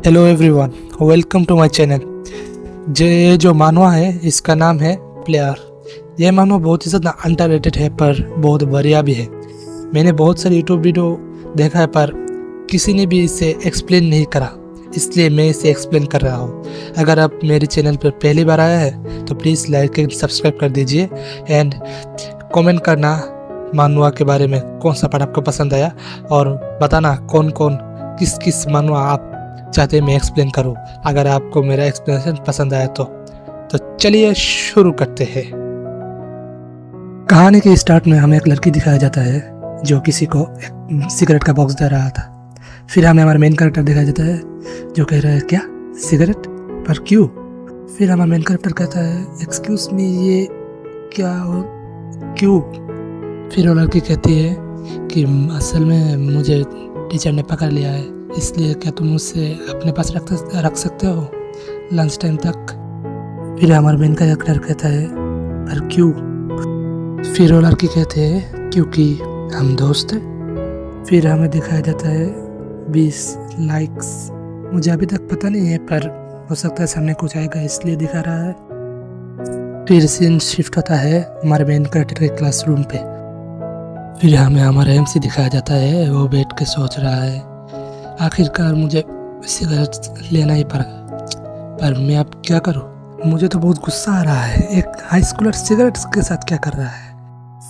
Hello everyone, welcome to my channel. जो मानवा है इसका नाम है प्लेयर। यह मानवा बहुत ही ज़्यादा अंडररेटेड है पर बहुत बढ़िया भी है। मैंने बहुत सारे यूट्यूब वीडियो देखा है पर किसी ने भी इसे एक्सप्लेन नहीं करा, इसलिए मैं इसे एक्सप्लेन कर रहा हूँ। अगर आप मेरे चैनल पर पहली बार आया है तो प्लीज़ लाइक एंड सब्सक्राइब कर दीजिए एंड कमेंट करना मानवा के बारे में, कौन सा पार्ट आपको पसंद आया और बताना कौन कौन किस किस मानवा आप चाहते मैं एक्सप्लेन करूं। अगर आपको मेरा एक्सप्लेनेशन पसंद आया तो चलिए शुरू करते हैं। कहानी के स्टार्ट में हमें एक लड़की दिखाया जाता है जो किसी को एक सिगरेट का बॉक्स दे रहा था। फिर हमें हमारा मेन कैरेक्टर दिखाया जाता है जो कह रहा है क्या सिगरेट, पर क्यों? फिर हमारा मेन कैरेक्टर कहता है एक्सक्यूज मी, ये क्या और क्यों? फिर वो लड़की कहती है कि असल में मुझे टीचर ने पकड़ लिया है, इसलिए क्या तुम उसे अपने पास रख सकते हो लंच टाइम तक? फिर हमारा मेन कैरेक्टर कहता है पर क्यों? फिर वो लड़की कहते हैं क्योंकि हम दोस्त हैं। फिर हमें दिखाया जाता है 20 लाइक्स। मुझे अभी तक पता नहीं है पर हो सकता है सामने कुछ आएगा इसलिए दिखा रहा है। फिर सीन शिफ्ट होता है हमारे मेन कैरेक्टर के क्लासरूम पे। फिर हमें हमारा एमसी दिखाया जाता है, वो बैठ के सोच रहा है आखिरकार मुझे सिगरेट लेना ही पड़ा, पर मैं अब क्या करूं? मुझे तो बहुत गुस्सा आ रहा है, एक हाई स्कूलर सिगरेट के साथ क्या कर रहा है।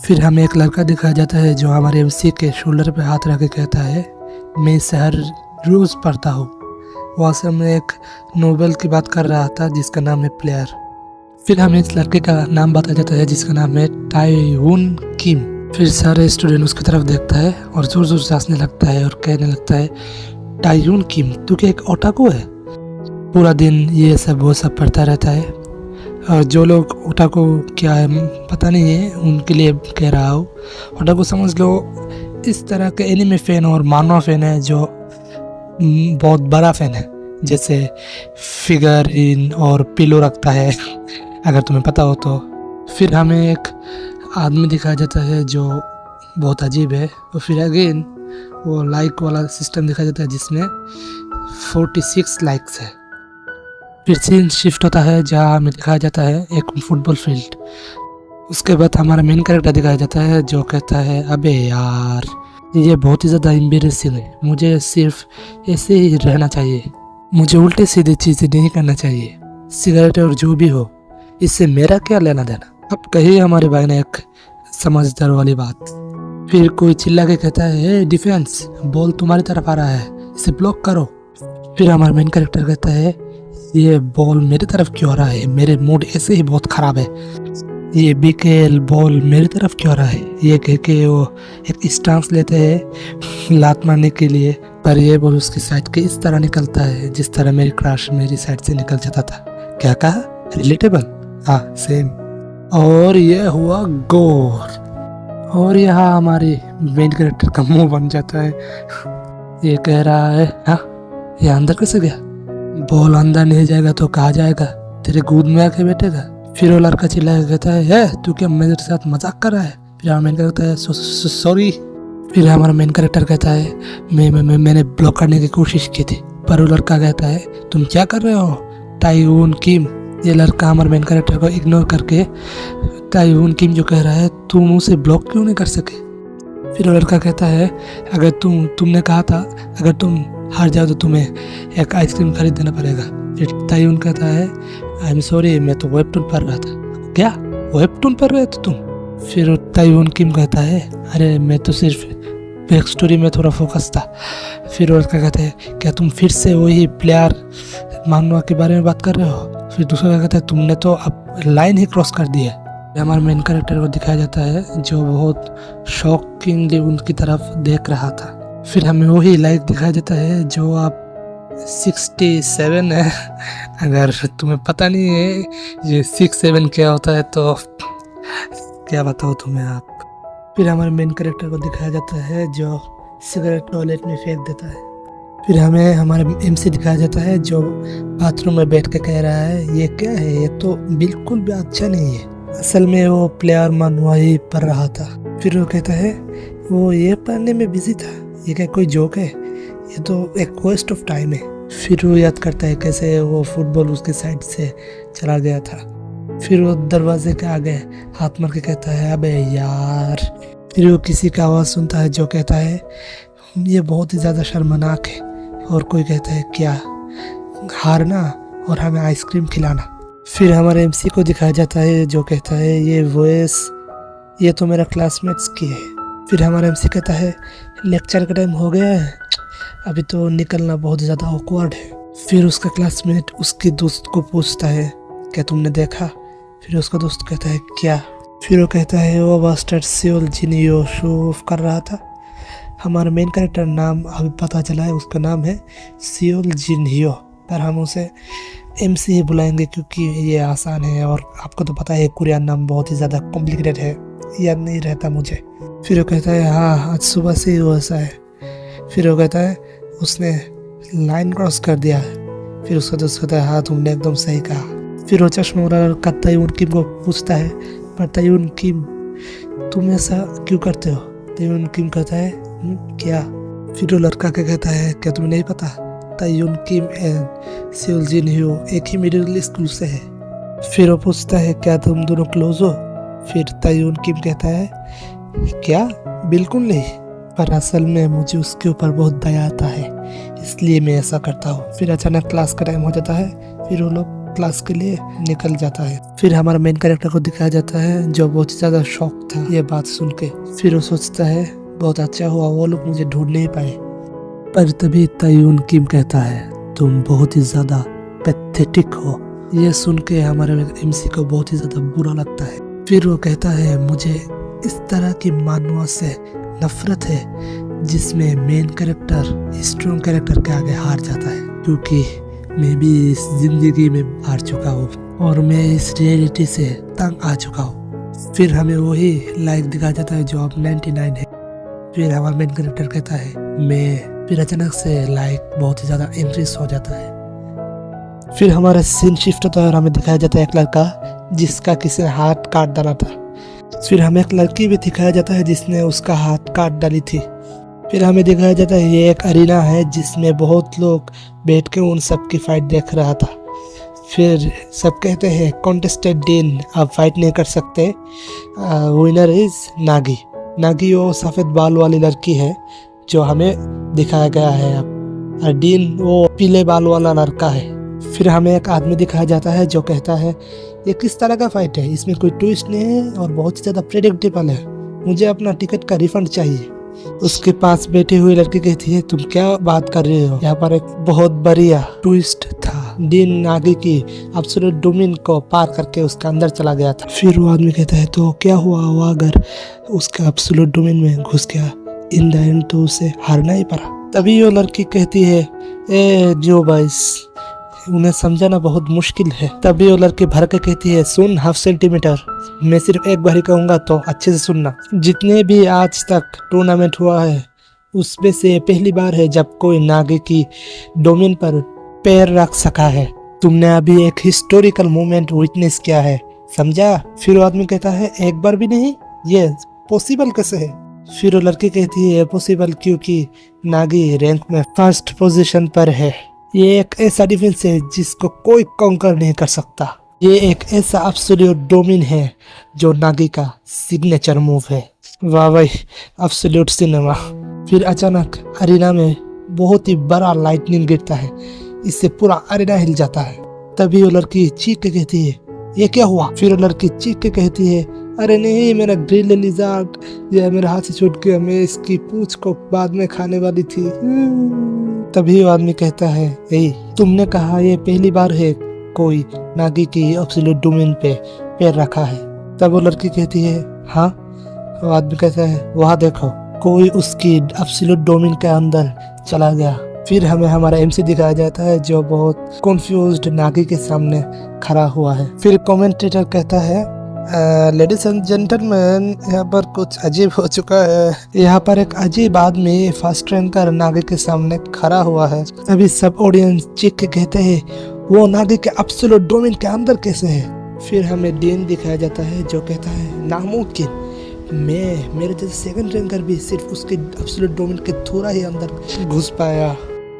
फिर हमें एक लड़का दिखाया जाता है जो हमारे एमसी के शोल्डर पे हाथ रख के कहता है मैं इसे हर रोज़ पढ़ता हूँ। वहाँ से मैं एक नोवेल की बात कर रहा था जिसका नाम है प्लेयर। फिर हमें इस लड़के का नाम बताया जाता है जिसका नाम है टाइवून किम। फिर सारे स्टूडेंट उसकी तरफ देखता है और जोर जोर से हंसने लगता है और कहने लगता है टाइवून किम तू क्या एक ओटाकू है? पूरा दिन ये सब वो सब पढ़ता रहता है और जो लोग ओटाकू क्या है पता नहीं है उनके लिए कह रहा हूँ। ओटाकू समझ लो इस तरह के एनिमे फैन और मानवा फैन है जो बहुत बड़ा फैन है, जैसे फिगर इन और पिलो रखता है अगर तुम्हें पता हो तो। फिर हमें एक आदमी दिखाया जाता है जो बहुत अजीब है और फिर अगेन वो लाइक वाला सिस्टम दिखाया जाता है जिसमें 46 लाइक्स है। फिर सीन शिफ्ट होता है जहाँ हमें दिखाया जाता है एक फुटबॉल फील्ड। उसके बाद हमारा मेन कैरेक्टर दिखाया जाता है जो कहता है अबे यार ये बहुत ही ज़्यादा एम्बैरेसिंग है, मुझे सिर्फ ऐसे ही रहना चाहिए, मुझे उल्टे सीधे चीज़ें नहीं करना चाहिए, सिगरेट और जो भी हो इससे मेरा क्या लेना देना। अब कही हमारे भाई ने एक समझदार वाली बात। फिर कोई चिल्ला के कहता है डिफेंस बॉल तुम्हारी तरफ आ रहा है, इसे ब्लॉक करो। फिर हमारा मेन कैरेक्टर कहता है ये बॉल मेरी तरफ क्यों आ रहा है, मेरे मूड ऐसे ही बहुत ख़राब है, ये बीकेल बॉल मेरी तरफ क्यों आ रहा है। ये कह के वो एक स्टांस लेते हैं लात मारने के लिए, पर ये बॉल उसकी साइड के इस तरह निकलता है जिस तरह मेरी क्रश मेरी साइड से निकल जाता था। क्या कहा? रिलेटेबल? हाँ सेम। और ये हुआ गोर और यहाँ हमारे मेन कैरेक्टर का मुंह बन जाता है। ये कह रहा है हाँ ये अंदर कैसे गया? बॉल अंदर नहीं जाएगा तो कहाँ जाएगा? तेरे गोद में आके बैठेगा। फिर वो लड़का चिल्ला के कहता है तू क्या मेरे साथ मजाक कर रहा है? फिर हमारा मेन कैरेक्टर कहता है सॉरी। फिर हमारा मेन कैरेक्टर कहता है मैंने ब्लॉक करने की कोशिश की थी, पर वो लड़का कहता है तुम क्या कर रहे हो टाइवून किम? ये लड़का हमारे मेन कैरेक्टर को इग्नोर करके टाइवून किम जो कह रहा है तुम उसे ब्लॉक क्यों नहीं कर सके? फिर वो लड़का कहता है अगर तुमने कहा था अगर तुम हार जाओ तो तुम्हें एक आइसक्रीम खरीद देना पड़ेगा। फिर टाइवून कहता है आई एम सॉरी मैं तो वेबटून पढ़ रहा था। क्या वेबटून पढ़ रहे थे तुम? फिर टाइवून किम कहता है अरे मैं तो सिर्फ बैक स्टोरी में थोड़ा फोकस था। फिर वो लड़का कहता है क्या तुम फिर से वही प्लेयर मानवा के बारे में बात कर रहे हो? फिर दूसरा कहता है तुमने तो अब लाइन ही क्रॉस कर दी है। हमारे मेन कैरेक्टर को दिखाया जाता है जो बहुत शॉकिंगली उनकी तरफ देख रहा था। फिर हमें वही लाइक दिखाया जाता है जो आप 67 है। अगर तुम्हें पता नहीं है ये 67 क्या होता है तो क्या बताओ तुम्हें आप। फिर हमारे मेन कैरेक्टर को दिखाया जाता है जो सिगरेट टॉयलेट में फेंक देता है। फिर हमें हमारा एमसी दिखाया जाता है जो बाथरूम में बैठ के कह रहा है ये क्या है, ये तो बिल्कुल भी अच्छा नहीं है। असल में वो प्लेयर मानवा ही पढ़ रहा था। फिर वो कहता है वो ये पढ़ने में बिजी था, ये क्या कोई जोक है? ये तो एक वेस्ट ऑफ टाइम है। फिर वो याद करता है कैसे वो फुटबॉल उसके साइड से चला गया था। फिर वो दरवाजे के आगे हाथ मार के कहता है अबे यार। फिर वो किसी का आवाज़ सुनता है जो कहता है ये बहुत ही ज़्यादा शर्मनाक है। और कोई कहता है क्या, हारना और हमें आइसक्रीम खिलाना। फिर हमारे एमसी को दिखाया जाता है जो कहता है ये वॉइस ये तो मेरा क्लासमेट्स की है। फिर हमारा एमसी कहता है लेक्चर का टाइम हो गया है, अभी तो निकलना बहुत ज़्यादा ऑकवर्ड है। फिर उसका क्लासमेट उसके दोस्त को पूछता है क्या तुमने देखा। फिर उसका दोस्त कहता है क्या। फिर वो कहता है वो बास्टर्ड सियोल जिनियो शो ऑफ कर रहा था। हमारा मेन कैरेक्टर नाम अभी पता चला है, उसका नाम है सियोल जिनहियो, पर हम उसे एमसी ही बुलाएंगे क्योंकि ये आसान है। और आपको तो पता है कोरियन नाम बहुत ही ज़्यादा कॉम्प्लिकेटेड है, याद नहीं रहता मुझे। फिर वो कहता है हाँ आज सुबह से ही वो ऐसा है। फिर वो कहता है उसने लाइन क्रॉस कर दिया है। फिर उसका दोस्त कहता है हाँ तुमने एकदम सही कहा। फिर वो चश्मा वाला लड़का तायून किम को पूछता है पर तायून किम तुम ऐसा क्यों करते हो। तायून किम कहता है क्या। फिर वो लड़का क्या कहता है क्या तुम्हें नहीं पता तायून किम एंड सियोल जिनहियो एक ही मिडिल स्कूल से है। फिर वो पूछता है क्या तुम दोनों क्लोज हो। फिर तायून किम कहता है क्या, बिल्कुल नहीं, पर असल में मुझे उसके ऊपर बहुत दया आता है इसलिए मैं ऐसा करता हूँ। फिर अचानक क्लास का टाइम हो जाता है। फिर वो लोग क्लास के लिए निकल जाता है। फिर हमारा मेन कैरेक्टर को दिखाया जाता है जो बहुत ही ज़्यादा शॉक था ये बात सुन के। फिर वो सोचता है बहुत अच्छा हुआ वो लोग मुझे ढूंढ नहीं पाए। पर तभी तायून किम कहता है तुम बहुत ही ज़्यादा पैथेटिक हो। ये सुन के हमारे एमसी को बहुत ही ज़्यादा बुरा लगता है। फिर वो कहता है मुझे इस तरह की मानवों से नफरत है जिसमें मेन कैरेक्टर स्ट्रॉन्ग कैरेक्टर के आगे हार जाता है, क्योंकि मैं भी इस जिंदगी में हार चुका हूँ और मैं इस रियलिटी से तंग आ चुका हूँ। फिर हमें वही लाइक दिखाया जाता है जो अब 99 है। फिर हमारा मेन कैरेक्टर कहता है मैं। फिर अचानक से लाइक बहुत ही ज़्यादा इंक्रीज हो जाता है। फिर हमारा सीन शिफ्ट होता है और हमें दिखाया जाता है एक लड़का जिसका किसी ने हाथ काट डाला था। फिर हमें एक लड़की भी दिखाया जाता है जिसने उसका हाथ काट डाली थी। फिर हमें दिखाया जाता है ये एक अरीना है जिसमें बहुत लोग बैठ के उन सब की फाइट देख रहा था। फिर सब कहते हैं कॉन्टेस्टेड डीन आप फाइट नहीं कर सकते, विनर इज नागी। नागी वो सफ़ेद बाल वाली लड़की है जो हमें दिखाया गया है अब, और डीन वो पीले बाल वाला लड़का है। फिर हमें एक आदमी दिखाया जाता है जो कहता है ये किस तरह का फाइट है, इसमें कोई ट्विस्ट नहीं है और बहुत ही ज़्यादा प्रेडिक्टेबल है, मुझे अपना टिकट का रिफंड चाहिए। उसके पास बैठी हुई लड़की कहती है तुम क्या बात कर रहे हो, यहाँ पर एक बहुत बढ़िया ट्विस्ट था। डीन नागी की एब्सोल्यूट डोमेन को पार करके उसके अंदर चला गया था। फिर वो आदमी कहता है तो क्या हुआ वो अगर उसका एब्सोल्यूट डोमेन में घुस गया, इन द एंड तो उसे हारना ही पड़ा। तभी वो लड़की कहती है ए जो बॉयज उन्हें समझाना बहुत मुश्किल है। तभी वो लड़की भर के कहती है सुन हाफ सेंटीमीटर, मैं सिर्फ एक बार ही कहूँगा तो अच्छे से सुनना। जितने भी आज तक टूर्नामेंट हुआ है उसमें से पहली बार है जब कोई नागी की डोमेन पर पैर रख सका है। तुमने अभी एक हिस्टोरिकल मोमेंट विटनेस किया है, समझा। फिर वो आदमी कहता है एक बार भी नहीं, ये पॉसिबल कैसे है। फिर वो लड़की कहती है पॉसिबल क्योंकि नागी रैंक में फर्स्ट पोजीशन पर है। ये एक ऐसा डिफेंस है जिसको कोई काउंटर नहीं कर सकता। ये एक ऐसा एब्सोल्यूट डोमेन है जो नागी का सिग्नेचर मूव है। वाह भाई, एब्सोल्यूट सिनेमा। फिर अचानक अरीना में बहुत ही बड़ा लाइटनिंग गिरता है, इससे पूरा अरीना हिल जाता है। तभी वो लड़की चीख के कहती है ये क्या हुआ। फिर वो लड़की चीख के कहती है अरे नहीं, मेरा ग्रिल लिजार्ड ये मेरे हाथ से छूट गया, मैं इसकी पूंछ को बाद में खाने वाली थी। तभी वो आदमी कहता है ए तुमने कहा ये पहली बार है कोई नागी की एब्सोल्यूट डोमेन पे पैर रखा है। तब वो लड़की कहती है हाँ। वो आदमी कहता है वहाँ देखो, कोई उसकी एब्सोल्यूट डोमेन के अंदर चला गया। फिर हमें हमारा एमसी दिखाया जाता है जो बहुत कंफ्यूज्ड नागी के सामने खड़ा हुआ है। फिर कमेंटेटर कहता है लेडीज एंड जेंटलमैन, यहाँ पर कुछ अजीब हो चुका है। यहाँ पर एक अजीब आदमी फर्स्ट रैंकर नागी के सामने खड़ा हुआ है। तभी सब ऑडियंस चीख के कहते हैं वो नागी के एब्सोल्यूट डोमेन के अंदर कैसे है। फिर हमें डीन दिखाया जाता है जो कहता है नामुमकिन, मेरे जैसे सेकंड रैंकर भी सिर्फ उसके एब्सोल्यूट डोमेन के थोड़ा ही अंदर घुस पाया।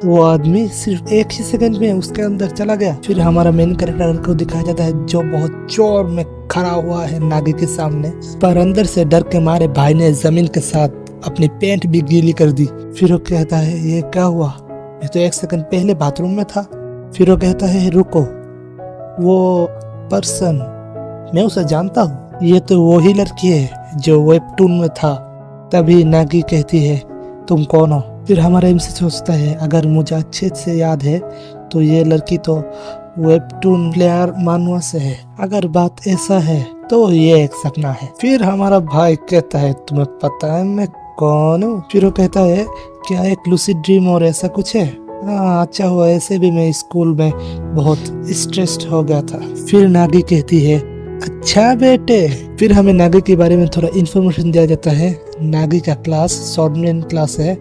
वो आदमी सिर्फ 1 ही सेकंड में उसके अंदर चला गया। फिर हमारा मेन कैरेक्टर को दिखाया जाता है जो बहुत जोर में खड़ा हुआ है नागी के सामने, पर अंदर से डर के मारे भाई ने जमीन के साथ अपनी पैंट भी गीली कर दी। फिर वो कहता है ये क्या हुआ, ये तो 1 सेकंड पहले बाथरूम में था। फिर वो कहता है रुको, वो पर्सन मैं उसे जानता हूँ, ये तो वही लड़की है जो वेबटून में था। तभी नागी कहती है तुम कौन हो। फिर हमारा एमसी सोचता है अगर मुझे अच्छे से याद है तो ये लड़की तो वेबटून प्लेयर मानुआ से है, अगर बात ऐसा है तो ये एक सपना है। फिर हमारा भाई कहता है तुम्हें पता है मैं कौन हूँ। फिर वो कहता है क्या एक लूसिड ड्रीम और ऐसा कुछ है। हाँ अच्छा हुआ, ऐसे भी मैं स्कूल में बहुत स्ट्रेस्ड हो गया था। फिर नागी कहती है अच्छा बेटे। फिर हमें नागी के बारे में थोड़ा इन्फॉर्मेशन दिया जाता है। नागी का क्लास सॉर्डमेन क्लास है,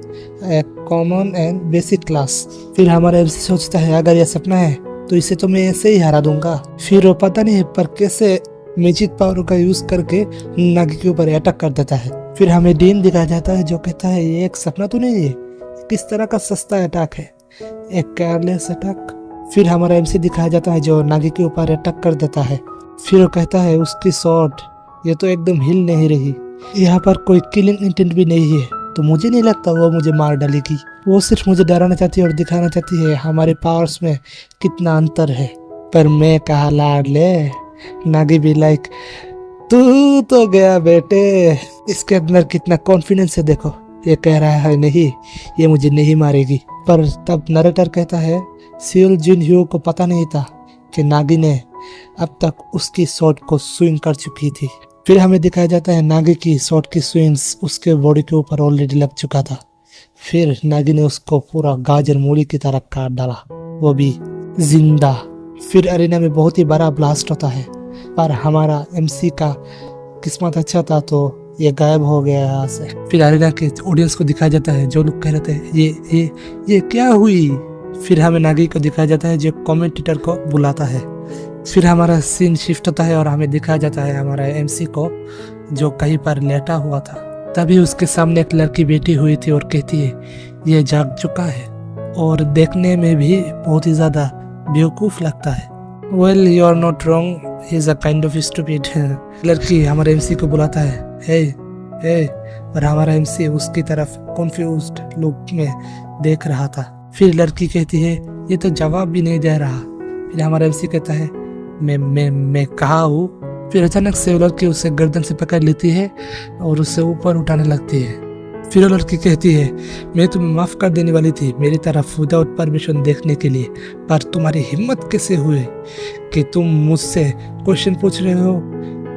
कॉमन एंड बेसिक क्लास। फिर हमारा एमसी सोचता है अगर यह सपना है तो इसे तो मैं ऐसे ही हरा दूंगा। फिर वो पता नहीं पर कैसे मैजिक पावर का यूज करके नागी के ऊपर अटैक कर देता है। फिर हमें डीन दिखाया जाता है जो कहता है ये एक सपना तो नहीं है, किस तरह का सस्ता अटैक है, एक केयरलेस अटैक। फिर हमारा एमसी दिखाया जाता है जो नागी के ऊपर अटैक कर देता है। फिर वो कहता है उसकी शॉट ये तो एकदम हिल नहीं रही, यहाँ पर कोई किलिंग इंटेंट भी नहीं है, तो मुझे नहीं लगता वो मुझे मार डालेगी। वो सिर्फ मुझे डराना चाहती है और दिखाना चाहती है हमारे पावर्स में कितना अंतर है। पर मैं कहा लाडले, नागी भी लाइक तू तो गया बेटे। इसके अंदर कितना कॉन्फिडेंस है देखो, ये कह रहा है नहीं ये मुझे नहीं मारेगी। पर तब नरेटर कहता है सियोल जिन ह्यू को पता नहीं था कि नागी ने अब तक उसकी शॉट को स्विंग कर चुकी थी। फिर हमें दिखाया जाता है नागी की शॉट की स्विंग्स उसके बॉडी के ऊपर ऑलरेडी लग चुका था। फिर नागी ने उसको पूरा गाजर मूली की तरह काट डाला, वो भी जिंदा। फिर अरेना में बहुत ही बड़ा ब्लास्ट होता है, पर हमारा एमसी का किस्मत अच्छा था तो ये गायब हो गया यहाँ से। फिर अरेना के ऑडियंस को दिखाया जाता है जो लोग कह रहे थे ये क्या हुई। फिर हमें नागी को दिखाया जाता है जो कमेंटेटर को बुलाता है। फिर हमारा सीन शिफ्ट होता है और हमें दिखाया जाता है हमारा एमसी को जो कहीं पर लेटा हुआ था। तभी उसके सामने एक लड़की बैठी हुई थी और कहती है ये जाग चुका है और देखने में भी बहुत ही ज्यादा बेवकूफ लगता है। Well you are not wrong, he is a kind of stupid. लड़की हमारे एमसी को बुलाता है हे हे, और हमारा एमसी उसकी तरफ कंफ्यूज्ड लुक में देख रहा था। फिर लड़की कहती है ये तो जवाब भी नहीं दे रहा। फिर हमारा एमसी कहता है मैं कहा हूँ। फिर अचानक से वो लड़की उसे गर्दन से पकड़ लेती है और उसे ऊपर उठाने लगती है। फिर वो लड़की कहती है मैं तुम्हें माफ कर देने वाली थी मेरी तरफ विदाउट परमिशन देखने के लिए, पर तुम्हारी हिम्मत कैसे हुई कि तुम मुझसे क्वेश्चन पूछ रहे हो,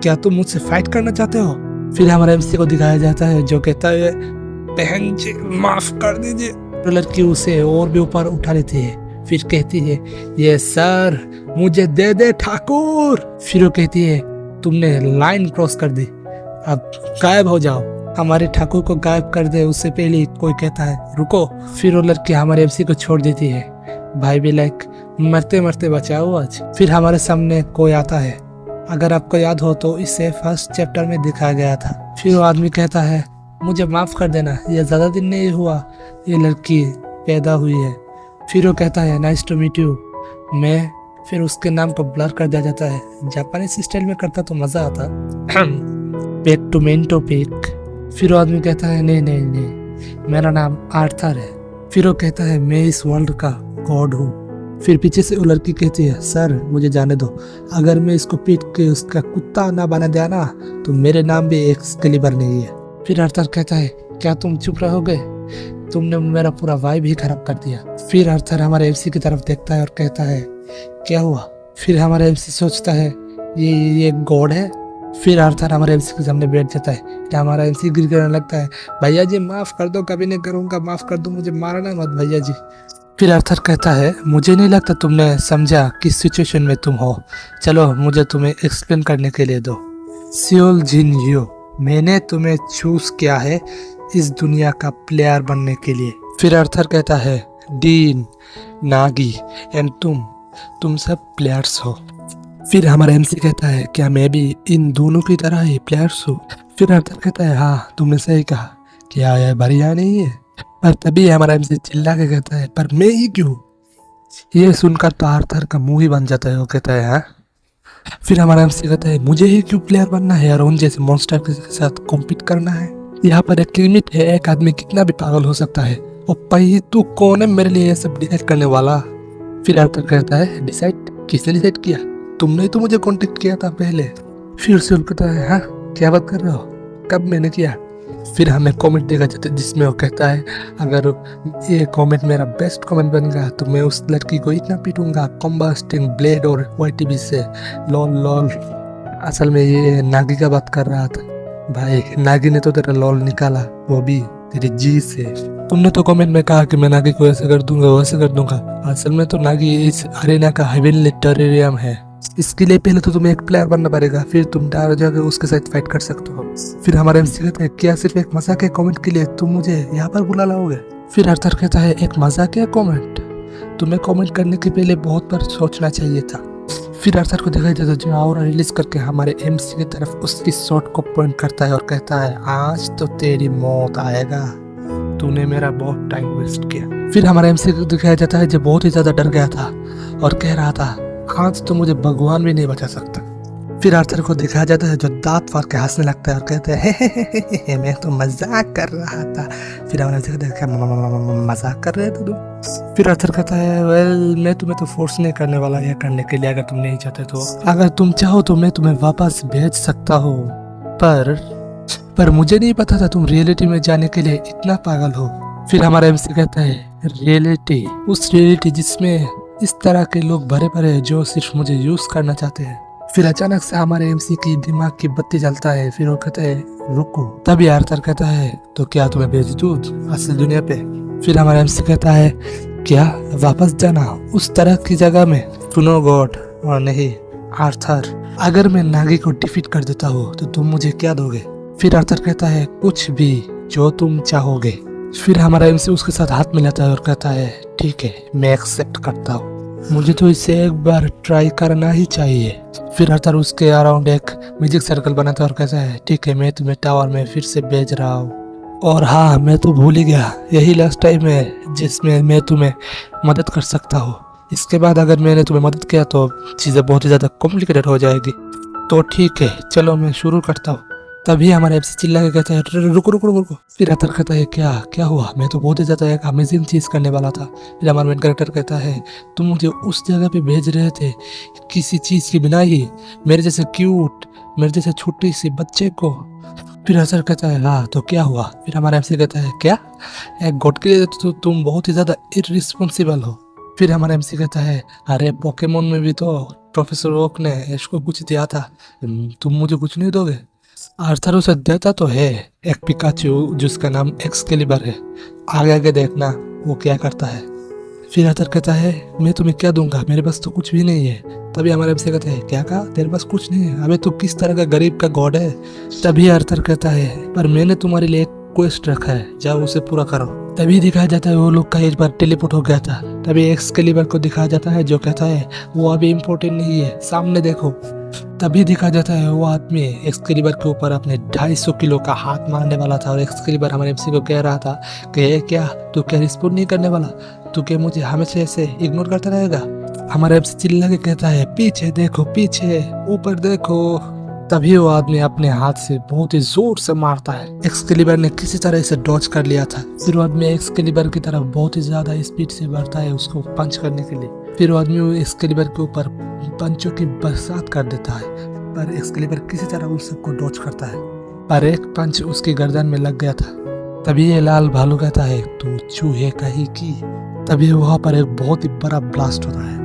क्या तुम मुझसे फाइट करना चाहते हो। फिर हमारा एमसी को दिखाया जाता है जो कहता है बहन जी माफ कर दीजिए। तो लड़की उसे और भी ऊपर उठा लेती है। फिर कहती है ये सर मुझे दे दे ठाकुर। फिर वो कहती है तुमने लाइन क्रॉस कर दी, अब गायब हो जाओ। हमारे ठाकुर को गायब कर दे उससे पहले कोई कहता है रुको। फिर वो लड़की हमारे एमसी को छोड़ देती है। भाई भी लाइक मरते मरते बचाओ आज। फिर हमारे सामने कोई आता है, अगर आपको याद हो तो इसे फर्स्ट चैप्टर में दिखाया गया था। फिर वो आदमी कहता है मुझे माफ कर देना, ये ज्यादा दिन नहीं हुआ ये लड़की पैदा हुई है। फिर वो कहता है नाइस टू मीट यू मैं। फिर उसके नाम को ब्लर कर दिया जाता है, जापानीज स्टाइल में करता तो मजा आता। Back to main topic. फिर वो आदमी कहता है नहीं मेरा नाम आर्थर है। फिर वो कहता है मैं इस वर्ल्ड का गॉड हूँ। फिर पीछे से वो लड़की कहती है सर मुझे जाने दो, अगर मैं इसको पीट के उसका कुत्ता ना बना दिया ना तो मेरे नाम भी एक्सकेलिबर नहीं है। फिर आर्थर कहता है क्या तुम चुप रहोगे, तुमने मेरा पूरा वाइब ही खराब कर दिया। फिर आर्थर हमारे एमसी की तरफ देखता है और कहता है क्या हुआ। फिर हमारा एमसी सोचता है ये गॉड है। फिर आर्थर हमारे एमसी के सामने बैठ जाता है। क्या हमारा एमसी गिर करने लगता है भैया जी माफ कर दो, कभी नहीं करूँगा, माफ कर दो, मुझे मारना मत भैया जी। फिर आर्थर कहता है मुझे नहीं लगता तुमने समझा किस सिचुएशन में तुम हो, चलो मुझे तुम्हें एक्सप्लेन करने के लिए दो। सियोल जिन ह्यू मैंने तुम्हें चूज किया है इस दुनिया का प्लेयर बनने के लिए। फिर आर्थर कहता है डीन नागी एंड तुम सब प्लेयर्स हो। फिर हमारा एमसी कहता है क्या मैं भी इन दोनों की तरह ही प्लेयर्स हूँ। फिर आर्थर कहता है हाँ तुमने सही कहा, क्या यह बढ़िया नहीं है। पर तभी हमारा एमसी चिल्ला के कहता है, पर मैं ही क्यों? ये सुनकर तो आर्थर का मुंह ही बन जाता है। वो कहता है हाँ। फिर हमारा एमसी कहता है, मुझे ही क्यों प्लेयर बनना है और उन जैसे मॉन्स्टर के साथ कॉम्पीट करना है? यहाँ पर एक लिमिट है, एक आदमी कितना भी पागल हो सकता है। और भाई तू कौन है मेरे लिए ये सब डिसाइड करने वाला? फिर आर्थर कहता है, डिसाइड? किसने डिसाइड किया? तुमने तो मुझे कांटेक्ट किया था पहले। फिर से कहता है, हाँ क्या बात कर रहे हो, कब मैंने किया? फिर हमें कमेंट देखा जाता है जिसमें वो कहता है, अगर ये कमेंट मेरा बेस्ट कमेंट बन गया तो मैं उस लड़की को इतना पीटूंगा कॉम्बस्टिंग ब्लेड और वाईटीबी से। Lol lol. असल में ये नागी का बात कर रहा था। भाई नागी ने तो तेरा लॉल निकाला, वो भी तेरी जी से। तुमने तो कमेंट में कहा कि मैं नागी को ऐसे कर दूंगा वैसे कर दूंगा। असल में तो नागी इस अरेना का हेवनली टेरेरियम है। इसके लिए पहले तो तुम्हें एक प्लेयर बनना पड़ेगा, फिर तुम डार जाकर उसके साथ फाइट कर सकते हो। फिर हमारा एमसी कहता है, क्या सिर्फ एक मजाकिया कमेंट के लिए तुम मुझे यहाँ पर बुला लाओगे? फिर आर्थर कहता है, एक मजाकिया कमेंट? तुम्हें कमेंट करने के पहले बहुत बार सोचना चाहिए था। फिर आर्थर को दिखाई देता है जो और रिलीज करके हमारे एमसी की तरफ उसकी शॉट को पॉइंट करता है और कहता है, आज तो तेरी मौत आएगा, तूने मेरा बहुत टाइम वेस्ट किया। फिर हमारा एमसी को दिखाया जाता है जो बहुत ही ज्यादा डर गया था और कह रहा था, आज तो मुझे भगवान भी नहीं बचा सकता। फिर आर्थर को दिखाया जाता है जो दांत फाड़ के हंसने लगता है और कहते हैं, हे मैं तो मजाक कर रहा था। फिर हमारा एमसी कहता है, क्या मजाक कर रहे थे तुम? फिर आर्थर कहता है, वेल मैं तुम्हें तो फोर्स नहीं करने वाला यह करने के लिए, अगर तुम नहीं चाहते तो। अगर तुम चाहो तो मैं तुम्हें वापस भेज सकता हूँ, पर मुझे नहीं पता था तुम रियलिटी में जाने के लिए इतना पागल हो। फिर हमारा एमसी कहता है, रियलिटी? उस रियलिटी जिसमें इस तरह के लोग भरे पड़े हैं जो सिर्फ मुझे यूज करना चाहते हैं। फिर अचानक से हमारे एमसी की दिमाग की बत्ती जलता है। फिर वो कहता है, रुको। तभी आर्थर कहता है, तो क्या तुम्हें भेज दूं असली दुनिया पे? फिर हमारा एमसी कहता है, क्या वापस जाना उस तरह की जगह में? सुनो गॉड, और नहीं आर्थर, अगर मैं नागी को डिफीट कर देता हूँ तो तुम मुझे क्या दोगे? फिर आर्थर कहता है, कुछ भी जो तुम चाहोगे। फिर हमारा एमसी उसके साथ हाथ मिलाता है और कहता है, ठीक है मैं एक्सेप्ट करता हूँ, मुझे तो इसे एक बार ट्राई करना ही चाहिए। फिर आर्थर उसके अराउंड एक म्यूजिक सर्कल बनाता है और कहता है, ठीक है मैं तुम्हें टावर में फिर से भेज रहा हूँ। और हाँ मैं तो भूल ही गया, यही लास्ट टाइम है जिसमें मैं तुम्हें मदद कर सकता हूँ। इसके बाद अगर मैंने तुम्हें मदद किया तो चीज़ें बहुत ही ज़्यादा कॉम्प्लिकेटेड हो जाएगी। तो ठीक है चलो मैं शुरू करता हूँ। तभी हमारे एमसी चिल्ला के कहता है, रुको रुको रुको रुको। फिर आर्थर कहता है, क्या हुआ? मैं तो बहुत ही ज्यादा एक अमेजिंग चीज करने वाला था। फिर हमारा मेन कैरेक्टर कहता है, तुम मुझे उस जगह पे भेज रहे थे किसी चीज के बिना ही, मेरे जैसे क्यूट, मेरे जैसे छोटी सी बच्चे को। फिर आर्थर कहता है, हाँ तो क्या हुआ? फिर हमारा एमसी कहता है, क्या एक गॉड के लिए तो तुम बहुत ही ज्यादा इररिस्पॉन्सिबल हो। फिर हमारा एमसी कहता है, अरे पोकेमोन में भी तो प्रोफेसर ओक ने इसको कुछ दिया था, तुम मुझे कुछ नहीं दोगे? आर्थर उसे देता तो है एक पिकाचू जिसका नाम एक्सकेलिबर है, आगे आगे देखना वो क्या करता है। फिर आर्थर कहता है, मैं तुम्हें क्या दूंगा, मेरे पास तो कुछ भी नहीं है। तभी हमारे एमसी कहता है, क्या कहा तेरे पास कुछ नहीं है? अबे तू किस तरह का गरीब का गॉड है? तभी आर्थर कहता है, पर मैंने तुम्हारे लिए एक क्वेस्ट रखा है, जाओ उसे पूरा करो। तभी दिखाया जाता है वो लोग का एक बार टेलीपोर्ट हो गया था। तभी एक्सकेलिबर को दिखाया जाता है जो कहता है, वो अभी इम्पोर्टेंट नहीं है, सामने देखो। तभी दिखा जाता है वो आदमी एक्सकेलिबर के ऊपर अपने 250 किलो का हाथ मारने वाला था और एक्सकेलिबर हमारे एमसी को कह रहा था कि क्या तू क्या रिस्पॉन्ड नहीं करने वाला, तू क्या मुझे हमेशा ऐसे इग्नोर करता रहेगा? हमारा एमसी चिल्ला के कहता है, पीछे देखो, पीछे ऊपर देखो। तभी वो आदमी अपने हाथ से बहुत ही जोर से मारता है। एक्सकेलिबर ने किसी तरह इसे डॉज कर लिया था। फिर वो आदमी एक्सकेलिबर की तरफ बहुत ही ज्यादा स्पीड से बढ़ता है उसको पंच करने के लिए। फिर वो आदमी एक्सकेलिबर के ऊपर पंचों की बरसात कर देता है, पर एक्सकेलिबर किसी तरह उन सबको डॉज करता है, पर एक पंच उसकी गर्दन में लग गया था। तभी ये लाल भालू कहता है, तू चूहे कहीं की। तभी वहां पर एक बहुत ही बड़ा ब्लास्ट होता है,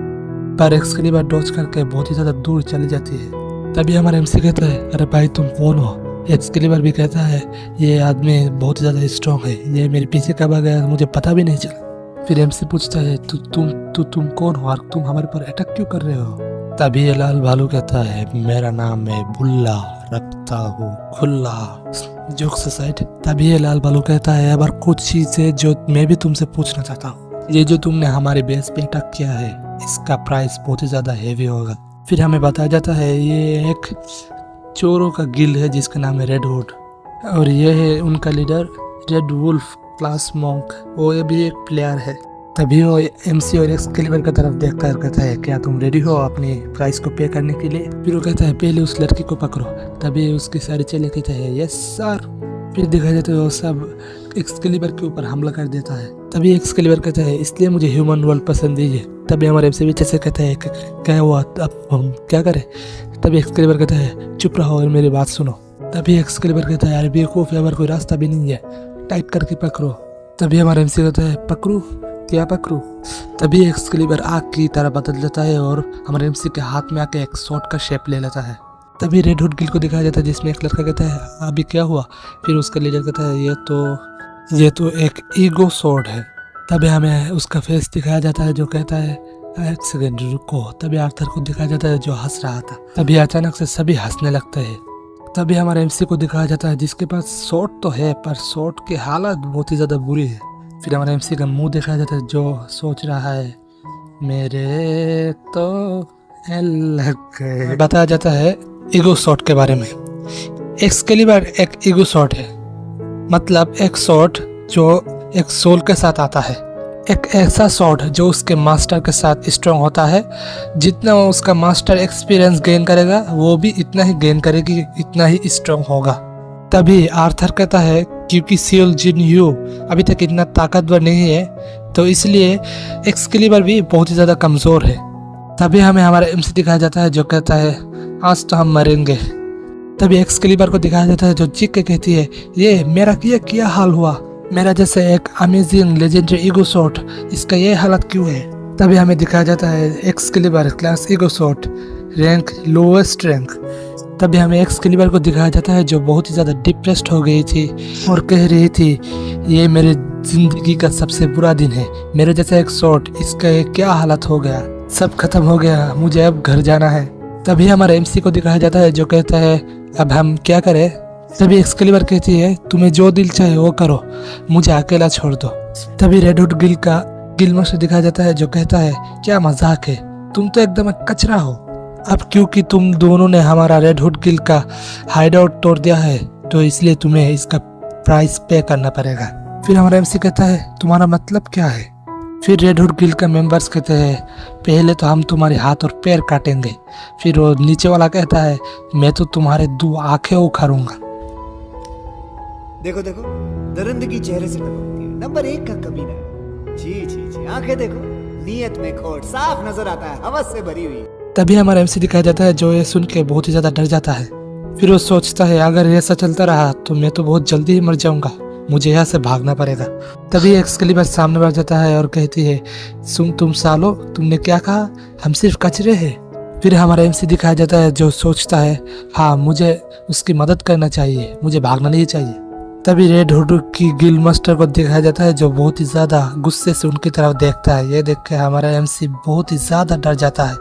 पर एक्सकेलिबर डॉज करके बहुत ही ज्यादा दूर चली जाती है। तभी हमारा एमसी कहता है, अरे भाई तुम कौन हो? एक्सकेलिबर भी कहता है, ये आदमी बहुत ही ज्यादा स्ट्रॉन्ग है, ये मेरे पीछे कब आ गया मुझे पता भी नहीं चला। फिर एमसी पूछता है, तुम कौन हो और तुम हमारे पर अटैक क्यों कर रहे हो? तभी ये लाल भालू कहता है, मेरा नाम है बुल्ला, रखता हूँ खुला। Jokes aside. तभी ये लाल भालू कहता है, अब कुछ चीजें जो मैं भी तुमसे पूछना चाहता हूँ, ये जो तुमने हमारे बेस पे अटैक किया है इसका प्राइस बहुत ही ज्यादा हेवी होगा। फिर हमें बताया जाता है ये एक चोरों का गिल्ड है जिसका नाम है रेड हुड, और ये है उनका leader red wolf class monk, वो भी एक प्लेयर है। तभी वो एमसी और एक्सकेलिबर की तरफ देखता है और कहता है क्या तुम रेडी हो अपनी प्राइस को पे करने के लिए। फिर वो कहता है पहले उस लड़की को पकड़ो। तभी उसकी सारी चेले कहते हैं यस सर। फिर दिखाई देता है वो सब एक्सकेलिबर के ऊपर हमला कर देता है। तभी एक्सकेलिबर कहता है इसलिए मुझे ह्यूमन वर्ल्ड पसंद है। तभी हमारे एमसी पीछे से कहता है क्या हुआ, अब हम क्या करें। तभी एक्सकेलिबर कहता है चुप रहो और मेरी बात सुनो। तभी एक्सकेलिबर कहता है यार बेवकूफ़, यहाँ पर कोई रास्ता भी नहीं है, टाइट करके पकड़ो। तभी हमारा एमसी कहता है पकड़ू, क्या पकड़ू। तभी एक्सकेलिबर आग की तरह बदल जाता है और हमारे एमसी के हाथ में आके एक शॉट का शेप ले लेता है। तभी रेड हुड गिल को दिखाया जाता है जिसमें एक लड़का कहता है अभी क्या हुआ। फिर उसका लीडर कहता है ये तो एक ईगो स्वॉर्ड है। तभी हमें उसका फेस दिखाया जाता है जो कहता है एक सेकेंड रुको। तभी आर्थर को दिखाया जाता है जो हंस रहा था। तभी अचानक से सभी हंसने लगते हैं। तभी हमारे एमसी को दिखाया जाता है जिसके पास शॉट तो है पर शॉट की हालत बहुत ही ज़्यादा बुरी है। फिर हमारे एमसी का मुंह दिखाया जाता है जो सोच रहा है मेरे तो लग। बताया जाता है ईगो शॉट के बारे में। एक्सकेलिबर एक ईगो शॉट है, मतलब एक शॉट जो एक सोल के साथ आता है, एक ऐसा शॉट जो उसके मास्टर के साथ स्ट्रॉन्ग होता है। जितना वो उसका मास्टर एक्सपीरियंस गेन करेगा वो भी इतना ही गेन करेगी, इतना ही स्ट्रॉन्ग होगा। तभी आर्थर कहता है क्योंकि सियोल जिन यू अभी तक इतना ताकतवर नहीं है तो इसलिए एक्सकेलिबर भी बहुत ही ज़्यादा कमज़ोर है। तभी हमें हमारा एमसी दिखाया जाता है जो कहता है आज तो हम मरेंगे। तभी एक्सकेलिबर को दिखाया जाता है जो चीख के कहती है ये मेरा क्या हाल हुआ, मेरा जैसे एक अमेजिंग लेजेंडरी ईगो शॉट, इसका ये हालत क्यों है। तभी हमें दिखाया जाता है Excalibur class ego shot rank lowest rank. तभी हमें एक्सकेलिबर को दिखाया जाता है जो बहुत ही ज़्यादा डिप्रेस्ड हो गई थी और कह रही थी ये मेरे ज़िंदगी का सबसे बुरा दिन है, मेरे जैसा एक शॉट, इसका ये क्या हालत हो गया, सब खत्म हो गया, मुझे अब घर जाना है। तभी हमारे एमसी को दिखाया जाता है जो कहता है अब हम क्या करें। तभी एक्सकेलिबर कहती है तुम्हें जो दिल चाहे वो करो, मुझे अकेला छोड़ दो। तभी रेड हुड गिल का गिल मास्टर दिखाया जाता है जो कहता है क्या मजाक है, तुम तो एकदम कचरा हो। अब क्योंकि तुम दोनों ने हमारा रेड हुड गिल का हाइड आउट तोड़ दिया है तो इसलिए तुम्हें इसका प्राइस पे करना पड़ेगा। फिर हमारा एमसी कहता है तुम्हारा मतलब क्या है। फिर रेड हुड गिल का मेंबर्स कहते हैं पहले तो हम तुम्हारे हाथ और पैर काटेंगे। फिर वो नीचे वाला कहता है मैं तो तुम्हारे 2 आंखें उखाड़ूंगा। देखो देखो दरिंदगी चेहरे से टपकती है, नंबर 1 का कमीना। जी आंखें देखो, नीयत में खोट साफ नजर आता है, हवस से भरी हुई। तभी हमारा एमसी दिखाया जाता है जो ये सुन के बहुत ही ज़्यादा डर जाता है। फिर वो सोचता है अगर ऐसा चलता रहा तो मैं तो बहुत जल्दी ही मर जाऊंगा, मुझे यहाँ से भागना पड़ेगा। तभी एक्सकेलिबर सामने बढ़ जाता है और कहती है सुन तुम सालो, तुमने क्या कहा, हम सिर्फ कचरे हैं। फिर हमारा एमसी दिखाया जाता है जो सोचता है हाँ मुझे उसकी मदद करना चाहिए, मुझे भागना नहीं चाहिए। तभी रेड हुड की गिल मास्टर को दिखाया जाता है जो बहुत ही ज़्यादा गुस्से से उनकी तरफ देखता है। ये देख के हमारा एमसी बहुत ही ज़्यादा डर जाता है।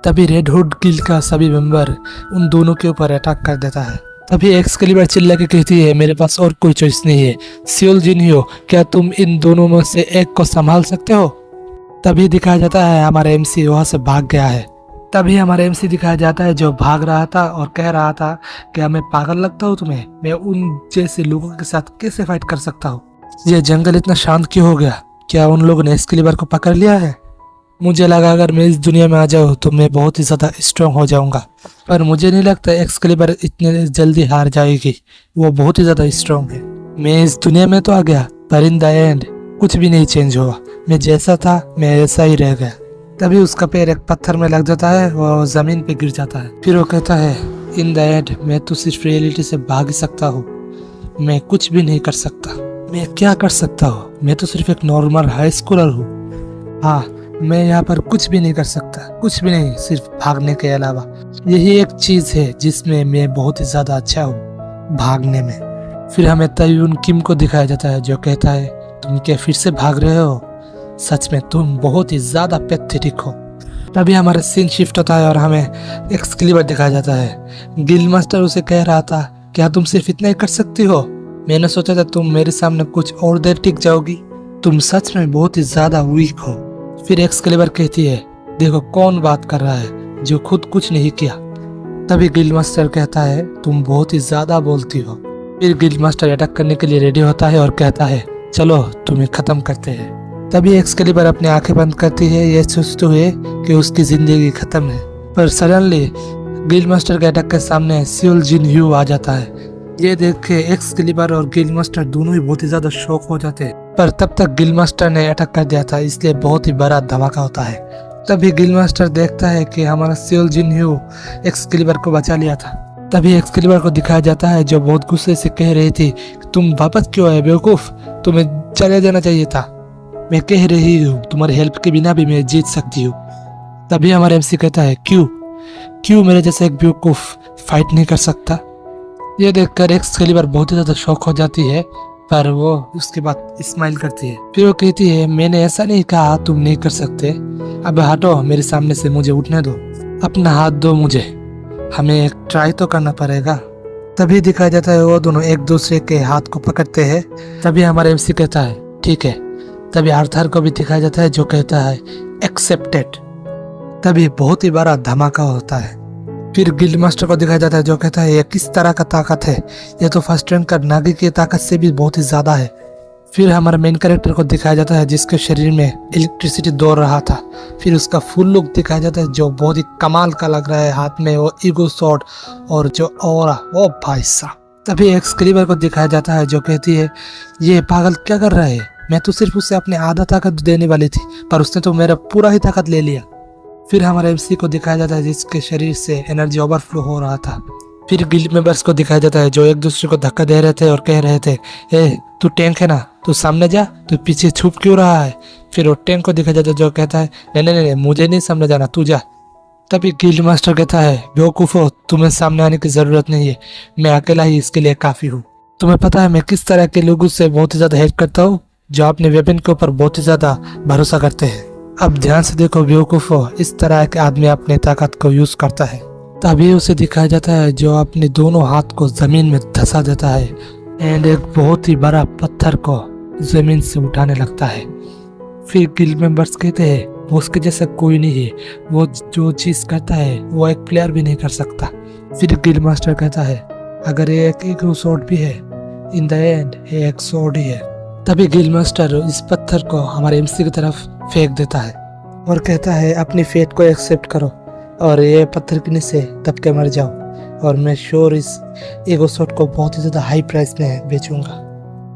तभी रेड हुड गिल का सभी मेंबर उन दोनों के ऊपर अटैक कर देता है। तभी एक्सकेलिबर चिल्ला के कहती है मेरे पास और कोई चॉइस नहीं है, सियोल जिनयो क्या तुम इन दोनों में से एक को संभाल सकते हो। तभी दिखाया जाता है हमारा एमसी वहाँ से भाग गया है। तभी हमारा एमसी दिखाया जाता है जो भाग रहा था और कह रहा था क्या मैं पागल लगता हूँ तुम्हें, मैं उन जैसे लोगों के साथ कैसे फाइट कर सकता हूँ। ये जंगल इतना शांत क्यों हो गया, क्या उन लोगों ने एक्सकेलिबर को पकड़ लिया है। मुझे लगा अगर मैं इस दुनिया में आ जाऊँ तो मैं बहुत ही ज़्यादा स्ट्रॉन्ग हो जाऊँगा, पर मुझे नहीं लगता एक्सकेलिबर इतने जल्दी हार जाएगी, वो बहुत ही ज़्यादा स्ट्रॉन्ग है। मैं इस दुनिया में तो आ गया पर इन द एंड कुछ भी नहीं चेंज हुआ, मैं जैसा था मैं ऐसा ही रह गया। तभी उसका पैर एक पत्थर में लग जाता है और ज़मीन पे गिर जाता है। फिर वो कहता है इन द एंड मैं तो सिर्फ रियलिटी से भाग ही सकता हूँ, मैं कुछ भी नहीं कर सकता। मैं क्या कर सकता हूँ, मैं तो सिर्फ एक नॉर्मल हाई स्कूलर हूँ। हाँ मैं यहाँ पर कुछ भी नहीं कर सकता, कुछ भी नहीं, सिर्फ भागने के अलावा। यही एक चीज़ है जिसमें मैं बहुत ही ज़्यादा अच्छा हूँ, भागने में। फिर हमें तयुन किम को दिखाया जाता है जो कहता है तुम क्या फिर से भाग रहे हो, सच में तुम बहुत ही ज़्यादा पैथेटिक हो। तभी हमारा सीन शिफ्ट होता है और हमें एक्सकेलिबर दिखाया जाता है। गिल मास्टर उसे कह रहा था क्या तुम सिर्फ इतना ही कर सकती हो, मैंने सोचा था तुम मेरे सामने कुछ और देर टिक जाओगी, तुम सच में बहुत ही ज़्यादा वीक हो। फिर एक्सकेलिबर कहती है देखो कौन बात कर रहा है जो खुद कुछ नहीं किया। तभी गिल मास्टर कहता है तुम बहुत ही ज़्यादा बोलती हो। फिर गिल मास्टर अटैक करने के लिए रेडी होता है और कहता है चलो तुम्हें खत्म करते हैं। तभी एक्सकेलिबर अपनी आंखें बंद करती है, ये सोचते हुए कि उसकी जिंदगी खत्म है। पर सडनली गिल्ड मास्टर के अटैक के सामने सियोल जिन ह्यू आ जाता है। ये देख के एक्सकेलिबर और गिल्ड मास्टर दोनों ही बहुत ही ज्यादा शॉक हो जाते हैं। पर तब तक गिल्ड मास्टर ने अटैक कर दिया था, इसलिए बहुत ही बड़ा धमाका होता है। तभी गिल्ड मास्टर देखता है कि हमारा सियोल जिन ह्यू एक्सकेलिबर को बचा लिया था। तभी एक्सकेलिबर को दिखाया जाता है, जो बहुत गुस्से से कह रही थी, तुम वापस क्यों आए बेवकूफ, तुम्हें चले जाना चाहिए था। मैं कह रही हूँ तुम्हारी हेल्प के बिना भी मैं जीत सकती हूँ। तभी हमारा एमसी कहता है, क्यों मेरे जैसे एक बेवकूफ फाइट नहीं कर सकता। ये देखकर एक्सकेलिबर बहुत ही ज्यादा शॉक हो जाती है, पर वो उसके बाद स्माइल करती है। फिर वो कहती है, मैंने ऐसा नहीं कहा तुम नहीं कर सकते, अब हटो मेरे सामने से, मुझे उठने दो, अपना हाथ दो मुझे, हमें एक ट्राई तो करना पड़ेगा। तभी दिखाया जाता है वो दोनों एक दूसरे के हाथ को पकड़ते हैं। तभी हमारा एमसी कहता है ठीक है। तभी आर्थर को भी दिखाया जाता है, जो कहता है एक्सेप्टेड। तभी बहुत ही बड़ा धमाका होता है। फिर गिल्ड मास्टर को दिखाया जाता है, जो कहता है ये किस तरह का ताकत है, ये तो फर्स्ट रैंक का नागी की ताकत से भी बहुत ही ज्यादा है। फिर हमारा मेन कैरेक्टर को दिखाया जाता है, जिसके शरीर में इलेक्ट्रिसिटी दौड़ रहा था। फिर उसका फुल लुक दिखाया जाता है, जो बहुत ही कमाल का लग रहा है, हाथ में वो ईगो स्वॉर्ड और जो ऑरा, वो भाई साहब। तभी एक्सकेलिबर को दिखाया जाता है, जो कहती है ये पागल क्या कर रहा है, मैं तो सिर्फ उसे अपने आधा ताकत देने वाली थी, पर उसने तो मेरा पूरा ही ताकत ले लिया। फिर हमारे एमसी को दिखाया जाता है, जिसके शरीर से एनर्जी ओवरफ्लो हो रहा था। फिर गिल्ड मेंबर्स को दिखाया जाता है, जो एक दूसरे को धक्का दे रहे थे और कह रहे थे, ए तू टैंक है ना, तू सामने जा, तू पीछे छुप क्यों रहा है। फिर वो टैंक को दिखाया जाता है, जो कहता है नहीं मुझे नहीं सामने जाना, तू जा। तभी गिल्ड मास्टर कहता है, बेवकूफो तुम्हें सामने आने की जरूरत नहीं है, मैं अकेला ही इसके लिए काफी हूँ। तुम्हें पता है मैं किस तरह के लोगों से बहुत ही ज्यादा हेल्प करता हूँ, जो अपने वेपन के ऊपर बहुत ही ज्यादा भरोसा करते हैं। अब ध्यान से देखो बेवकूफो, इस तरह के आदमी अपने ताकत को यूज करता है। तभी उसे दिखाया जाता है, जो अपने दोनों हाथ को जमीन में धंसा देता है एंड एक बहुत ही बड़ा पत्थर को जमीन से उठाने लगता है। फिर गिल्ड मेंबर्स कहते हैं वो उसके जैसा कोई नहीं है, वो जो चीज करता है वो एक प्लेयर भी नहीं कर सकता। फिर गिल्ड मास्टर कहता है अगर ये एक स्वॉर्ड भी है, इन द एंड ये एक स्वॉर्ड ही है। तभी गिल्ड मास्टर इस पत्थर को हमारे एमसी की तरफ फेंक देता है और कहता है अपनी फेट को एक्सेप्ट करो और ये पत्थर के नीचे दब के मर जाओ, और मैं श्योर इस ईगो शॉट को बहुत ही ज़्यादा हाई प्राइस में बेचूंगा।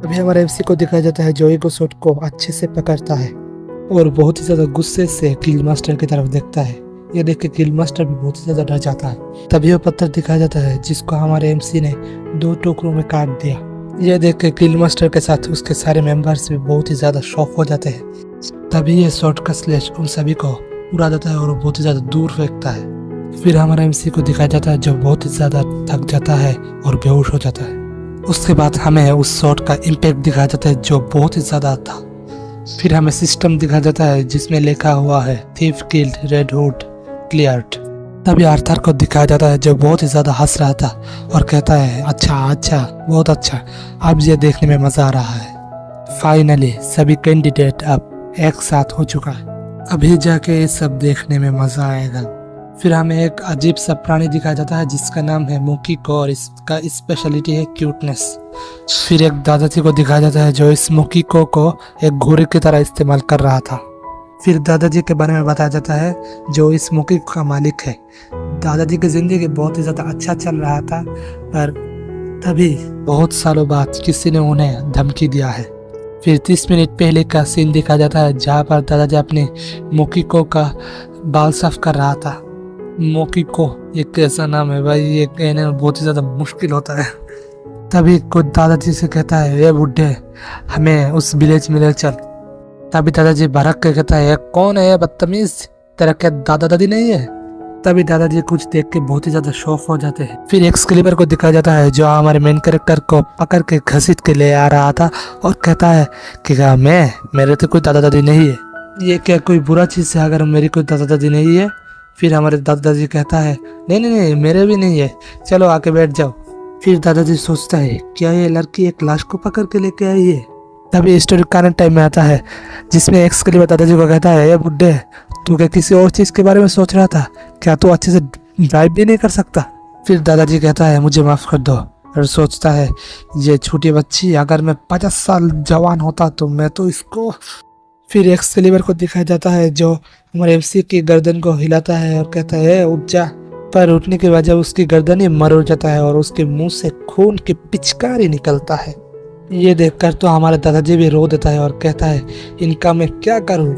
अभी हमारे एमसी को दिखाया जाता है, जो ईगो शॉट को अच्छे से पकड़ता है और बहुत ही ज़्यादा गुस्से से गिल्ड मास्टर की तरफ देखता है। ये देख के गिल्ड मास्टर भी बहुत ही ज़्यादा डर जाता है। तभी वो पत्थर दिखाया जाता है, जिसको हमारे एमसी ने 2 टुकड़ों में काट दिया। ये देख के गिल्ड मास्टर के साथ उसके सारे मेंबर्स भी बहुत ही ज़्यादा शॉक हो जाते हैं। तभी ये शॉट का स्लैश उन सभी को उड़ा देता है और बहुत ही ज़्यादा दूर फेंकता है। फिर हमारा एमसी को दिखाया जाता है, जो बहुत ही ज़्यादा थक जाता है और बेहोश हो जाता है। उसके बाद हमें उस शॉट का इम्पैक्ट दिखाया जाता है, जो बहुत ही ज़्यादा था। फिर हमें सिस्टम दिखाया जाता है, जिसमें लिखा हुआ है thief killed, red hood cleared. तभी आर्थर को दिखाया जाता है, जो बहुत ही ज़्यादा हंस रहा था और कहता है अच्छा बहुत अच्छा, अब ये देखने में मज़ा आ रहा है। फाइनली सभी कैंडिडेट अब एक साथ हो चुका है, अभी जाके ये सब देखने में मज़ा आएगा। फिर हमें एक अजीब सा प्राणी दिखाया जाता है, जिसका नाम है मोकीको और इसका स्पेशलिटी है क्यूटनेस। फिर एक दादाजी को दिखाया जाता है, जो इस मोकीको को एक घोड़े की तरह इस्तेमाल कर रहा था। फिर दादाजी के बारे में बताया जाता है, जो इस मोकीको का मालिक है। दादाजी की ज़िंदगी बहुत ही ज़्यादा अच्छा चल रहा था, पर तभी बहुत सालों बाद किसी ने उन्हें धमकी दिया है। फिर 30 मिनट पहले का सीन दिखाया जाता है, जहाँ पर दादाजी अपने मोकीको का बाल साफ कर रहा था। मोकीको ये कैसा नाम है भाई, ये कहने में बहुत ही ज़्यादा मुश्किल होता है। तभी कुछ दादाजी से कहता है, ये बुढ़े हमें उस विलेज में ले चल। तभी दादाजी भड़क के कहता है, कौन है ये बदतमीज, तेरा क्या दादा दादी नहीं है। तभी दादाजी कुछ देख के बहुत ही ज्यादा शॉक हो जाते हैं। फिर एक्सकेलिबर को दिखाया जाता है, जो हमारे मेन कैरेक्टर को पकड़ के घसीट के ले आ रहा था और कहता है कि मेरे तो कोई दादा दादी नहीं है। ये क्या कोई बुरा चीज़ है अगर मेरी कोई दादा दादी नहीं है। फिर हमारे दादाजी कहता है नहीं मेरे भी नहीं है, चलो आके बैठ जाओ। फिर दादाजी सोचता है क्या ये लड़की एक लाश को पकड़ के लेके आई है। तभी स्टोरी करंट टाइम में आता है, जिसमें एक्सकेलिबर दादाजी को कहता है, ये बुड्ढे तू क्या किसी और चीज़ के बारे में सोच रहा था क्या, तू अच्छे से ड्राइव भी नहीं कर सकता। फिर दादाजी कहता है, मुझे माफ़ कर दो, और सोचता है ये छोटी बच्ची, अगर मैं 50 साल जवान होता तो मैं तो इसको। फिर एक्सकेलिबर को दिखाया जाता है जो हमारे एमसी की गर्दन को हिलाता है और कहता है उठ जा, पर उठने की वजह उसकी गर्दन ही मर उड़ जाता है और उसके मुंह से खून की पिचकारी निकलता है। ये देखकर तो हमारे दादाजी भी रो देता है और कहता है इनका मैं क्या करूं।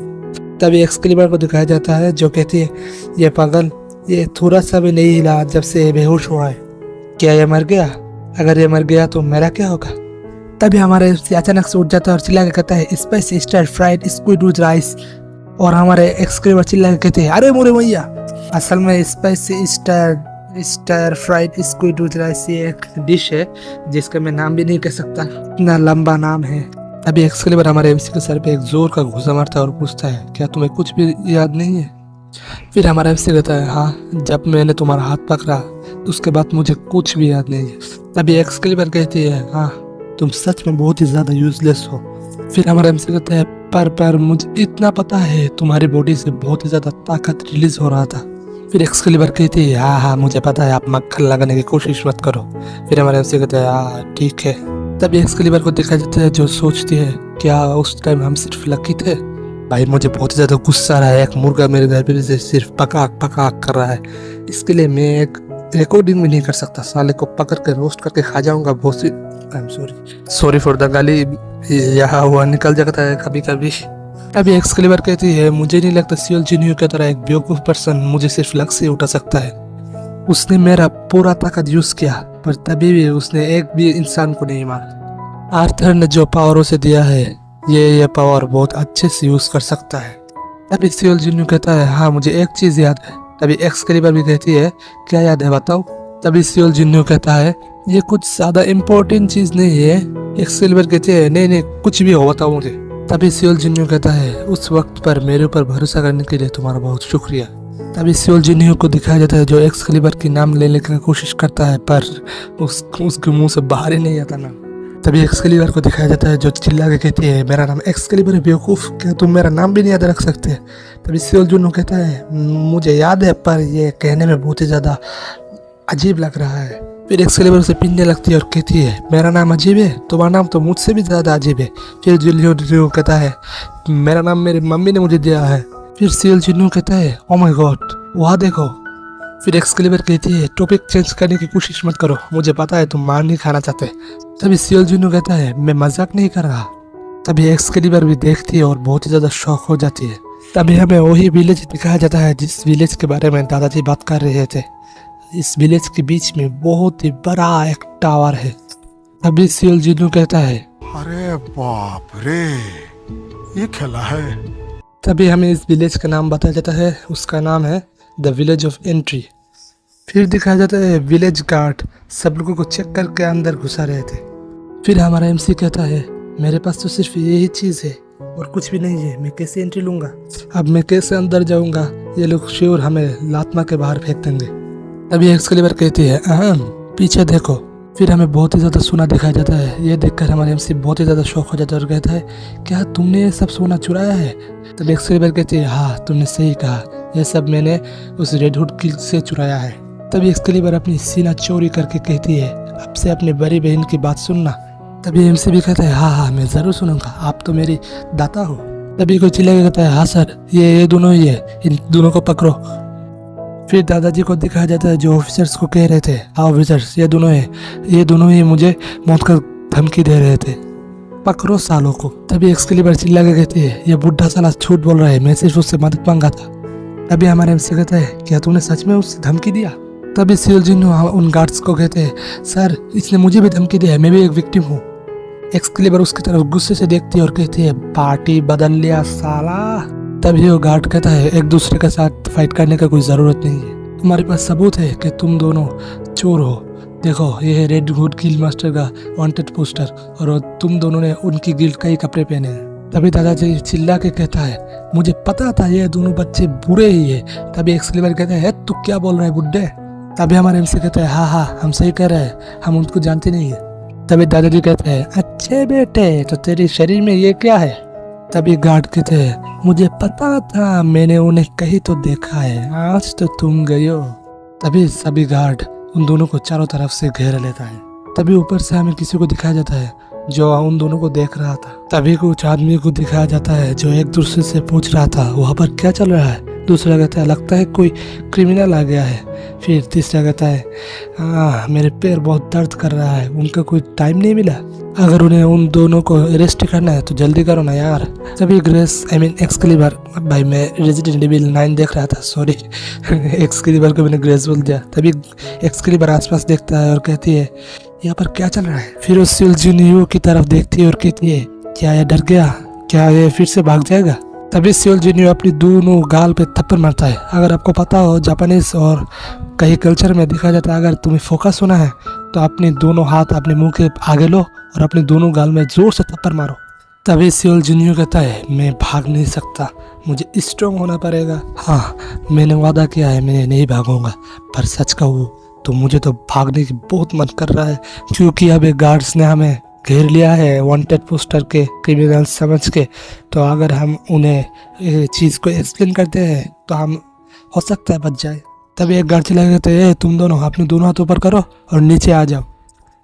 तभी एक्सकेलिबर को दिखाया जाता है जो कहती है ये पागल, ये थोड़ा सा भी नहीं हिला जब से ये बेहोश हुआ है। क्या ये मर गया? अगर ये मर गया तो मेरा क्या होगा? तभी हमारे एमसी अचानक से उठ जाता है और चिल्ला के कहता है spicy star fried squid with rice. और हमारे एक्सकेलिबर चिल्ला के कहते हैं अरे मोरे भैया, असल में spicy star fried squid with rice ये एक डिश है जिसका मैं नाम भी नहीं कह सकता, इतना लंबा नाम है। अभी एक्सकेलिबर हमारे एमसी के सर पे एक जोर का घूसा मारता है और पूछता है क्या तुम्हें कुछ भी याद नहीं है? फिर हमारा एमसी कहता है हाँ, जब मैंने तुम्हारा हाथ पकड़ा तो उसके बाद मुझे कुछ भी याद नहीं है। तभी एक्सकेलिबर कहती है हाँ, तुम सच में बहुत ही ज्यादा यूजलेस हो। फिर हमारा एमसी कहता है पर मुझे इतना पता है तुम्हारी बॉडी से बहुत ही ज्यादा ताकत रिलीज हो रहा था। फिर एक्सकेलिबर कहती है हाँ मुझे पता है, आप मक्खन लगाने की कोशिश मत करो। फिर हमारे एमसी कहता है हाँ ठीक है। तभी एक्सकेलिबर को देखा जाता है जो सोचती है क्या उस टाइम हम सिर्फ लकी थे? भाई मुझे बहुत ज्यादा गुस्सा आ रहा है, एक मुर्गा मेरे घर पे से सिर्फ पकाक पकाक कर रहा है, इसके लिए मैं एक रिकॉर्डिंग भी नहीं कर सकता, साले को पकड़ के रोस्ट करके खा जाऊंगा। बहुत सी I am sorry for the गाली, यहाँ हुआ निकल जाता है कभी कभी। अभी एक्सकेलिबर कहती है मुझे नहीं लगता सियोल जिन्ह्यू की तरह एक बेवकूफ पर्सन मुझे सिर्फ लक से उठा सकता है। उसने मेरा पूरा ताकत यूज किया पर तभी भी उसने एक भी इंसान को नहीं मारा। आर्थर ने जो पावर उसे दिया है ये पावर बहुत अच्छे से यूज कर सकता है। तभी सियोल जिन्ह्यू कहता है हाँ मुझे एक चीज याद है। तभी एक्सकेलिबर भी कहती है क्या याद है बताओ। तभी सियोल जिन्ह्यू कहता है ये कुछ ज्यादा इम्पोर्टेंट चीज नहीं है। एक्सकेलिबर कहते हैं नहीं कुछ भी हो बताओ मुझे। तभी सियोल जिन्ह्यू कहता है उस वक्त पर मेरे ऊपर भरोसा करने के लिए तुम्हारा बहुत शुक्रिया। तभी सियोल जिन्ह्यू को दिखाया जाता है जो एक्सकेलिबर की नाम लेने की कोशिश करता है पर उसके मुंह से बाहर ही नहीं आता नाम। तभी एक्सकेलिबर को दिखाया जाता है जो चिल्ला के कहती है मेरा नाम एक्सकेलिबर है बेवकूफ, क्या तुम मेरा नाम भी नहीं याद रख सकते? तभी सियोल जिन्ह्यू कहता है मुझे याद है पर ये कहने में बहुत ही ज्यादा अजीब लग रहा है। फिर एक्सकेलिबर उसे पीटने लगती है और कहती है मेरा नाम अजीब है, तुम्हारा नाम तो मुझसे भी ज्यादा अजीब है। फिर जिन्ह्यू कहता है मेरा नाम मेरी मम्मी ने मुझे दिया है। फिर सियोल जिन्ह्यू कहता है ओ माय गॉड वहाँ देखो। फिर एक्सकेलिबर कहती है टॉपिक चेंज करने की कोशिश मत करो, मुझे पता है तुम मार नहीं खाना चाहते। तभी सियोल जिन्ह्यू कहता है मैं मजाक नहीं कर रहा। तभी एक्सकेलिबर भी देखती है और बहुत ही ज्यादा शौक हो जाती है। तभी हमें वही विलेज दिखाया जाता है जिस विलेज के बारे में दादाजी बात कर रहे थे। इस विलेज के बीच में बहुत ही बड़ा एक टावर है। तभी सियोल जिन्ह्यू कहता है अरे बाप रे, ये खेला है। तभी हमें इस विलेज का नाम बताया जाता है, उसका नाम है द विलेज ऑफ एंट्री। फिर दिखाया जाता है विलेज गार्ड सब लोगों को चेक करके अंदर घुसा रहे थे। फिर हमारा एमसी कहता है मेरे पास तो सिर्फ यही चीज है और कुछ भी नहीं है, मैं कैसे एंट्री लूंगा? अब मैं कैसे अंदर जाऊंगा? ये लोग श्योर हमें लातमा के बाहर फेंक देंगे। तभी एक्सकेलिबर कहती है पीछे देखो। फिर हमें बहुत ही ज्यादा सोना दिखाया जाता है। ये देखकर हमारे एमसी बहुत ही ज्यादा शौक हो जाता है और कहता है क्या तुमने ये सब सोना चुराया है? तभी एक्सकेलिबर कहती है हाँ तुमने सही कहा, ये सब मैंने उस रेड हुड किल से चुराया है। तभी एक्सकेलिबर अपनी सीना चोरी करके कहती है अब से अपनी बड़ी बहन की बात सुनना। तभी एमसी भी कहता है हाँ मैं जरूर सुनूंगा, आप तो मेरी दाता हो। तभी कोई चिल्ला के कहता है हाँ सर ये दोनों ही है, इन दोनों को पकड़ो। फिर दादाजी को दिखाया जाता है जो ऑफिसर्स को कह रहे थे हाँ ऑफिसर्स ये दोनों ही मुझे मौत का धमकी दे रहे थे, पकड़ो सालों को। तभी एक्सकेलिबर चिल्ला के कहती है ये बुढ़ा साला झूठ बोल रहा है, मैं सिर्फ उससे मदद मांगा था। तभी हमारे एमसी कहता है क्या तूने सच में उससे धमकी दिया? तभी सियोल जिन्ह्यू उन गार्ड्स को कहते हैं सर इसने मुझे भी धमकी दिया है, मैं भी एक विक्टिम हूँ। एक्सकेलिबर उसकी तरफ गुस्से से देखती है और कहती है पार्टी बदल लिया साला। तभी वो गार्ड कहता है एक दूसरे के साथ फाइट करने का कोई जरूरत नहीं है, हमारे पास सबूत है कि तुम दोनों चोर हो। देखो ये है रेड हुड गिल्ड मास्टर का वांटेड पोस्टर और तुम दोनों ने उनकी गिल्ड का ही कपड़े पहने हैं। तभी दादाजी चिल्ला के कहता है मुझे पता था ये दोनों बच्चे बुरे ही है। तभी एक्सकेलिबर कहता है तू क्या बोल रहा है बुड्ढे? तभी हमारे एमसी कहता है हाँ हम सही कह रहे हैं, हम उनको जानते नहीं है। तभी दादाजी कहते हैं अच्छे बेटे तो तेरे शरीर में ये क्या है? तभी गार्ड कहते हैं मुझे पता था, मैंने उन्हें कहीं तो देखा है, आज तो तुम गए हो। तभी सभी गार्ड उन दोनों को चारों तरफ से घेर लेता है। तभी ऊपर से हमें किसी को दिखाया जाता है जो उन दोनों को देख रहा था। तभी कुछ आदमी को दिखाया जाता है जो एक दूसरे से पूछ रहा था वहाँ पर क्या चल रहा है। दूसरा कहता है लगता है कोई क्रिमिनल आ गया है। फिर तीसरा कहता है मेरे पैर बहुत दर्द कर रहा है, उनका कोई टाइम नहीं मिला। अगर उन्हें उन दोनों को अरेस्ट करना है तो जल्दी करो ना यार। तभी ग्रेस एक्सक्लीबर, भाई मैं रेजिडेंट एविल 9 देख रहा था, सॉरी एक्सक्लीबर को मैंने ग्रेस बोल दिया। तभी एक्सक्लीबर आसपास देखता है और कहती है यहाँ पर क्या चल रहा है। फिर वो सिल जुनियो की तरफ देखती है और कहती है क्या ये डर गया, क्या ये फिर से भाग जाएगा। तभी सिल जुनियो अपनी दोनों गाल पे थप्पड़ मारता है। अगर आपको पता हो जापानीज और कई कल्चर में देखा जाता है अगर तुम्हें फोकस होना है तो अपने दोनों हाथ अपने मुंह के आगे लो और अपने दोनों गाल में जोर से थप्पड़ मारो। तभी सिल जुनियो कहता है मैं भाग नहीं सकता, मुझे स्ट्रॉन्ग होना पड़ेगा। हाँ मैंने वादा किया है मैं नहीं भागूंगा, पर सच कहूँ तो मुझे तो भागने की बहुत मन कर रहा है क्योंकि अब गार्ड्स ने हमें घेर लिया है वांटेड पोस्टर के क्रिमिनल समझ के। तो अगर हम उन्हें ये चीज़ को एक्सप्लेन करते हैं तो हम हो सकता है बच जाए। तभी एक गार्ड चिल्ला कहते हैं तुम दोनों अपने दोनों हाथ ऊपर करो और नीचे आ जाओ।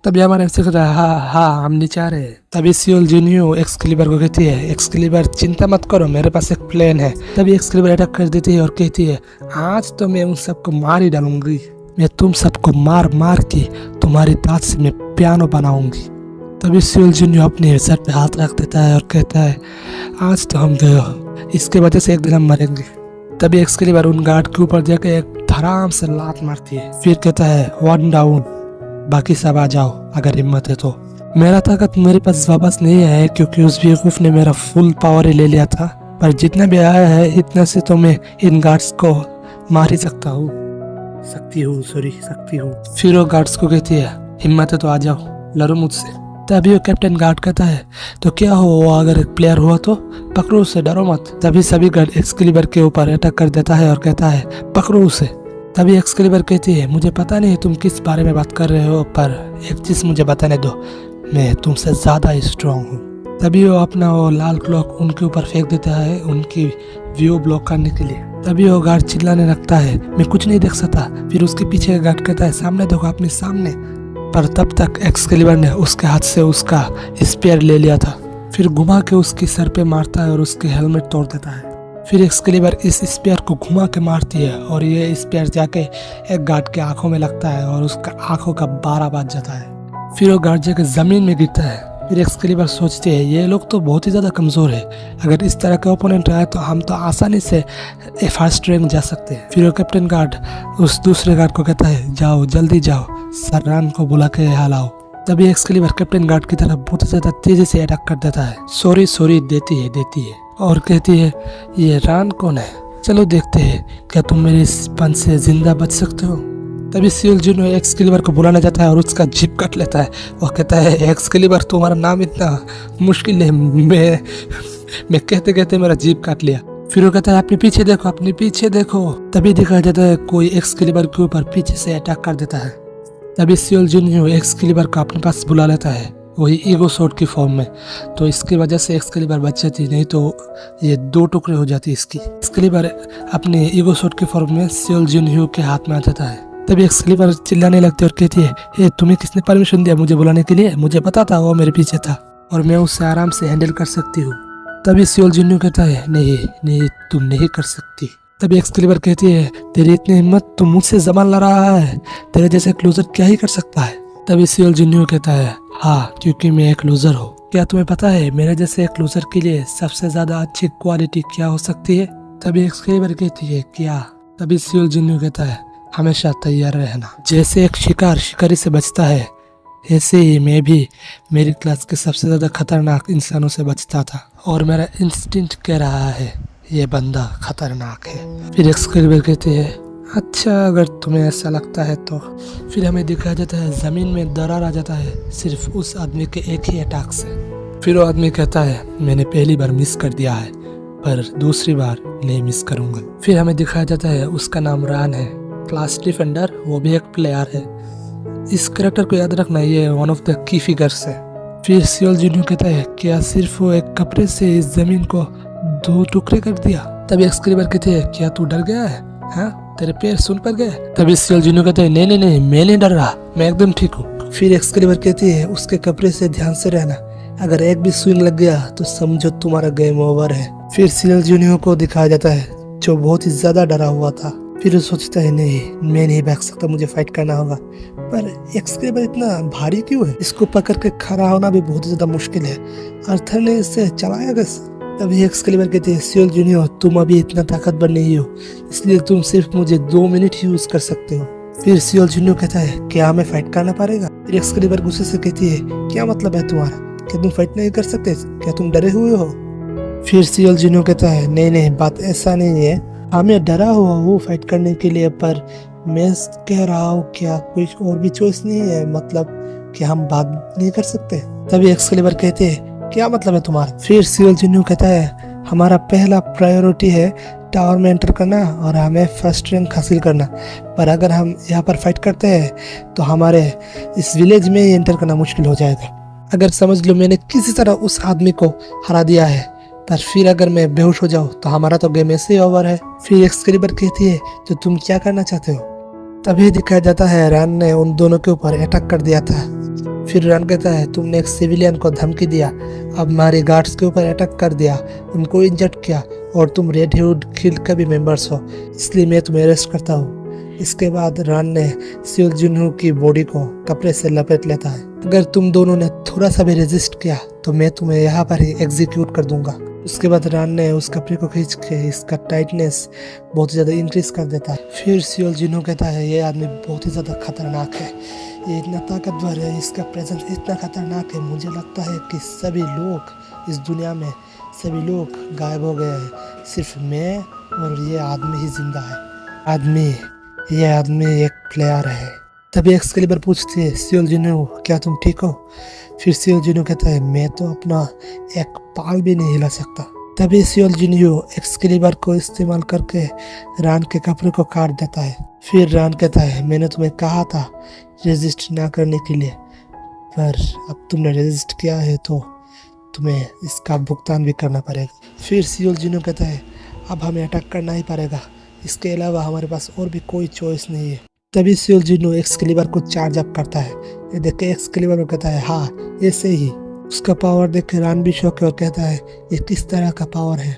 तभी हमारे एफसी कहता है हाँ हम नीचे आ रहे हैं। तभी सियोल जुनियो एक्सक्लीबर को कहती है एक्सक्लीबर चिंता मत करो मेरे पास एक प्लान है। तभी एक्सक्लीबर अटैक कर देती है और कहती है आज तो मैं उन सबको मार ही डालूंगी, मैं तुम सबको मार मार के तुम्हारी दांत से मैं पियानो बनाऊंगी। तभी सियोल जुनियो अपने सर पे हाथ रख देता है और कहता है आज तो हम गए हो, इसके वजह से एक दिन हम मरेंगे। तभी एक्सक्लीबर उन गार्ड के ऊपर जाकर एक धड़ाम से लात मारती है। फिर कहता है 1 डाउन, बाकी सब आ जाओ अगर हिम्मत है तो। मेरा ताकत मेरे पास वापस नहीं है क्योंकि उस बेवकूफ ने मेरा फुल पावर ही ले लिया था, पर जितना भी आया है इतना से तो मैं इन गार्ड्स को मार ही सकता हूँ। फिर वो गार्ड्स को कहती है हिम्मत है तो आ जाओ, लड़ो मुझसे। तभी वो कैप्टन गार्ड कहता है तो क्या हो अगर एक प्लेयर हुआ तो पकड़ो उसे, डरो मत। तभी सभी गार्ड एक्सक्लीबर के ऊपर अटैक कर देता है और कहता है पकड़ो उसे। तभी एक्सक्लीबर कहती है मुझे पता नहीं तुम किस बारे में बात कर रहे हो, पर एक चीज मुझे बताने दो, मैं तुमसे ज्यादा स्ट्रांग हूँ। तभी वो अपना वो लाल क्लॉक उनके ऊपर फेंक देता है उनकी व्यू ब्लॉक करने के लिए। तभी वो गार्ड चिल्लाने लगता है मैं कुछ नहीं देख सकता। फिर उसके पीछे का गार्ड कहता है सामने देखो अपने सामने, पर तब तक एक्सक्लीबर ने उसके हाथ से उसका स्पेयर ले लिया था। फिर घुमा के उसके सर पे मारता है और उसके हेलमेट तोड़ देता है। फिर एक्सक्लीबर इस स्पेयर को घुमा के मारती है और ये स्पेयर जाके एक गार्ड के आंखों में लगता है और उसका आंखों का 12 बज जाता है। फिर वो गार्ड जाके जमीन में गिरता है। फिर एक्सक्लीबर सोचते हैं ये लोग तो बहुत ही ज़्यादा कमज़ोर है, अगर इस तरह के ओपोनेंट आए तो हम तो आसानी से फर्स्ट रैंक जा सकते हैं। फिर वो कैप्टन गार्ड उस दूसरे गार्ड को कहता है जाओ जल्दी जाओ, सररान को बुला के यहाँ लाओ। तभी एक्सक्लीबर कैप्टन गार्ड की तरफ बहुत ज़्यादा तेज़ी से अटैक कर देता है। सॉरी देती है और कहती है ये रान कौन है, चलो देखते हैं क्या तुम मेरे इस पंच से जिंदा बच सकते हो। तभी सियोल जुनियो एक्सक्लीबर को बुलाना चाहता है और उसका जिप काट लेता है और कहता है एक्सक्लीबर तुम्हारा नाम इतना मुश्किल है, मैं कहते कहते मेरा जिप काट लिया। फिर वो कहता है अपने पीछे देखो। तभी दिखाया जाता है कोई एक्सक्लीबर के ऊपर पीछे से अटैक कर देता है। तभी सियोल जुनियो एक्सक्लीबर को अपने पास बुला लेता है वही ईगो शॉट की फॉर्म में, तो इसकी वजह से एक्सक्लीबर बच जाती, नहीं तो ये 2 टुकड़े हो जाती इसकी। एक्सक्लीबर अपने ईगो शॉट की फॉर्म में सियोल जुनियो के हाथ में आ जाता है। तभी एक्सक्लीबर चिल्लाने लगती है और कहती है ए तुम्हें किसने परमिशन दिया मुझे बुलाने के लिए, मुझे पता था वो मेरे पीछे था और मैं उससे आराम से हैंडल कर सकती हूँ। तभी सियोल जुनियो कहता है नहीं तुम नहीं कर सकती। तभी एक्सक्लीबर कहती है तेरी इतनी हिम्मत, तुम मुझसे जबान लड़ा रहा है, तेरे जैसे क्लोजर क्या ही कर सकता है। तभी सियोल जुनियो कहता है हाँ क्योंकि मैं एक लूजर हूँ। क्या तुम्हें पता है मेरे जैसे एक लूजर के लिए सबसे ज्यादा अच्छी क्वालिटी क्या हो सकती है। तभी एक्सक्लीबर कहती है क्या। तभी सियोल जुनियो कहता है हमेशा तैयार रहना, जैसे एक शिकार शिकारी से बचता है ऐसे ही मैं भी मेरी क्लास के सबसे ज़्यादा खतरनाक इंसानों से बचता था और मेरा इंस्टिंक्ट कह रहा है ये बंदा खतरनाक है। फिर एक्सक्लीबर कहते हैं अच्छा अगर तुम्हें ऐसा लगता है तो। फिर हमें दिखाया जाता है ज़मीन में दरार आ जाता है सिर्फ उस आदमी के एक ही अटैक से। फिर वो आदमी कहता है मैंने पहली बार मिस कर दिया है पर दूसरी बार नहीं मिस करूँगा। फिर हमें दिखाया जाता है उसका नाम रान है, क्लास डिफेंडर, वो भी एक प्लेयर है। इस कैरेक्टर को याद रखना, ये one of the key figures है। फिर सियोल जुनियो कहता है क्या सिर्फ वो एक कपड़े से इस जमीन को 2 टुकड़े कर दिया। तभी एक्सक्लीबर कहते हैं क्या तू डर गया है, हाँ तेरे पैर सुन पर गए। तभी सियोल जुनियो कहते हैं नहीं मैं नहीं डर रहा, मैं एकदम ठीक हूँ फिर एक्सक्रीबर कहती है उसके कपड़े से ध्यान से रहना, अगर एक भी स्विंग लग गया तो समझो तुम्हारा गेम ओवर है। फिर सीएल जूनियर को दिखाया जाता है जो बहुत ही ज्यादा डरा हुआ था। फिर वो सोचता है नहीं, मैं नहीं भाग सकता, मुझे फाइट करना होगा। पर एक्सक्रीबर इतना भारी क्यों है, इसको पकड़ के खड़ा होना भी बहुत ज्यादा मुश्किल है। आर्थर ने इसे चलाया कैसे? तभी एक्सक्रीबर कहते हैं सीएल जूनियर तुम अभी इतना ताकतवर नहीं हो, इसलिए तुम सिर्फ मुझे 2 मिनट यूज कर सकते हो। फिर सीएल जूनियर कहता है क्या हमें फाइट करना पड़ेगा? फिर एक्सक्रीबर गुस्से से कहती है क्या मतलब है तुम्हारा, क्या तुम फाइट नहीं कर सकते, क्या तुम डरे हुए हो? फिर सीएल जूनियर कहता है नहीं, बात ऐसा नहीं है, हमें डरा हुआ वो फाइट करने के लिए, पर मैं कह रहा हूँ क्या कोई और भी चॉइस नहीं है, मतलब कि हम बात नहीं कर सकते? तभी एक्सक्रीबर कहते हैं क्या मतलब है तुम्हारा? फिर सीएल जूनियर कहता है हमारा पहला प्रायोरिटी है टावर में एंटर करना और हमें फर्स्ट रैंक हासिल करना, पर अगर हम यहाँ पर फाइट करते हैं तो हमारे इस विलेज में एंटर करना मुश्किल हो जाएगा। अगर समझ लो मैंने किसी तरह उस आदमी को हरा दिया है, पर फिर अगर मैं बेहोश हो जाऊँ तो हमारा तो गेम ऐसे ही ओवर है। फिर एक्सक्रीबर कहती है तो तुम क्या करना चाहते हो? तभी दिखाया जाता है रन ने उन दोनों के ऊपर अटैक कर दिया था। फिर रन कहता है तुमने एक सिविलियन को धमकी दिया, अब हमारे गार्ड्स के ऊपर अटैक कर दिया, उनको इंजर्ड किया, और तुम रेड हुड गिल्ड का भी मेंबर्स हो, इसलिए मैं तुम्हें अरेस्ट करता हूँ। इसके बाद रन ने सीएल जूनियर की बॉडी को कपड़े से लपेट लेता है। अगर तुम दोनों ने थोड़ा सा भी रेजिस्ट किया तो मैं तुम्हें यहाँ पर ही एग्जीक्यूट कर दूंगा। उसके बाद रन ने उस कपड़े को खींच के इसका टाइटनेस बहुत ज़्यादा इंक्रीज कर देता है। फिर सीएल जूनियर कहता है ये आदमी बहुत ही ज़्यादा खतरनाक है, ये इतना ताकतवर है, इसका प्रेजेंस इतना खतरनाक है, मुझे लगता है कि सभी लोग इस दुनिया में सभी लोग गायब हो गए हैं, सिर्फ मैं और ये आदमी ही जिंदा है। ये आदमी एक प्लेयर है। तभी एक्सक्रीबर पूछती है सीएल जूनियर क्या तुम ठीक हो? फिर सीएल जूनियर कहता है मैं तो अपना एक पाल भी नहीं हिला सकता। तभी सीएल जूनियर एक्सक्रीबर को इस्तेमाल करके रन के कपड़े को काट देता है। फिर रन कहता है मैंने तुम्हें कहा था रेजिस्ट ना करने के लिए, पर अब तुमने रेजिस्ट किया है तो तुम्हें इसका भुगतान भी करना पड़ेगा। फिर सीएल जूनियर कहता है अब हमें अटैक करना ही पड़ेगा, इसके अलावा हमारे पास और भी कोई चॉइस नहीं है। तभी सीएल जूनियर एक्सक्रीबर को चार्ज अप करता है। ये देख के एक्सक्रीबर कहता है हाँ ऐसे ही। उसका पावर देख के रन भी शौक और कहता है ये किस तरह का पावर है?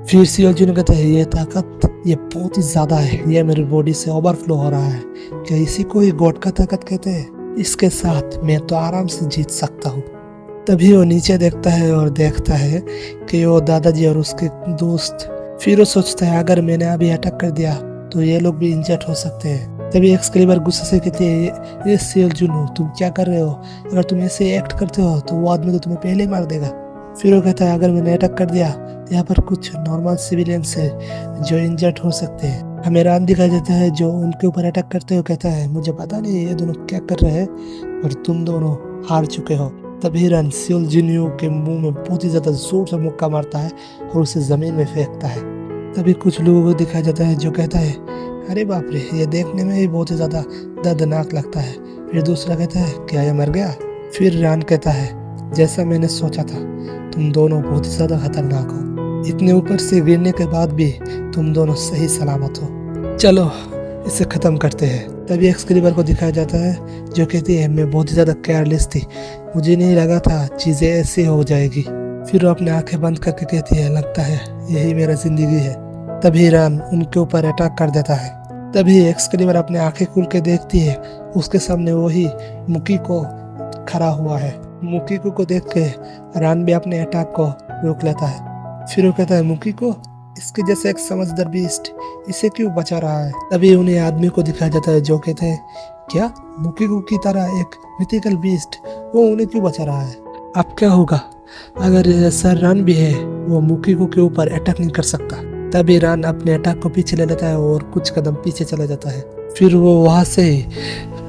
फिर सीएल जूनियर कहता है ये ताकत ये बहुत ही ज्यादा है, ये मेरी बॉडी से ओवरफ्लो हो रहा है, क्या इसी को ही गॉड का ताकत कहते हैं? इसके साथ मैं तो आराम से जीत सकता हूँ। तभी वो नीचे देखता है और देखता है कि वो दादाजी और उसके दोस्त। फिर वो सोचता है अगर मैंने अभी अटैक कर दिया तो ये लोग भी इंजर्ड हो सकते हैं। तभी एक्सक्रीबर गुस्से से कहती है ये सीएल जूनियर तुम क्या कर रहे हो, अगर तुम ऐसे एक्ट करते हो तो वो आदमी तो तुम्हें पहले ही मार देगा। फिर वो कहता है अगर मैंने अटैक कर दिया यहाँ पर कुछ नॉर्मल सिविलियंस है जो इंजर्ड हो सकते हैं। हमें रन दिखाई देता है जो उनके ऊपर अटैक करते हुए कहता है मुझे पता नहीं ये दोनों क्या कर रहे हैं, पर तुम दोनों हार चुके हो। तभी रन सीएल जूनियर के मुंह में बहुत ही ज्यादा जोर से मुक्का मारता है और उसे जमीन में फेंकता है। तभी कुछ लोगों को दिखाया जाता है जो कहता है अरे बाप रे ये देखने में ही बहुत ही ज्यादा दर्दनाक लगता है। फिर दूसरा कहता है क्या ये मर गया? फिर रन कहता है जैसा मैंने सोचा था, तुम दोनों बहुत ही ज्यादा खतरनाक हो, इतने ऊपर से गिरने के बाद भी तुम दोनों सही सलामत हो, चलो इसे खत्म करते हैं। तभी एक्सक्रीबर को दिखाया जाता है जो कहती है मैं बहुत ही ज्यादा केयरलेस थी, मुझे नहीं लगा था चीजें ऐसी हो जाएगी। फिर वो अपनी आंखें बंद करके कहती है लगता है यही मेरा जिंदगी है। तभी रन उनके ऊपर अटैक कर देता है। तभी एक्सक्रीबर अपने आंखें खोल के देखती है, उसके सामने वही मुकीको खड़ा हुआ है। मुकीको को देख के रन भी अपने अटैक को रोक लेता है। फिर वो कहता है मुकीको इसके जैसे एक समझदार बीस्ट इसे क्यों बचा रहा है? तभी उन्हें आदमी को दिखाया जाता है जो कहते हैं क्या मुकीको की तरह एक मिथिकल बीस्ट वो उन्हें क्यों बचा रहा है? अब क्या होगा अगर सर रन भी है वो मुकीको के ऊपर अटैक नहीं कर सकता। तभी रन अपने अटैक को पीछे ले लेता है और कुछ कदम पीछे चला जाता है। फिर वो वहां से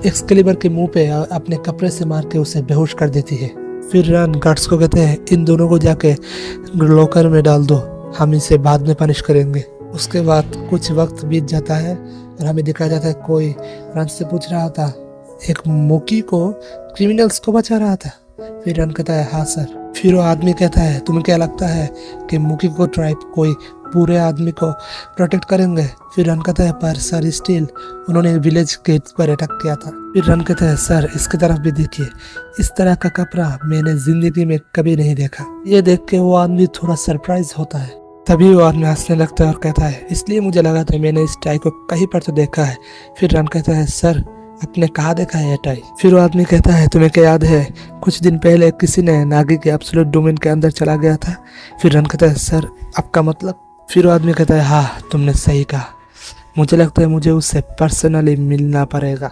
एक्सक्रीबर के मुंह पे अपने कपड़े से मार के उसे बेहोश कर देती है। फिर रन गार्ड्स को कहते हैं इन दोनों को जाके लॉकर में डाल दो, हम इसे बाद में पनिश करेंगे। उसके बाद कुछ वक्त बीत जाता है और हमें दिखाया जाता है कोई रन से पूछ रहा था एक मुकी को क्रिमिनल्स को बचा रहा था। फिर रन कहता है हाँ सर। फिर वो आदमी कहता है तुम्हें क्या लगता है कि मुकी को ट्राइब कोई पूरे आदमी को प्रोटेक्ट करेंगे। फिर रन कहता है पर सर स्टिल उन्होंने विलेज गेट पर अटैक किया था। फिर रन कहता है सर इसकी तरफ भी देखिए, इस तरह का कपड़ा मैंने जिंदगी में कभी नहीं देखा। ये देख के वो आदमी थोड़ा सरप्राइज होता है। तभी वो आदमी हंसने लगता है और कहता है इसलिए मुझे लगा था मैंने इस टाई को कहीं पर तो देखा है। फिर रन कहता है सर आपने कहाँ देखा है ये टाई? फिर वो आदमी कहता है तुम्हें क्या याद है कुछ दिन पहले किसी ने नागी के एब्सोल्यूट डोमेन के अंदर चला गया था। फिर रन कहता है सर आपका मतलब? फिर वो आदमी कहता है हाँ तुमने सही कहा, मुझे लगता है मुझे उससे पर्सनली मिलना पड़ेगा।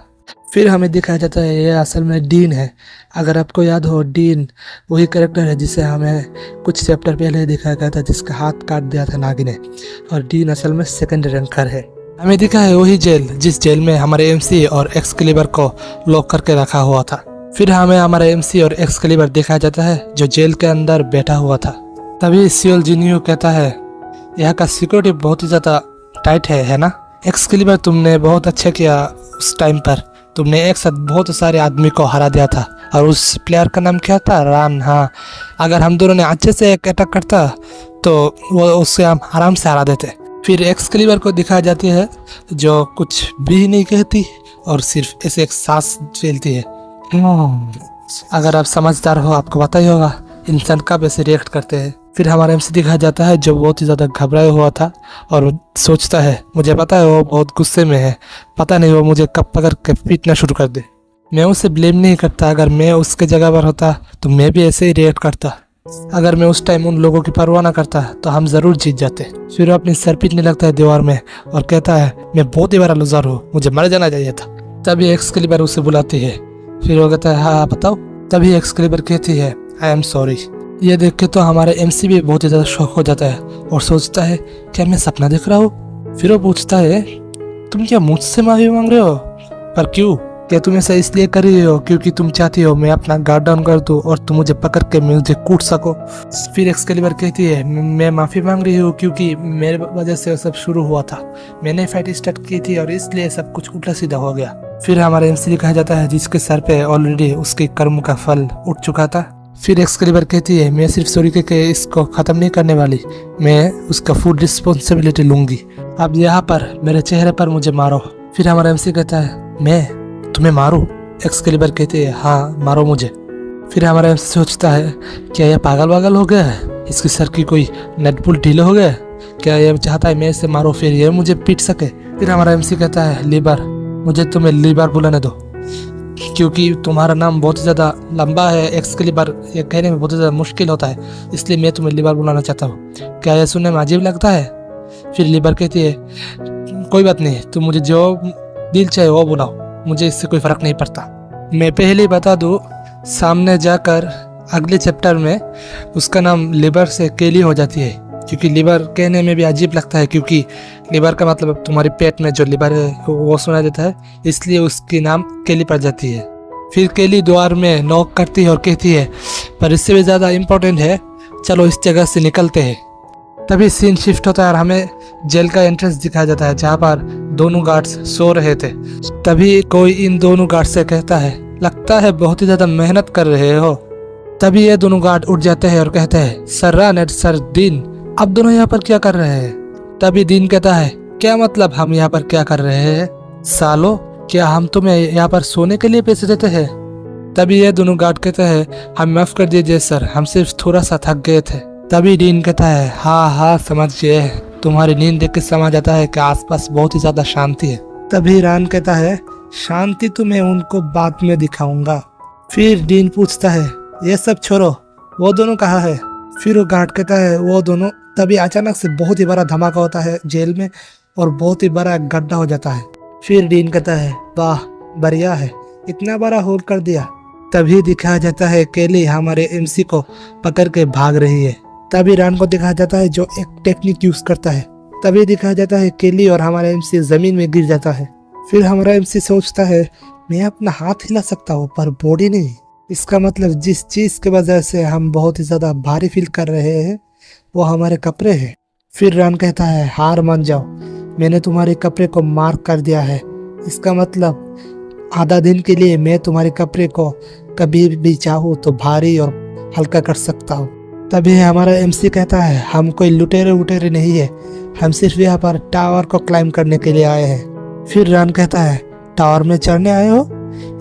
फिर हमें दिखाया जाता है ये असल में डीन है। अगर आपको याद हो डीन वही कैरेक्टर है जिसे हमें कुछ चैप्टर पहले दिखाया गया था, जिसका हाथ काट दिया था नागी ने, और डीन असल में सेकंड रैंकर है। हमें दिखा है वही जेल जिस जेल में हमारे एमसी और एक्सकैलिबर को लॉक करके रखा हुआ था। फिर हमें हमारा एमसी और एक्सकैलिबर दिखाया जाता है जो जेल के अंदर बैठा हुआ था। तभी सियोल जिनियो कहता है यहाँ का सिक्योरिटी बहुत ही ज़्यादा टाइट है ना? एक्सकैलिबर तुमने बहुत अच्छा किया, उस टाइम पर तुमने एक साथ बहुत सारे आदमी को हरा दिया था, और उस प्लेयर का नाम क्या था? रान। हाँ, अगर हम दोनों ने अच्छे से एक अटैक करता तो वो उससे हम आराम से हरा देते। फिर एक्सकैलिबर को दिखाई जाती है जो कुछ भी नहीं कहती और सिर्फ ऐसे एक सांस फैलती है। अगर आप समझदार हो आपको पता ही होगा इंसान कब ऐसे रिएक्ट करते हैं। फिर हमारा एमसी दिखाया जाता है जो बहुत ही ज़्यादा घबराया हुआ था और सोचता है मुझे पता है वो बहुत गुस्से में है, पता नहीं वो मुझे कब पकड़ के पीटना शुरू कर दे। मैं उसे ब्लेम नहीं करता, अगर मैं उसके जगह पर होता तो मैं भी ऐसे ही रिएक्ट करता। अगर मैं उस टाइम उन लोगों की परवाह ना करता तो हम ज़रूर जीत जाते। फिर वो अपनी सर पीटने लगता है दीवार में और कहता है मैं बहुत ही बड़ा लूज़र हूँ, मुझे मर जाना चाहिए था। तभी एक्सकैलिबर उसे बुलाती है। फिर वो कहता है हाँ बताओ। तभी एक्सकैलिबर कहती है आई एम सॉरी। ये देख के तो हमारे एमसी भी बहुत ही ज़्यादा शौक हो जाता है और सोचता है क्या मैं सपना देख रहा हूँ। फिर वो पूछता है तुम क्या मुझसे माफी मांग रहे हो? पर क्यों? क्या तुम ऐसा इसलिए कर रही हो क्योंकि तुम चाहती हो मैं अपना गार्ड डाउन कर दूं और तुम मुझे पकड़ के मुझे कूट सको? फिर एक्सकैलिबर कहती है मैं माफ़ी मांग रही हूँ क्योंकि मेरे वजह से सब शुरू हुआ था, मैंने फाइट स्टार्ट की थी और इसलिए सब कुछ उल्टा सीधा हो गया। फिर हमारा एमसी दिखाया जाता है जिसके सर पे ऑलरेडी उसके कर्म का फल उठ चुका था। फिर एक्सकैलिबर कहती है मैं सिर्फ सॉरी के इसको ख़त्म नहीं करने वाली, मैं उसका फुल रिस्पॉन्सिबिलिटी लूंगी। अब यहाँ पर मेरे चेहरे पर मुझे मारो। फिर हमारा एमसी कहता है मैं तुम्हें मारूं? एक्सकैलिबर कहती है हाँ मारो मुझे। फिर हमारा एमसी सोचता है क्या यह पागल वागल हो गया है, इसकी सर की कोई नट बोल्ट ढीला हो गया, क्या यह चाहता है मैं इसे मारूं फिर ये मुझे पीट सके? फिर हमारा एमसी कहता है लीबर, मुझे तुम्हें लीबर बुलाने दो क्योंकि तुम्हारा नाम बहुत ज़्यादा लंबा है एक्सकैलिबर, ये कहने में बहुत ज़्यादा मुश्किल होता है, इसलिए मैं तुम्हें लीबर बुलाना चाहता हूँ। क्या यह सुनने में अजीब लगता है? फिर लीबर कहती है कोई बात नहीं, तुम मुझे जो दिल चाहे वो बुलाओ, मुझे इससे कोई फ़र्क नहीं पड़ता। मैं पहले ही बता दूँ सामने जाकर अगले चैप्टर में उसका नाम लीबर से केली हो जाती है, क्योंकि लीबर कहने में भी अजीब लगता है क्योंकि लीबर का मतलब तुम्हारे पेट में जो लीबर है वो सुना देता है, इसलिए उसकी नाम केली पड़ जाती है। फिर केली द्वार में नॉक करती है और कहती है पर इससे भी ज़्यादा इम्पोर्टेंट है चलो इस जगह से निकलते हैं। तभी सीन शिफ्ट होता है और हमें जेल का एंट्रेंस दिखाया जाता है जहाँ पर दोनों गार्ड्स सो रहे थे। तभी कोई इन दोनों गार्ड से कहता है लगता है बहुत ही ज़्यादा मेहनत कर रहे हो। तभी ये दोनों गार्ड उठ जाते हैं और कहते हैं सर रान एंड सर दीन, अब दोनों यहाँ पर क्या कर रहे हैं? तभी दीन कहता है क्या मतलब हम यहाँ पर क्या कर रहे हैं? सालो क्या हम तुम्हें यहाँ पर सोने के लिए पैसे देते हैं? तभी ये दोनों गार्ड कहते हैं हम माफ कर दीजिए सर, हम सिर्फ थोड़ा सा थक गए थे। तभी डीन कहता है हाँ समझिए, तुम्हारी नींद देख के समझ आता है कि आसपास बहुत ही ज्यादा शांति है। तभी रान कहता है शांति तो मैं उनको बाद में दिखाऊंगा। फिर डीन पूछता है ये सब छोड़ो, वो दोनों कहाँ है? फिर वो गार्ड कहता है वो दोनों। तभी अचानक से बहुत ही बड़ा धमाका होता है जेल में और बहुत ही बड़ा गड्ढा हो जाता है। फिर डीन कहता है वाह बढ़िया है, इतना बड़ा होल कर दिया। तभी दिखाया जाता है केली हमारे एमसी को पकड़ के भाग रही है। तभी रान को दिखाया जाता है जो एक टेक्निक यूज करता है। तभी दिखाया जाता है केली और हमारा एमसी जमीन में गिर जाता है। फिर हमारा एमसी सोचता है मैं अपना हाथ हिला सकता हूँ पर बॉडी नहीं। इसका मतलब जिस चीज की वजह से हम बहुत ही ज्यादा भारी फील कर रहे हैं वो हमारे कपड़े हैं। फिर रान कहता है हार मान जाओ, मैंने तुम्हारे कपड़े को मार्क कर दिया है, इसका मतलब आधा दिन के लिए मैं तुम्हारे कपड़े को कभी भी चाहूँ तो भारी और हल्का कर सकता हूँ। तभी हमारा एमसी कहता है हम कोई लुटेरे वुटेरे नहीं है, हम सिर्फ यहाँ पर टावर को क्लाइम करने के लिए आए हैं। फिर रान कहता है टावर में चढ़ने आए हो?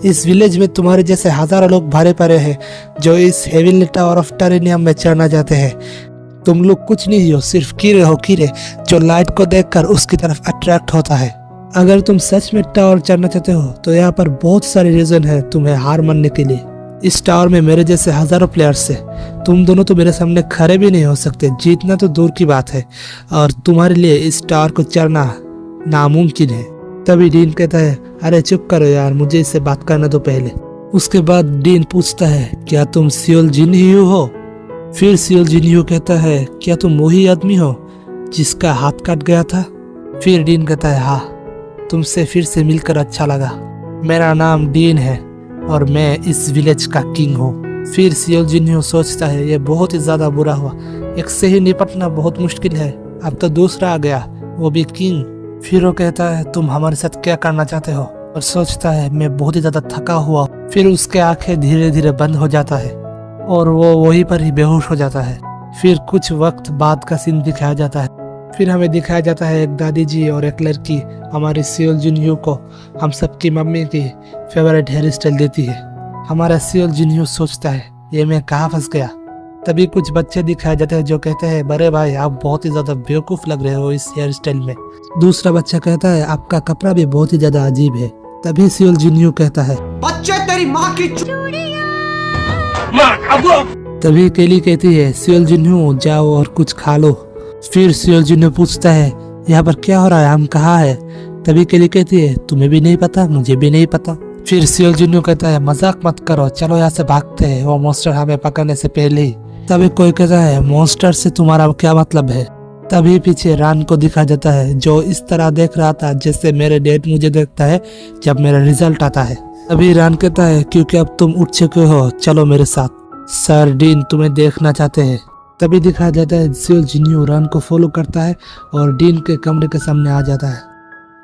इस विलेज में तुम्हारे जैसे हजारों लोग भरे पड़े हैं जो इस हेविली टावर ऑफ टेरेनियम में चढ़ना चाहते हैं। तुम लोग कुछ नहीं हो, सिर्फ कीड़े हो, कीड़े जो लाइट को देखकर उसकी तरफ अट्रैक्ट होता है। अगर तुम सच में टावर चढ़ना चाहते हो तो यहाँ पर बहुत सारे रीजन है तुम्हें हार मानने के लिए। इस टावर में मेरे जैसे हजारों प्लेयर्स है, तुम दोनों तो मेरे सामने खड़े भी नहीं हो सकते, जीतना तो दूर की बात है, और तुम्हारे लिए इस टावर को चढ़ना नामुमकिन है। तभी डीन कहता है अरे चुप करो यार, मुझे इससे बात करना दो पहले। उसके बाद डीन पूछता है क्या तुम सियोल जिनह्यू हो? फिर सियोल जिनह्यू कहता है क्या तुम वही आदमी हो जिसका हाथ काट गया था? फिर डीन कहता है हाँ, तुमसे फिर से मिलकर अच्छा लगा। मेरा नाम डीन है और मैं इस विलेज का किंग हूँ। फिर सियोल जिनह्यू सोचता है ये बहुत ही ज्यादा बुरा हुआ, एक से ही निपटना बहुत मुश्किल है, अब तो दूसरा आ गया, वो भी किंग। फिर वो कहता है तुम हमारे साथ क्या करना चाहते हो? और सोचता है मैं बहुत ही ज्यादा थका हुआ। फिर उसके आंखें धीरे धीरे बंद हो जाता है और वो वहीं पर ही बेहोश हो जाता है। फिर कुछ वक्त बाद का सीन दिखाया जाता है। फिर हमें दिखाया जाता है एक दादी जी और एक लड़की हमारी सियोल जिनह्यू को हम सबकी मम्मी की फेवरेट हेयर स्टाइल देती है। हमारा सियोल जिनह्यू सोचता है ये मैं कहाँ फंस गया। तभी कुछ बच्चे दिखाए जाते हैं जो कहते हैं बड़े भाई आप बहुत ही ज्यादा बेवकूफ लग रहे हो इस हेयर स्टाइल में। दूसरा बच्चा कहता है आपका कपड़ा भी बहुत ही ज्यादा अजीब है। तभी सियोल जिनह्यू कहता है बच्चे तेरी माँ की तभी केली कहती है सियोल जिनह्यू जाओ और कुछ खा लो। फिर सियोल जिनह्यू पूछता है यहाँ पर क्या हो रहा है, हम कहाँ है? तभी केली कहती है तुम्हें भी नहीं पता, मुझे भी नहीं पता। फिर सियोल जिनह्यू कहता है मजाक मत करो, चलो यहाँ से भागते हैं, वो मॉन्स्टर हमें पकड़ने से पहले ही। तभी कोई कहता है मॉन्स्टर से तुम्हारा क्या मतलब है? तभी पीछे रान को दिखा जाता है जो इस तरह देख रहा था जैसे मेरे डैड मुझे देखता है जब मेरा रिजल्ट आता है। तभी रान कहता है क्योंकि अब तुम उठ चुके हो, चलो मेरे साथ, सर डीन तुम्हें देखना चाहते हैं। तभी दिखाया जाता है सियोल जिनह्यू रान को फॉलो करता है और डीन के कमरे के सामने आ जाता है।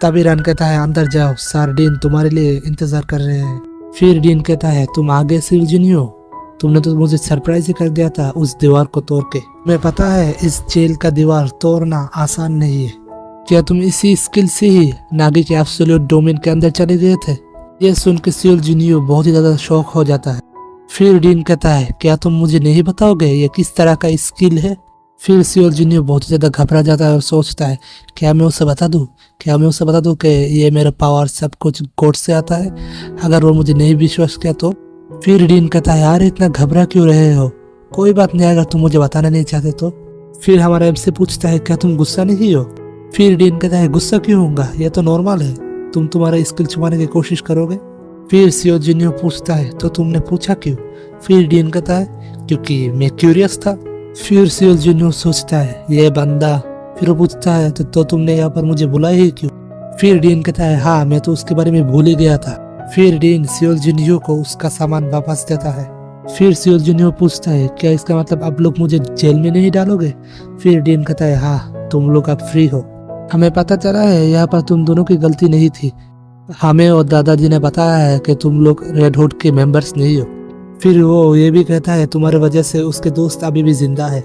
तभी रान कहता है अंदर जाओ, सर डीन तुम्हारे लिए इंतजार कर रहे हैं। फिर डीन कहता है तुम आ गए सियोल जिनह्यू, तुमने तो मुझे सरप्राइज ही कर दिया था उस दीवार को तोड़ के। मैं पता है इस जेल का दीवार तोड़ना आसान नहीं है, क्या तुम इसी स्किल से ही नागी के एब्सोल्यूट डोमेन के अंदर चले गए थे? ये सुन के सियोल जिनह्यू बहुत ही ज्यादा शौक हो जाता है। फिर डीन कहता है क्या तुम मुझे नहीं बताओगे ये किस तरह का स्किल है? फिर सियोल जिनह्यू बहुत ही ज्यादा घबरा जाता है और सोचता है क्या मैं उसे बता दूं, क्या मैं उसे बता दूं कि ये मेरा पावर सब कुछ गॉड से आता है? अगर वो मुझे नहीं विश्वास किया तो? फिर डीन कहता है यार इतना घबरा क्यों रहे हो, कोई बात नहीं अगर तुम मुझे बताना नहीं चाहते तो। फिर हमारा एमसी पूछता है क्या तुम गुस्सा नहीं हो? फिर डीन कहता है गुस्सा क्यों होगा, ये तो नॉर्मल है, तुम तुम्हारा स्किल छुपाने की कोशिश करोगे। फिर सियोल जिनह्यू पूछता है तो तुमने पूछा क्यों? फिर डीन कहता है क्योंकि मैं क्यूरियस था। फिर सियोल जिनह्यू सोचता है ये बंदा, फिर वो पूछता है तो तुमने यहाँ पर मुझे बुलाया ही क्यों? फिर डीन कहता है हाँ मैं तो उसके बारे में भूल ही गया था। फिर डीन सियोल जिनह्यू को उसका सामान वापस देता है। फिर सियोल जिनह्यू पूछता है क्या इसका मतलब आप लोग मुझे जेल में नहीं डालोगे? फिर डीन कहता है हाँ तुम लोग अब फ्री हो, हमें पता चला है यहाँ पर तुम दोनों की गलती नहीं थी, हमें और दादाजी ने बताया है कि तुम लोग रेड हुड के मेंबर्स नहीं हो। फिर वो ये भी कहता है तुम्हारे वजह से उसके दोस्त अभी भी जिंदा है।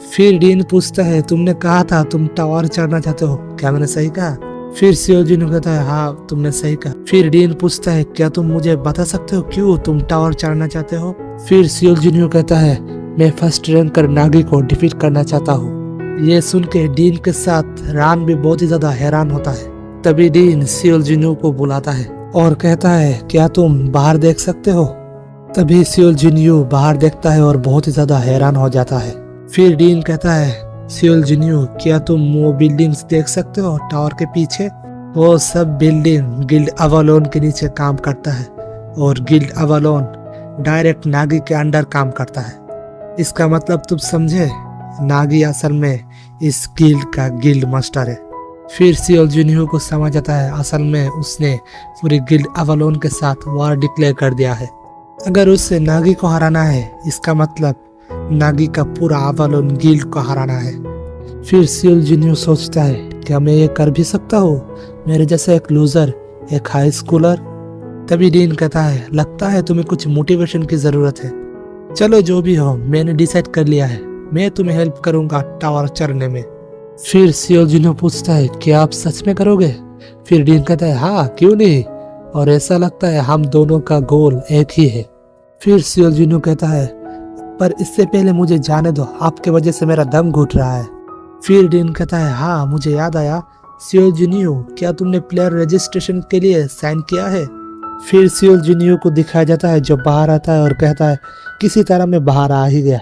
फिर डीन पूछता है तुमने कहा था तुम टावर चढ़ना चाहते हो, क्या मैंने सही कहा? फिर सियोल जिनह्यू कहता है हाँ तुमने सही कहा। फिर डीन पूछता है क्या तुम मुझे बता सकते हो क्यों तुम टावर चढ़ना चाहते हो? फिर सियोल जिनह्यू कहता है मैं फर्स्ट रैंक कर नागी को डिफीट करना चाहता हूँ। ये सुन के डीन के साथ रान भी बहुत ही ज्यादा हैरान होता है। तभी डीन सियोल जिनह्यू को बुलाता है और कहता है क्या तुम बाहर देख सकते हो? तभी सियोल जिनह्यू बाहर देखता है और बहुत ही ज्यादा हैरान हो जाता है। फिर डीन कहता है सियोल जिनह्यू क्या तुम वो बिल्डिंग्स देख सकते हो टावर के पीछे? वो सब बिल्डिंग गिल्ड अवालोन के नीचे काम करता है और गिल्ड अवालोन डायरेक्ट नागी के अंडर काम करता है। इसका मतलब तुम समझे, नागी असल में इस गिल्ड का गिल्ड मास्टर है। फिर सियोल जिनह्यू को समझ आता है असल में उसने पूरी गिल्ड अवालोन के साथ वार डिक्लेयर कर दिया है। अगर उससे नागी को हराना है इसका मतलब नागी का पूरा अवालोन गिल्ड को हराना है। फिर सियोल जिनह्यू सोचता है क्या मैं ये कर भी सकता हूँ, मेरे जैसा एक लूजर, एक हाई स्कूलर? तभी डीन कहता है लगता है तुम्हें कुछ मोटिवेशन की जरूरत है। चलो जो भी हो मैंने डिसाइड कर लिया है, मैं तुम्हें हेल्प करूंगा टावर चढ़ने में। फिर सियोल जुनियो पूछता है क्या आप सच में करोगे? फिर डीन कहता है हाँ क्यों नहीं, और ऐसा लगता है हम दोनों का गोल एक ही है। फिर सियोल जुनियो कहता है पर इससे पहले मुझे जाने दो, आपके वजह से मेरा दम घुट रहा है। फिर डीन कहता है हाँ मुझे याद आया, सियोल जुनियो क्या तुमने प्लेयर रजिस्ट्रेशन के लिए साइन किया है? फिर सियोल जुनियो को दिखाया जाता है जो बाहर आता है और कहता है किसी तरह मैं बाहर आ ही गया,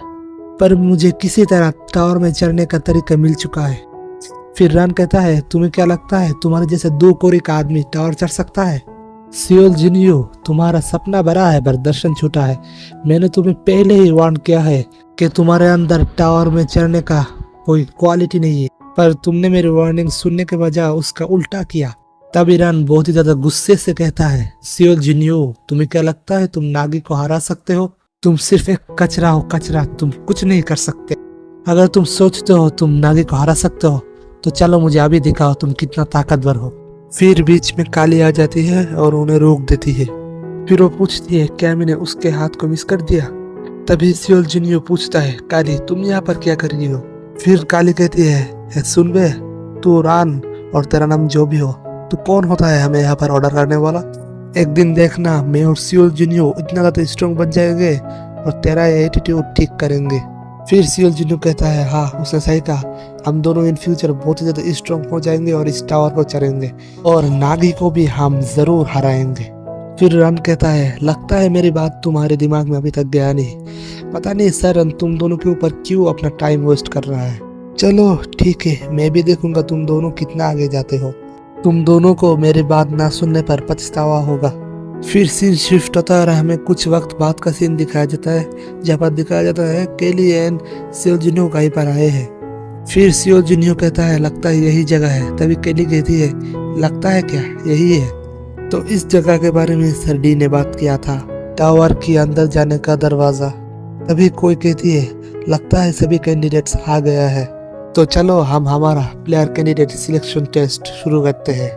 पर मुझे किसी तरह टावर में चढ़ने का तरीका मिल चुका है। फिर रन कहता है तुम्हें क्या लगता है तुम्हारे जैसे 2 कोरी का आदमी टावर चढ़ सकता है? सियोल जुनियो तुम्हारा सपना बड़ा है पर दर्शन छोटा है। मैंने तुम्हें पहले ही वार्न किया है कि तुम्हारे अंदर टावर में चढ़ने का कोई क्वालिटी नहीं है, पर तुमने मेरी वार्निंग सुनने के बजाय उसका उल्टा किया। तब ईरान बहुत ही ज्यादा गुस्से से कहता है सियोल जुनियो तुम्हें क्या लगता है तुम नागी को हरा सकते हो? तुम सिर्फ एक कचरा हो, कचरा, तुम कुछ नहीं कर सकते। अगर तुम सोचते हो तुम नागी को हरा सकते हो तो चलो मुझे अभी दिखाओ तुम कितना ताकतवर हो। फिर बीच में काली आ जाती है और उन्हें रोक देती है। फिर वो पूछती है क्या मैंने उसके हाथ को मिस कर दिया? तभी सियोल जुनियो पूछता है काली तुम यहाँ पर क्या कर रही हो? फिर काली कहती है सुन बे, तू रान और तेरा नाम जो भी हो, तू कौन होता है हमें यहाँ पर ऑर्डर करने वाला? एक दिन देखना मैं और सियोल जुनियो इतना ज्यादा स्ट्रॉन्ग बन जाएंगे और तेरा एटीट्यूड ठीक करेंगे। फिर सियोल जुनियो कहता है हाँ उसने सही कहा, हम दोनों इन फ्यूचर बहुत ही ज्यादा स्ट्रॉन्ग हो जाएंगे और इस टावर को चढ़ेंगे और नागी को भी हम जरूर हराएंगे। फिर रन कहता है लगता है मेरी बात तुम्हारे दिमाग में अभी तक गया नहीं, पता नहीं सर रन तुम दोनों के ऊपर क्यों अपना टाइम वेस्ट कर रहा है। चलो ठीक है मैं भी देखूंगा तुम दोनों कितना आगे जाते हो, तुम दोनों को मेरी बात ना सुनने पर पछतावा होगा। फिर सीन शिफ्ट होता है और हमें कुछ वक्त बाद का सीन दिखाया जाता है जहाँ पर दिखाया जाता है केली एंड सियोल जुनियो कहीं पर आए हैं। फिर सियोल जुनियो कहता है लगता है यही जगह है। तभी केली कहती है लगता है क्या यही है? तो इस जगह के बारे में सर डी ने बात किया था, टावर के अंदर जाने का दरवाजा। तभी कोई कहती है लगता है सभी कैंडिडेट्स आ गया है, तो चलो हम हमारा प्लेयर कैंडिडेट सिलेक्शन टेस्ट शुरू करते हैं।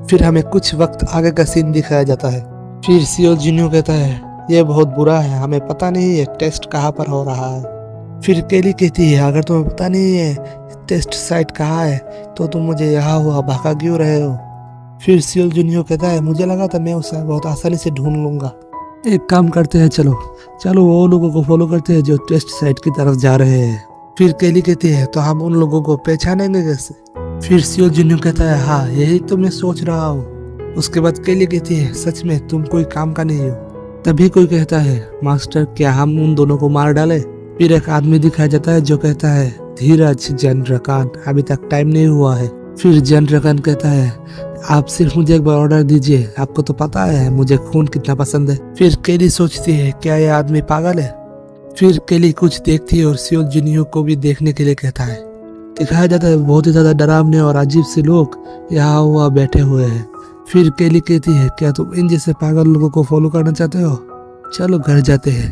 फिर हमें कुछ वक्त आगे का सीन दिखाया जाता है। फिर सियोल जुनियो कहता है ये बहुत बुरा है, हमें पता नहीं है टेस्ट कहाँ पर हो रहा है। फिर केली कहती है अगर तुम्हें पता नहीं है टेस्ट साइट कहाँ है तो तुम मुझे यहाँ हुआ भागा क्यों रहे हो? फिर सियोल जुनियो कहता है मुझे लगा था मैं उसे बहुत आसानी से ढूंढ लूंगा। एक काम करते हैं, चलो चलो वो लोगों को फॉलो करते हैं जो टेस्ट साइट की तरफ जा रहे हैं। फिर केली कहती है तो हम उन लोगों को पहचानेंगे कैसे? फिर सियोल जुनियो कहता है हाँ यही तो मैं सोच रहा हूँ। उसके बाद केली कहती है सच में तुम कोई काम का नहीं हो। तभी कोई कहता है मास्टर क्या हम उन दोनों को मार डाले? फिर एक आदमी दिखाया जाता है जो कहता है धीरज जनरकान अभी तक टाइम नहीं हुआ है। फिर जनरकान कहता है आप सिर्फ मुझे एक बार ऑर्डर दीजिए, आपको तो पता है मुझे खून कितना पसंद है। फिर केली सोचती है क्या ये आदमी पागल है? फिर केली कुछ देखती है और सियोल जुनियो को भी देखने के लिए कहता है। दिखाया जाता है बहुत ही ज्यादा डरावने और अजीब से लोग यहाँ हुआ बैठे हुए हैं। फिर केली कहती है क्या तुम इन जैसे पागल लोगों को फॉलो करना चाहते हो? चलो घर जाते हैं।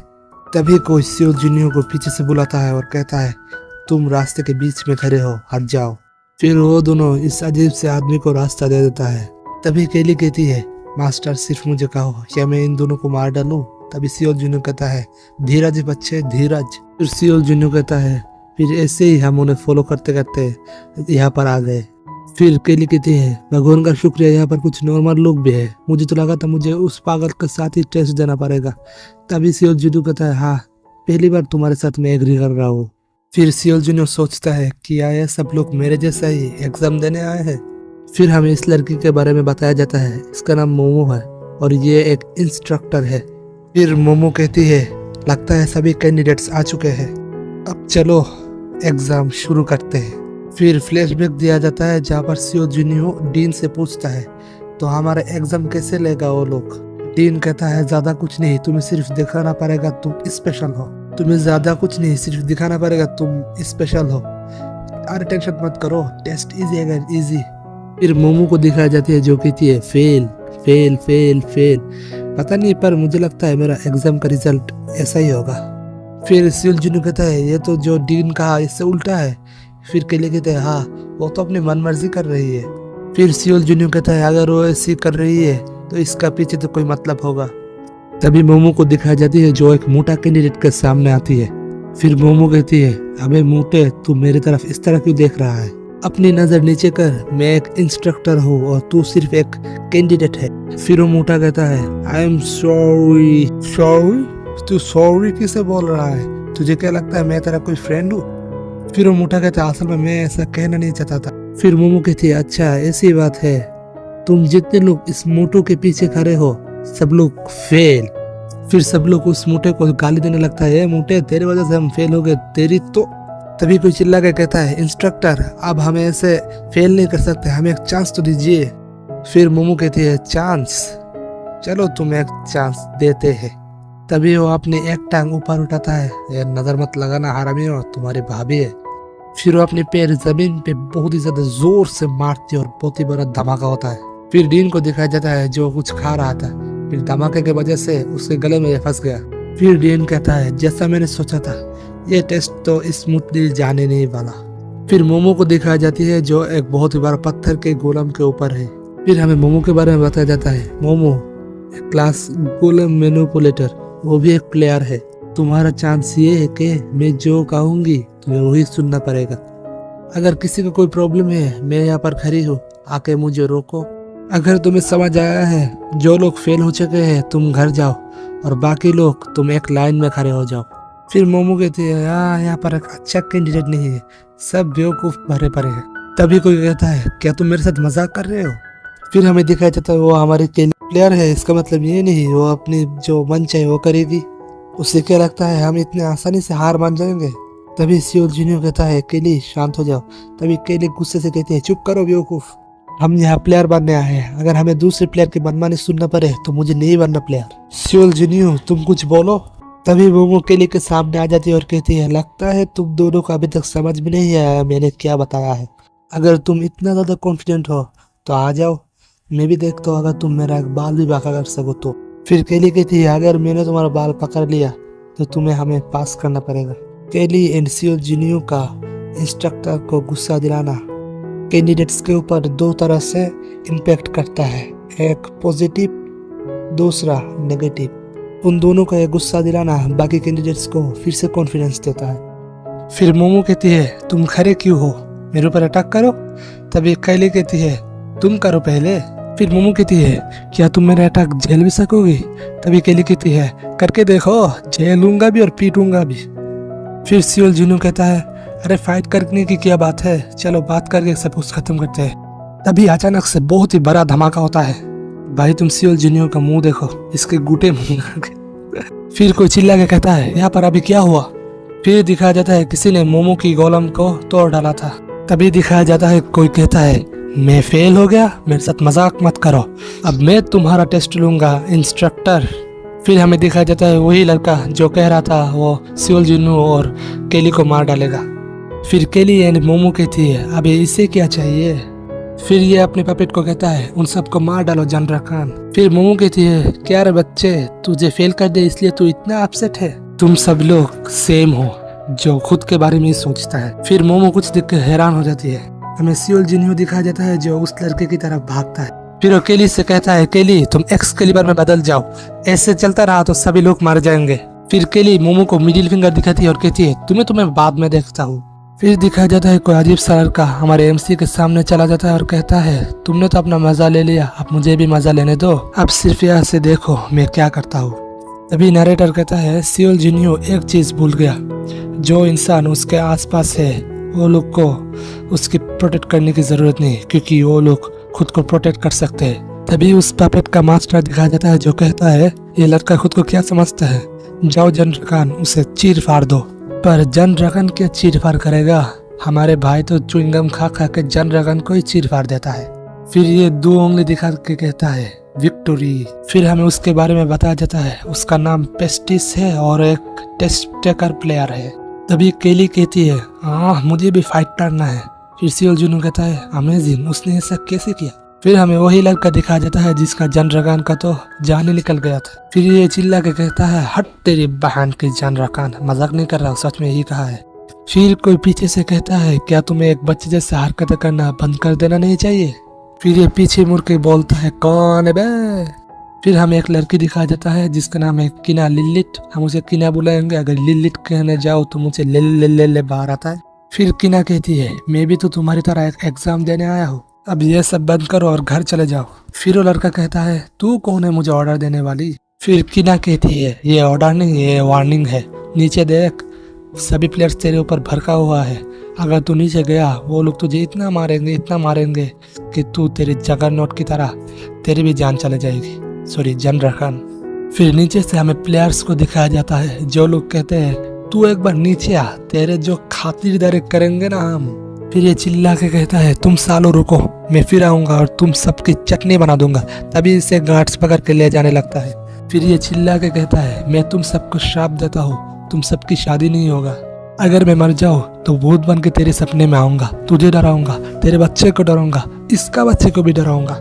तभी कोई सियोल जुनियो को पीछे से बुलाता है और कहता है तुम रास्ते के बीच में खड़े हो, हट जाओ। फिर वो दोनों इस अजीब से आदमी को रास्ता दे देता है। तभी केली कहती है मास्टर सिर्फ मुझे कहो क्या मैं इन दोनों को मार डालूं? तभी सियोल जुनियो कहता है धीरज बच्चे धीरज। फिर सियोल जुनियो कहता है फिर ऐसे ही हम उन्हें फॉलो करते करते यहाँ पर आ गए। फिर केली कहती है भगवान का शुक्रिया यहाँ पर कुछ नॉर्मल लोग भी है, मुझे तो लगा था मुझे उस पागल के साथ ही टेस्ट देना पड़ेगा। तभी सियोल जुनियो कहता है हाँ पहली बार तुम्हारे साथ मैं एग्री कर रहा हूँ। फिर सियोल जुनियो सोचता है कि आया सब लोग मेरे जैसा ही एग्जाम देने आए हैं। फिर हमें इस लड़की के बारे में बताया जाता है, इसका नाम मोमो है और ये एक इंस्ट्रक्टर है। फिर मोमो कहती है लगता है सभी कैंडिडेट्स आ चुके हैं, अब चलो एग्जाम शुरू करते हैं। फिर फ्लैशबैक दिया जाता है जहाँ पर सियोल जुनियो डीन से पूछता है तो हमारा एग्जाम कैसे लेगा वो लोग? डीन कहता है ज्यादा कुछ नहीं, तुम्हें सिर्फ दिखाना पड़ेगा तुम स्पेशल हो। तुम्हें ज्यादा कुछ नहीं सिर्फ दिखाना पड़ेगा तुम स्पेशल हो। अरे टेंशन मत करो, टेस्ट इजी है इजी। फिर मोमो को दिखाई जाती है जो कहती है फेल फेल फेल फेल। पता नहीं पर मुझे लगता है मेरा एग्जाम का रिजल्ट ऐसा ही होगा। फिर सियोल जुनियो कहता है ये तो जो डीन कहा इससे उल्टा है। फिर केली कहते हैं हाँ वो तो अपनी मनमर्जी कर रही है। फिर सियोल जुनियो कहता है अगर वो ऐसी कर रही है तो इसका पीछे तो कोई मतलब होगा। तभी मोमो को दिखाई जाती है जो एक मोटा कैंडिडेट के सामने आती है। फिर मोमो कहती है, अबे मोटे, तू मेरी तरफ इस तरह क्यों देख रहा है? अपनी नजर नीचे कर, मैं एक इंस्ट्रक्टर हूँ और तू सिर्फ एक कैंडिडेट है। फिर वो मोटा कहता है, आई एम सॉरी। सॉरी? तू सॉरी किसे बोल रहा है? तुझे क्या लगता है मैं तेरा कोई फ्रेंड हूँ? फिर वो मोटा कहता है, असल में मैं ऐसा कहना नहीं चाहता था। फिर मोमो कहती है, अच्छा ऐसी बात है, तुम जितने लोग इस मोटो के पीछे खड़े हो सब लोग फेल। फिर सब लोग उस मोटे को गाली देने लगता है, मोटे तेरे वजह से हम फेल हो गए, तेरी तो। तभी कोई चिल्ला के कहता है, इंस्ट्रक्टर अब हमें ऐसे फेल नहीं कर सकते, हमें एक चांस तो दीजिए। फिर मोमो कहती है, चांस? चलो तुम्हें एक चांस देते हैं। तभी वो अपनी एक टांग ऊपर उठाता है, ये नजर मत लगाना हरामी हो, तुम्हारी भाभी है। फिर वो अपने पैर जमीन पे बहुत ही ज्यादा जोर से मारती है और बहुत ही बड़ा धमाका होता है। फिर डीन को दिखाया जाता है जो कुछ खा रहा था, फिर धमाके की वजह से उसके गले में फंस गया। फिर डीन कहता है, जैसा मैंने सोचा था, ये टेस्ट तो स्मूथली जाने नहीं वाला। फिर मोमो को दिखाई जाती है जो एक बहुत ही बड़ा पत्थर के गोलम के ऊपर है। फिर हमें मोमो के बारे में बताया जाता है, मोमो क्लास गोलम मैनिपुलेटर, वो भी एक प्लेयर है। तुम्हारा चांस ये है कि मैं जो कहूंगी तुम्हें वही सुनना पड़ेगा। अगर किसी को कोई प्रॉब्लम है, मैं यहाँ पर खड़ी हूँ, आके मुझे रोको। अगर तुम्हें समझ आया है, जो लोग फेल हो चुके हैं तुम घर जाओ और बाकी लोग तुम एक लाइन में खड़े हो जाओ। फिर मोमो कहती है, यहाँ पर एक अच्छा कैंडिडेट नहीं है, सब बेवकूफ भरे पड़े हैं। तभी कोई कहता है, क्या तुम मेरे साथ मजाक कर रहे हो? फिर हमें दिखाया जाता है वो हमारी प्लेयर है, इसका मतलब ये नहीं वो अपनी जो मन चाहे वो करेगी। उसे क्या लगता है हम इतने आसानी से हार मान जाएंगे? तभी सियोल जूनियर कहता है, केली शांत हो जाओ। तभी केली गुस्से से कहती है, चुप करो बेवकूफ, हम यहाँ प्लेयर बनने आए हैं, अगर हमें दूसरे प्लेयर की मनमानी सुनना पड़े तो मुझे नहीं बनना प्लेयर। सियोल जूनियर तुम कुछ बोलो। तभी मोमो केली के सामने आ जाती है और कहती है, लगता है तुम दोनों को अभी तक समझ में नहीं आया मैंने क्या बताया है। अगर तुम इतना ज्यादा कॉन्फिडेंट हो तो आ जाओ, मैं भी देखता हूँ अगर तुम मेरा एक बाल भी बाका कर सको तो। फिर केली कहती है, अगर मैंने तुम्हारा बाल पकड़ लिया तो तुम्हें हमें पास करना पड़ेगा। केली एंड सियोल जूनियर का इंस्ट्रक्टर को गुस्सा दिलाना कैंडिडेट्स के ऊपर दो तरह से इम्पैक्ट करता है, एक पॉजिटिव, दूसरा नेगेटिव। उन दोनों का एक गुस्सा दिलाना बाकी कैंडिडेट्स को फिर से कॉन्फिडेंस देता है। फिर मोमो कहती है, तुम खड़े क्यों हो, मेरे ऊपर अटैक करो। तभी केली कहती है, तुम करो पहले। फिर मोमो कहती है, क्या तुम मेरा अटैक झेल भी सकोगी? तभी केली कहती है, करके देखो, झेलूंगा भी और पीटूंगा भी। फिर सियोल जूनियर कहता है, अरे फाइट करने की क्या बात है, चलो बात करके सब कुछ खत्म करते हैं। तभी अचानक से बहुत ही बड़ा धमाका होता है। भाई तुम सियोल जूनियर का मुंह देखो, इसके गुटे मुंह। फिर कोई चिल्ला के कहता है, यहाँ पर अभी क्या हुआ? फिर दिखाया जाता है किसी ने मोमो की गोलम को तोड़ डाला था। तभी दिखाया जाता है कोई कहता है, मैं फेल हो गया, मेरे साथ मजाक मत करो, अब मैं तुम्हारा टेस्ट लूंगा इंस्ट्रक्टर। फिर हमें दिखाया जाता है वही लड़का जो कह रहा था वो सियोल जूनियर और केली को मार डालेगा। फिर केली एंड मोमो कहती है, अबे इसे क्या चाहिए? फिर ये अपने पपेट को कहता है, उन सबको मार डालो जनरा खान। फिर मोमो कहती है, क्या रे बच्चे, तुझे फेल कर दे इसलिए तू इतना अपसेट है? तुम सब लोग सेम हो जो खुद के बारे में ही सोचता है। फिर मोमो कुछ देख कर हैरान हो जाती है। हमें सियोल जूनियर दिखाया जाता है जो उस लड़के की तरफ भागता है। फिर वो केली से कहता है, केली तुम एक्सकेलिबर में बदल जाओ, ऐसे चलता रहा तो सभी लोग मार जाएंगे। फिर केली मोमो को मिडिल फिंगर दिखाती है और कहती है, तुम्हें बाद में देखता हूँ। फिर दिखाया जाता है कोई अजीब सा लड़का हमारे एमसी के सामने चला जाता है और कहता है, तुमने तो अपना मजा ले लिया, अब मुझे भी मजा लेने दो, अब सिर्फ यहाँ से देखो मैं क्या करता हूँ। तभी नरेटर कहता है, सियोल जूनियर एक चीज भूल गया, जो इंसान उसके आसपास है वो लोग को उसकी प्रोटेक्ट करने की जरूरत नहीं, क्योंकि वो लोग खुद को प्रोटेक्ट कर सकते हैं। तभी उस पपेट का मास्टर दिखाया जाता है जो कहता है, ये लड़का खुद को क्या समझता है, जाओ जनरा खान उसे चीर फाड़ दो। पर जनरा खान क्या चीर फाड़ करेगा, हमारे भाई तो च्युइंगम खा खा के जनरा खान को ही चीर फाड़ देता है। फिर ये दो उंगली दिखा के कहता है, विक्टोरी। फिर हमें उसके बारे में बताया जाता है, उसका नाम पेस्टिस है और एक टेस्ट टेकर प्लेयर है। तभी केली कहती है, हाँ मुझे भी फाइट करना है। फिर सियोल जूनियर कहता है, अमेजिंग, उसने ऐसा कैसे किया? फिर हमें वही लड़का दिखाया जाता है जिसका जनरा खान का तो जान ही निकल गया था। फिर ये चिल्ला के कहता है, हट तेरी बहन की जनरा खान, मजाक नहीं कर रहा हूँ, सच में यही कहा है। फिर कोई पीछे से कहता है, क्या तुम्हें एक बच्चे जैसे हरकतें करना बंद कर देना नहीं चाहिए? फिर ये पीछे मुड़ के बोलता है, कौन है बे? फिर हमें एक लड़की दिखाया जाता है जिसका नाम है किना लिलिट। हम उसे किना बुलाएंगे, अगर लिलिट कहने जाओ तो मुझे ले ले ले ले बाहर आता है। फिर किना कहती है मैं भी तो तुम्हारी तरह एक एग्जाम देने आया हूँ, अब ये सब बंद करो और घर चले जाओ। फिर वो लड़का कहता है तू कौन है मुझे ऑर्डर देने वाली। फिर किना कहती है ये ऑर्डर नहीं, ये वार्निंग है, नीचे देख, सभी प्लेयर्स तेरे ऊपर भड़का हुआ है, अगर तू नीचे गया वो लोग तुझे इतना मारेंगे कि तू तेरी जगरनॉट की तरह तेरी भी जान चले जाएगी, सॉरी जनरल खान। फिर नीचे से हमें प्लेयर्स को दिखाया जाता है जो लोग कहते हैं तू एक बार नीचे आ, तेरे जो खातिरदारी करेंगे ना हम। फिर ये चिल्ला के कहता है तुम सालों रुको, मैं फिर आऊंगा और तुम सबकी चटनी बना दूंगा। तभी इसे गार्ड्स पकड़ के ले जाने लगता है। फिर ये चिल्ला के कहता है मैं तुम सबको श्राप देता हूँ, तुम सबकी शादी नहीं होगा, अगर मैं मर जाऊँ तो भूत बन के तेरे सपने में आऊंगा, तुझे डराऊंगा, तेरे बच्चे को डराऊंगा, इसका बच्चे को भी डराऊंगा।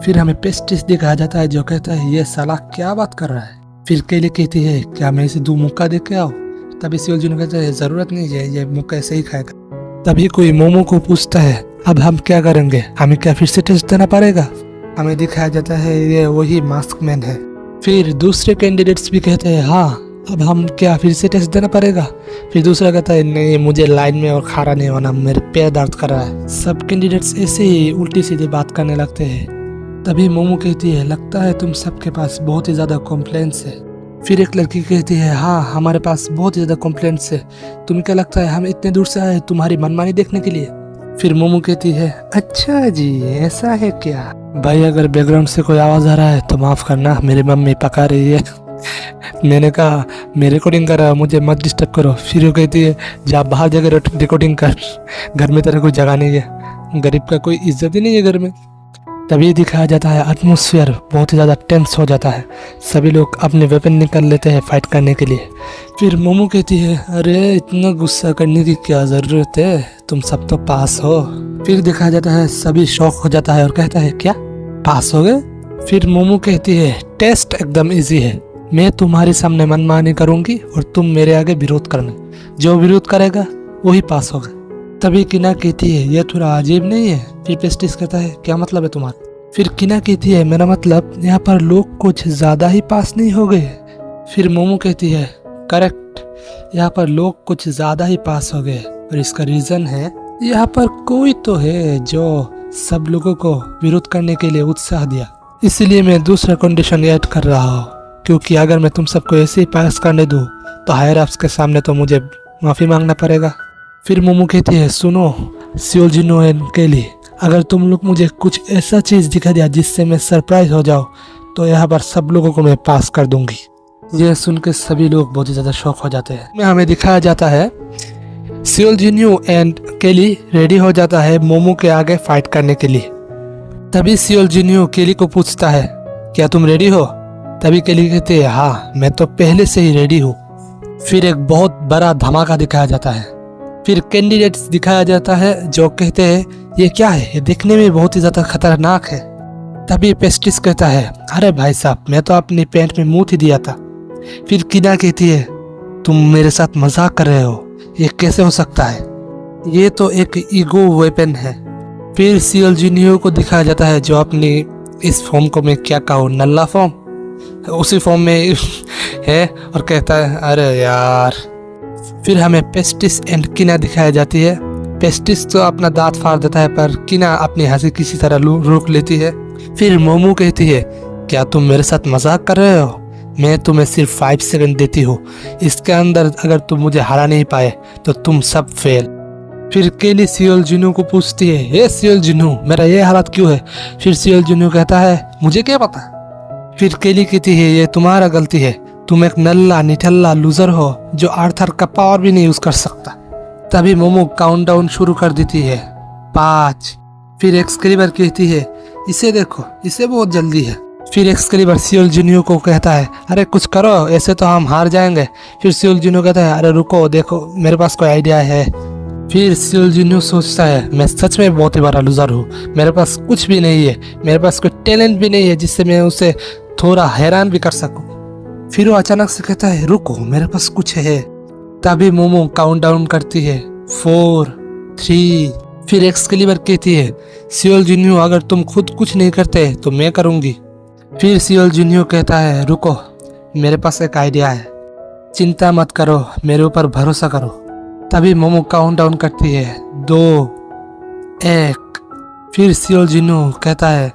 फिर हमें पेस्टिस दिखाया जाता है जो कहता है ये साला क्या बात कर रहा है। फिर केली कहती है क्या मैं इसे 2 मुक्का दे के आऊँ। तभी सियोलजुनो कहता है जरूरत नहीं है, ये मुक्का ऐसे ही खाएगा। तभी कोई मोमो को पूछता है अब हम क्या करेंगे, हमें क्या फिर से टेस्ट देना पड़ेगा। हमें दिखाया जाता है ये वही मास्क मैन है। फिर दूसरे कैंडिडेट्स भी कहते हैं हाँ अब हम क्या फिर से टेस्ट देना पड़ेगा। फिर दूसरा कहता है नहीं मुझे लाइन में और खड़ा नहीं होना, मेरे पैर दर्द कर रहा है। सब कैंडिडेट्स ऐसे ही उल्टी सीधी बात करने लगते हैं। तभी मोमो कहती है लगता है तुम सबके पास बहुत ही ज़्यादा कॉम्प्लेंट्स है। फिर एक लड़की कहती है हाँ हमारे पास बहुत ही ज़्यादा कॉम्प्लेंट्स है, तुम्हें क्या लगता है हम इतने दूर से आए तुम्हारी मनमानी देखने के लिए। फिर मोमो कहती है अच्छा जी ऐसा है क्या। भाई अगर बैकग्राउंड से कोई आवाज़ आ रहा है तो माफ़ करना, मेरी मम्मी पका रही है। मैंने कहा मैं रिकॉर्डिंग कर रहा हूँ, मुझे मत डिस्टर्ब करो। फिर वो कहती है जा बाहर जाकर रिकॉर्डिंग कर, घर में तेरा कोई जगह नहीं है, गरीब का कोई इज्जत ही नहीं है घर में। तभी दिखाया जाता है एटमॉस्फेयर बहुत ही ज़्यादा टेंस हो जाता है, सभी लोग अपने वेपन निकाल लेते हैं फाइट करने के लिए। फिर मोमो कहती है अरे इतना गुस्सा करने की क्या ज़रूरत है, तुम सब तो पास हो। फिर दिखाया जाता है सभी शॉक हो जाता है और कहता है क्या पास हो गए। फिर मोमो कहती है टेस्ट एकदम इजी है, मैं तुम्हारे सामने मनमानी करूंगी और तुम मेरे आगे विरोध करना, जो विरोध करेगा वही पास होगा। तभी किना कहती है ये थोड़ा अजीब नहीं है। फिर पेस्टिस कहता है क्या मतलब है तुम्हारा। फिर किना कहती है मेरा मतलब यहाँ पर लोग कुछ ज़्यादा ही पास नहीं हो गए। फिर मोमो कहती है करेक्ट, यहाँ पर लोग कुछ ज़्यादा ही पास हो गए और इसका रीज़न है यहाँ पर कोई तो है जो सब लोगों को विरोध करने के लिए उत्साह दिया, इसलिए मैं दूसरा कंडीशन ऐड कर रहा हूँ, क्योंकि अगर मैं तुम सबको ऐसे ही पास करने दूँ तो हायर अप्स के सामने तो मुझे माफ़ी मांगना पड़ेगा। फिर मोमो कहती है सुनो सियोलजुनो एंड केली, अगर तुम लोग मुझे कुछ ऐसा चीज़ दिखा दिया जिससे मैं सरप्राइज हो जाऊँ तो यहाँ पर सब लोगों को मैं पास कर दूंगी। यह सुन के सभी लोग बहुत ही ज़्यादा शॉक हो जाते हैं। हमें दिखाया जाता है सियोलजुनो एंड केली रेडी हो जाता है मोमो के आगे फाइट करने के लिए। तभी सियोलजुनो केली को पूछता है क्या तुम रेडी हो। तभी केली कहते हैं हाँ मैं तो पहले से ही रेडी हूँ। फिर एक बहुत बड़ा धमाका दिखाया जाता है। फिर कैंडिडेट्स दिखाया जाता है जो कहते हैं ये क्या है, ये देखने में बहुत ही ज़्यादा खतरनाक है। तभी पेस्टिस कहता है अरे भाई साहब मैं तो अपनी पैंट में मुँह ही दिया था। फिर किना कहती है तुम मेरे साथ मजाक कर रहे हो, ये कैसे हो सकता है, ये तो एक ईगो वेपन है। फिर सियोलजुनो को दिखाया जाता है जो अपनी इस फॉर्म को मैं क्या कहूँ नल्ला फॉर्म उसी फॉर्म में है और कहता है अरे यार। फिर हमें पेस्टिस एंड किना दिखाई जाती है। पेस्टिस तो अपना दांत फाड़ देता है पर किना अपनी हंसी किसी तरह रोक लेती है। फिर मोमो कहती है क्या तुम मेरे साथ मजाक कर रहे हो, मैं तुम्हें सिर्फ 5 सेकंड देती हूँ, इसके अंदर अगर तुम मुझे हरा नहीं पाए तो तुम सब फेल। फिर केली सियोलजुनो को पूछती है हे सियोलजुनो मेरा ये हालत क्यों है। फिर सियोलजुनो कहता है मुझे क्या पता। फिर केली कहती है ये तुम्हारा गलती है, तुम एक नल्ला निठल्ला लूजर हो जो आर्थर का पावर भी नहीं यूज कर सकता। तभी मोमो काउंटडाउन शुरू कर देती है 5। फिर एक्सक्रीबर कहती है इसे देखो इसे बहुत जल्दी है। फिर एक्सक्रीबर सियोलजुनो को कहता है अरे कुछ करो ऐसे तो हम हार जाएंगे। फिर सियोलजुनो कहता है अरे रुको देखो मेरे पास कोई आइडिया है। फिर सियोलजुनो सोचता है मैं सच में बहुत ही बड़ा लूजर हूँ, मेरे पास कुछ भी नहीं है, मेरे पास कोई टैलेंट भी नहीं है जिससे मैं उसे थोड़ा हैरान भी कर सकूं। फिर वो अचानक से कहता है रुको मेरे पास कुछ है। तभी मोमो काउंटडाउन करती है 4, 3। फिर एक्सक्लीबर कहती है सियोलजुनो अगर तुम खुद कुछ नहीं करते तो मैं करूंगी। फिर सियोल जुनियो कहता है रुको, मेरे पास एक आइडिया है, चिंता मत करो, मेरे ऊपर भरोसा करो। तभी मोमो काउंट डाउन करती है 2, 1। फिर सियोल जुनियो कहता है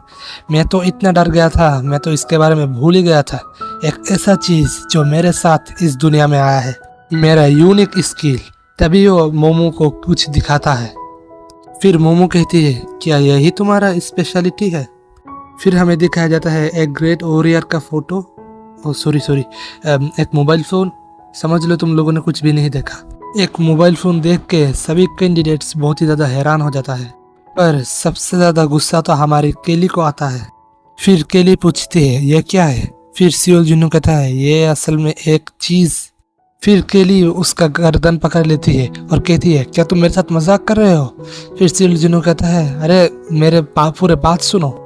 मैं तो इतना डर गया था, मैं तो इसके बारे में भूल ही गया था। एक ऐसा चीज़ जो मेरे साथ इस दुनिया में आया है, मेरा यूनिक स्किल। तभी वो मोमो को कुछ दिखाता है। फिर मोमो कहती है क्या यही तुम्हारा स्पेशलिटी है? फिर हमें दिखाया जाता है एक ग्रेट वॉरियर का फोटो, सॉरी एक मोबाइल फ़ोन। समझ लो तुम लोगों ने कुछ भी नहीं देखा। एक मोबाइल फ़ोन देख के सभी कैंडिडेट्स बहुत ही ज़्यादा हैरान हो जाता है, पर सबसे ज़्यादा गुस्सा तो हमारी केली को आता है। फिर केली पूछती है ये क्या है? फिर सियोल जुनियो कहता है ये असल में एक चीज़। फिर केली उसका गर्दन पकड़ लेती है और कहती है क्या तुम मेरे साथ मजाक कर रहे हो? फिर सियोल जुनियो कहता है अरे मेरे पूरे बात सुनो।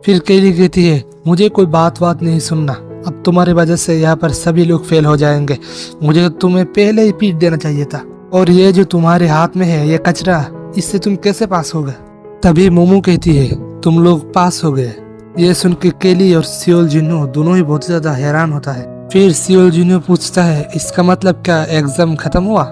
फिर केली कहती है मुझे कोई बात नहीं सुनना, अब तुम्हारी वजह से यहाँ पर सभी लोग फेल हो जाएंगे, मुझे तुम्हें पहले ही पीट देना चाहिए था। और ये जो तुम्हारे हाथ में है ये कचरा, इससे तुम कैसे पास हो गए? तभी मोमो कहती है तुम लोग पास हो गए। ये सुन के केली और सियोल जुनियो दोनों ही बहुत ज्यादा हैरान होता है। फिर सियोल जुनियो पूछता है इसका मतलब क्या एग्जाम खत्म हुआ?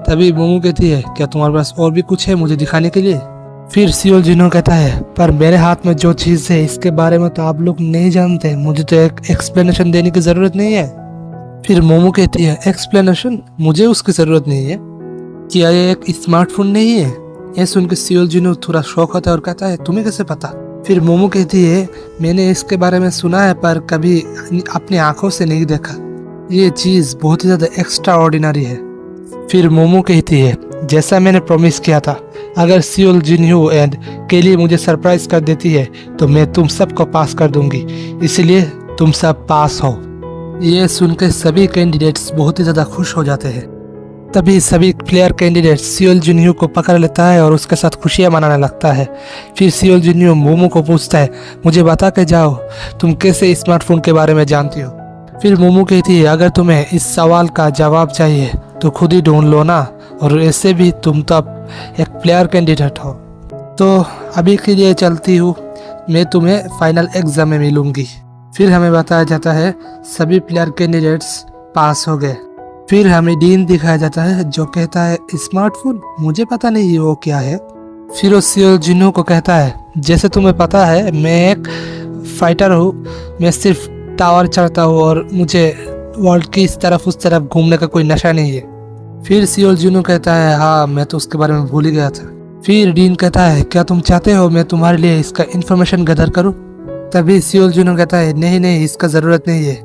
तभी मोमो कहती है क्या तुम्हारे पास और भी कुछ है मुझे दिखाने के लिए? फिर सियोल जुनियो कहता है पर मेरे हाथ में जो चीज़ है इसके बारे में तो आप लोग नहीं जानते, मुझे तो एक एक्सप्लेनेशन देने की ज़रूरत नहीं है। फिर मोमो कहती है एक्सप्लेनेशन? मुझे उसकी ज़रूरत नहीं है, क्या ये एक स्मार्टफोन नहीं है? ये सुन के सियोल जुनियो थोड़ा शौक होता है और कहता है तुम्हें कैसे पता? फिर मोमो कहती है मैंने इसके बारे में सुना है पर कभी अपनी आंखों से नहीं देखा, ये चीज़ बहुत ही ज़्यादा एक्स्ट्रा ऑर्डिनरी है। फिर मोमो कहती है जैसा मैंने प्रॉमिस किया था, अगर सियोल जुनियो एंड केली मुझे सरप्राइज कर देती है तो मैं तुम सबको पास कर दूंगी, इसलिए तुम सब पास हो। ये सुनकर सभी कैंडिडेट्स बहुत ही ज़्यादा खुश हो जाते हैं। तभी सभी प्लेयर कैंडिडेट सियोल जुनियो को पकड़ लेता है और उसके साथ खुशियाँ मनाने लगता है। फिर सियोल जुनियो मोमो को पूछता है मुझे बता के जाओ तुम कैसे स्मार्टफोन के बारे में जानती हो? फिर मोमो कहती है अगर तुम्हें इस सवाल का जवाब चाहिए तो खुद ही ढूंढ लो ना, और ऐसे भी तुम तो अब एक प्लेयर कैंडिडेट हो। तो अभी के लिए चलती हूँ, मैं तुम्हें फाइनल एग्जाम में मिलूंगी। फिर हमें बताया जाता है सभी प्लेयर कैंडिडेट्स पास हो गए। फिर हमें डीन दिखाया जाता है जो कहता है स्मार्टफोन मुझे पता नहीं वो क्या है। फिर वो सियोल जुनियो को कहता है जैसे तुम्हें पता है मैं एक फाइटर हूँ, मैं सिर्फ टावर चढ़ता हूँ और मुझे वर्ल्ड की इस तरफ उस तरफ घूमने का कोई नशा नहीं है। फिर सियोल जुनियो कहता है हाँ मैं तो उसके बारे में भूल ही गया था। फिर डीन कहता है क्या तुम चाहते हो मैं तुम्हारे लिए इसका इन्फॉर्मेशन गैदर करूँ? तभी सियोल जुनियो कहता है नहीं इसका ज़रूरत नहीं है।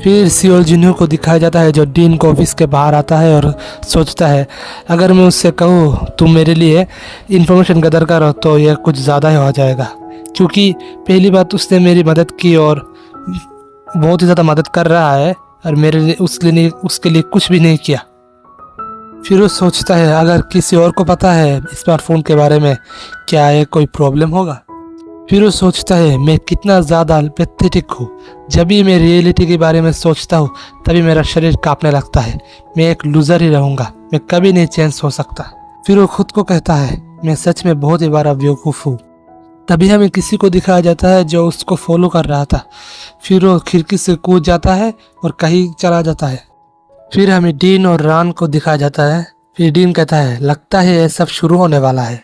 फिर सियोल जुनियो को दिखाया जाता है जो डीन को ऑफिस के बाहर आता है और सोचता है अगर मैं उससे कहूँ तुम मेरे लिए इन्फॉर्मेशन गैदर करो तो यह कुछ ज़्यादा ही हो जाएगा, क्योंकि पहली बात उसने मेरी मदद की और बहुत ही ज़्यादा मदद कर रहा है और मेरे लिए उसके लिए कुछ भी नहीं किया। फिर वो सोचता है अगर किसी और को पता है स्मार्टफोन के बारे में क्या ये कोई प्रॉब्लम होगा। फिर वो सोचता है मैं कितना ज़्यादा पैथेटिक हूँ, जब भी मैं रियलिटी के बारे में सोचता हूँ तभी मेरा शरीर कांपने लगता है, मैं एक लूज़र ही रहूँगा, मैं कभी नहीं चेंज हो सकता। फिर वो खुद को कहता है मैं सच में बहुत ही बड़ा बेवकूफ़ हूँ। तभी हमें किसी को दिखाया जाता है जो उसको फॉलो कर रहा था। फिर वो खिड़की से कूद जाता है और कहीं चला जाता है। फिर हमें डीन और रान को दिखाया जाता है। फिर डीन कहता है लगता है ये सब शुरू होने वाला है।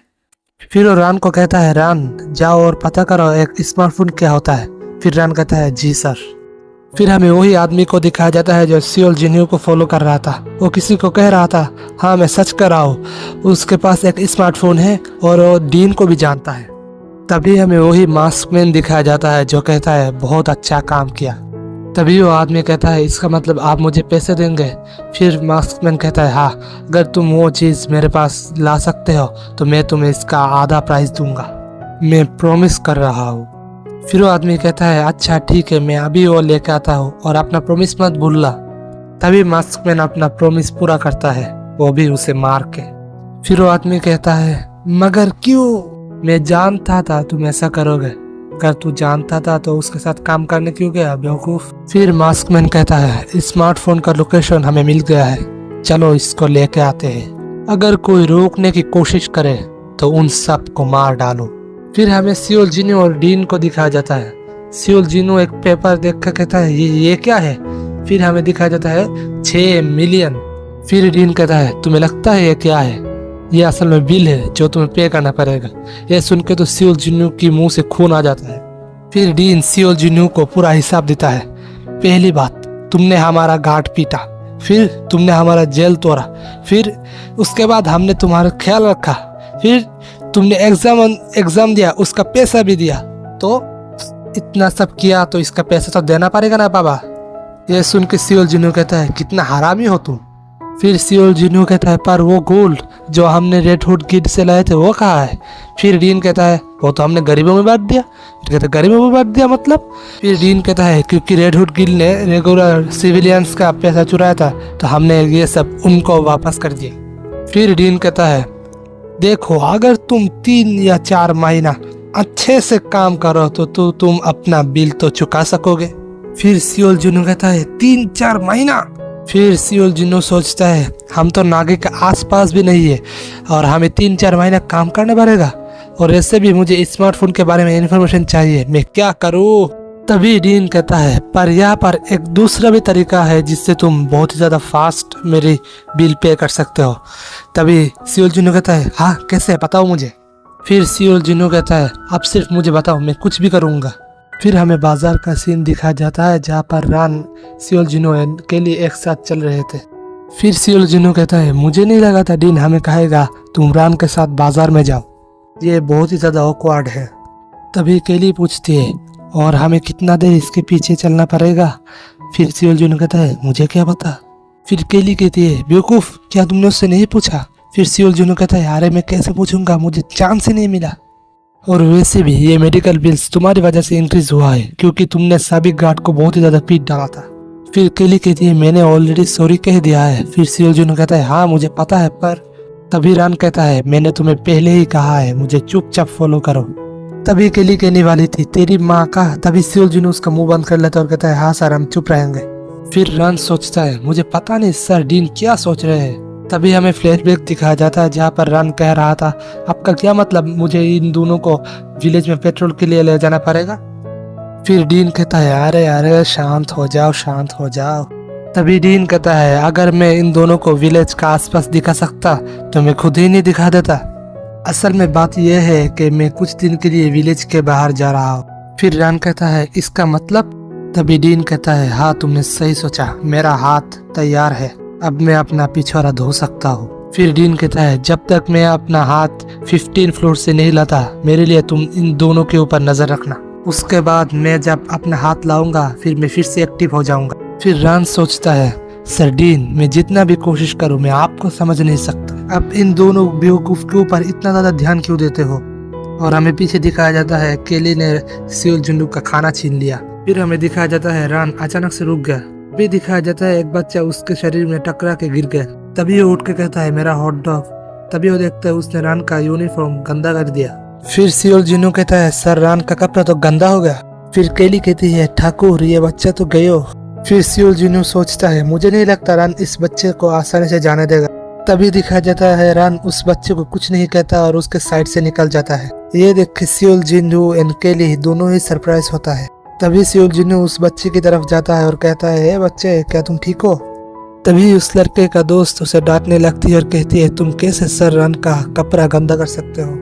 फिर वो रान को कहता है रान जाओ और पता करो एक स्मार्टफोन क्या होता है। फिर रान कहता है जी सर। फिर हमें वही आदमी को दिखाया जाता है जो सियोल जुनियो को फॉलो कर रहा था। वो किसी को कह रहा था हाँ मैं सच कर रहा हूँ, उसके पास एक स्मार्टफोन है और वो डीन को भी जानता है। तभी हमें वही मास्कमैन दिखाया जाता है जो कहता है बहुत अच्छा काम किया। तभी वो आदमी कहता है इसका मतलब आप मुझे पैसे देंगे? फिर मास्कमैन कहता है हाँ, अगर तुम वो चीज़ मेरे पास ला सकते हो तो मैं तुम्हें इसका आधा प्राइस दूंगा, मैं प्रॉमिस कर रहा हूँ। फिर वो आदमी कहता है अच्छा ठीक है, मैं अभी वो लेके आता हूँ और अपना प्रॉमिस मत भूलना। तभी मास्कमैन अपना प्रॉमिस पूरा करता है, वो भी उसे मार के। फिर वो आदमी कहता है मगर क्यों? मैं जानता था तुम ऐसा करोगे, अगर तू जानता था तो उसके साथ काम करने क्यों गया बेवकूफ। फिर मास्कमैन कहता है स्मार्टफोन का लोकेशन हमें मिल गया है, चलो इसको लेके आते हैं, अगर कोई रोकने की कोशिश करे तो उन सब को मार डालो। फिर हमें सियोल जुनियो और डीन को दिखाया जाता है सियोल जिनू एक पेपर देख कर कहता है ये क्या है। फिर हमें दिखाया जाता है 6 मिलियन। फिर डीन कहता है तुम्हें लगता है ये क्या है, ये असल में बिल है जो तुम्हें पे करना पड़ेगा। ये सुन के तो सियोल जिनू की मुंह से खून आ जाता है। फिर डीन सियोल जिनू को पूरा हिसाब देता है। पहली बात, तुमने हमारा गार्ड पीटा, फिर तुमने हमारा जेल तोड़ा, फिर उसके बाद हमने तुम्हारा ख्याल रखा, फिर तुमने एग्जाम दिया, उसका पैसा भी दिया। तो इतना सब किया तो इसका पैसा तो देना पड़ेगा ना बाबा। ये सुन के सियोल जिनू कहता है कितना हरामी हो तुम। फिर सियोल जिनू कहता है पर वो गोल्ड जो हमने रेड हुड किड से लाए थे वो कहाँ है। फिर डीन कहता है वो तो हमने गरीबों में बांट दिया। फिर कहता है गरीबों में बांट दिया मतलब। फिर डीन कहता है क्योंकि रेड हुड किड ने रेगुलर सिविलियंस का पैसा चुराया था तो हमने ये सब उनको वापस कर दिया। फिर डीन कहता है देखो अगर तुम 3 या 4 महीना अच्छे से काम करो तो तुम अपना बिल तो चुका सकोगे। फिर सियोल जिनू कहता है 3-4 महीना। फिर सियोल जिनू सोचता है हम तो नागे के आसपास भी नहीं है और हमें 3-4 महीना काम करना पड़ेगा, और ऐसे भी मुझे स्मार्टफोन के बारे में इन्फॉर्मेशन चाहिए, मैं क्या करूँ। तभी डीन कहता है पर यहाँ पर एक दूसरा भी तरीका है जिससे तुम बहुत ही ज़्यादा फास्ट मेरी बिल पे कर सकते हो। तभी सियोल जिनू कहता है हाँ कैसे बताओ मुझे। फिर सियोल जिनू कहता है अब सिर्फ मुझे बताओ, मैं कुछ भी करूँगा। फिर हमें बाजार का सीन दिखाया जाता है जहाँ पर रान सियोल जिनू के लिए एक साथ चल रहे थे। फिर सियोल जिनू कहता है मुझे नहीं लगा था डीन हमें कहेगा तुम रान के साथ बाजार में जाओ, ये बहुत ही ज़्यादा ऑकवर्ड है। तभी केली पूछती है और हमें कितना देर इसके पीछे चलना पड़ेगा। फिर सियोल जिनू कहता है मुझे क्या पता। फिर केली कहती है बेवकूफ़ क्या तुमने उससे नहीं पूछा। फिर सियोल जिनू कहता है अरे मैं कैसे पूछूंगा, मुझे चांस ही नहीं मिला, और वैसे भी ये मेडिकल बिल्स तुम्हारी वजह से इंक्रीज हुआ है क्योंकि तुमने सभी गार्ड को बहुत ही ज़्यादा पीट डाला था। फिर केली कहती है मैंने ऑलरेडी सॉरी कह दिया है। फिर सियोल जिनू कहता है हाँ मुझे पता है, पर तभी रान कहता है मैंने तुम्हें पहले ही कहा है मुझे चुपचाप फॉलो करो। तभी केली कहने वाली थी तेरी माँ का, तभी सियोल जिनू उसका मुंह बंद कर लेता और कहता है हाँ सर हम चुप रहेंगे। फिर रान सोचता है मुझे पता नहीं सर डीन क्या सोच रहे हैं। तभी हमें फ्लैशबैक दिखाया जाता है जहाँ पर रान कह रहा था आपका क्या मतलब, मुझे इन दोनों को विलेज में पेट्रोल के लिए ले जाना पड़ेगा। फिर डीन कहता है अरे अरे शांत हो जाओ शांत हो जाओ। तभी डीन कहता है अगर मैं इन दोनों को विलेज का आसपास दिखा सकता तो मैं खुद ही नहीं दिखा देता। असल में बात यह है कि मैं कुछ दिन के लिए विलेज के बाहर जा रहा हूँ। फिर रान कहता है इसका मतलब। तभी डीन कहता है हाँ तुमने सही सोचा, मेरा हाथ तैयार है, अब मैं अपना पिछवाड़ा धो सकता हूँ। फिर डीन कहता है जब तक मैं अपना हाथ 15 फ्लोर से नहीं लाता मेरे लिए तुम इन दोनों के ऊपर नजर रखना, उसके बाद मैं जब अपना हाथ लाऊंगा फिर मैं फिर से एक्टिव हो जाऊंगा। फिर रान सोचता है सर डीन मैं जितना भी कोशिश करूं मैं आपको समझ नहीं सकता, अब इन दोनों बेवकूफ के ऊपर इतना ज्यादा ध्यान क्यों देते हो। और हमें पीछे दिखाया जाता है केली ने सियोल जिनू का खाना छीन लिया। फिर हमें दिखाया जाता है रान अचानक से रुक गया। भी दिखाया जाता है एक बच्चा उसके शरीर में टकरा के गिर गया। तभी वो उठ के कहता है मेरा हॉट डॉग। तभी वो देखता है उसने रान का यूनिफॉर्म गंदा कर दिया। फिर सियोल जिनू कहता है सर रान का कपड़ा तो गंदा हो गया। फिर केली कहती है ठाकुर ये बच्चा तो गयो। फिर सियोल जिनू सोचता है मुझे नहीं लगता रान इस बच्चे को आसानी से जाने देगा। तभी दिखाया जाता है रान उस बच्चे को कुछ नहीं कहता और उसके साइड से निकल जाता है। ये देख के सियोल जिनू एंड केली दोनों ही सरप्राइज होता है। तभी सियोल जिनू उस बच्चे की तरफ जाता है और कहता है ए बच्चे क्या तुम ठीक हो। तभी उस लड़के का दोस्त उसे डांटने लगती है और कहती है तुम कैसे सर रान का कपड़ा गंदा कर सकते हो,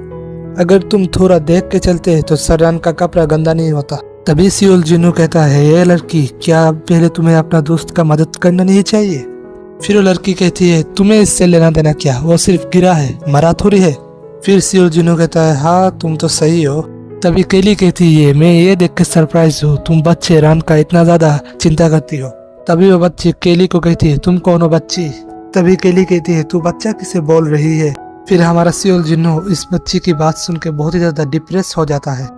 अगर तुम थोड़ा देख के चलते तो सर रान का कपड़ा गंदा नहीं होता। तभी सियोल जिनू कहता है ये लड़की क्या पहले तुम्हें अपना दोस्त का मदद करना नहीं चाहिए। फिर वो लड़की कहती है तुम्हें इससे लेना देना क्या, वो सिर्फ गिरा है मरा थोड़ी है। फिर सियोल जिनू कहता है हाँ तुम तो सही हो। तभी केली कहती है मैं ये देख के सरप्राइज हूँ तुम बच्चे रान का इतना ज्यादा चिंता करती हो। तभी वो बच्ची केली को कहती है तुम कौन हो बच्ची। तभी केली कहती है तू बच्चा किसे बोल रही है। फिर हमारा सियोल जिनू इस बच्ची की बात सुन के बहुत ही ज्यादा डिप्रेस हो जाता है।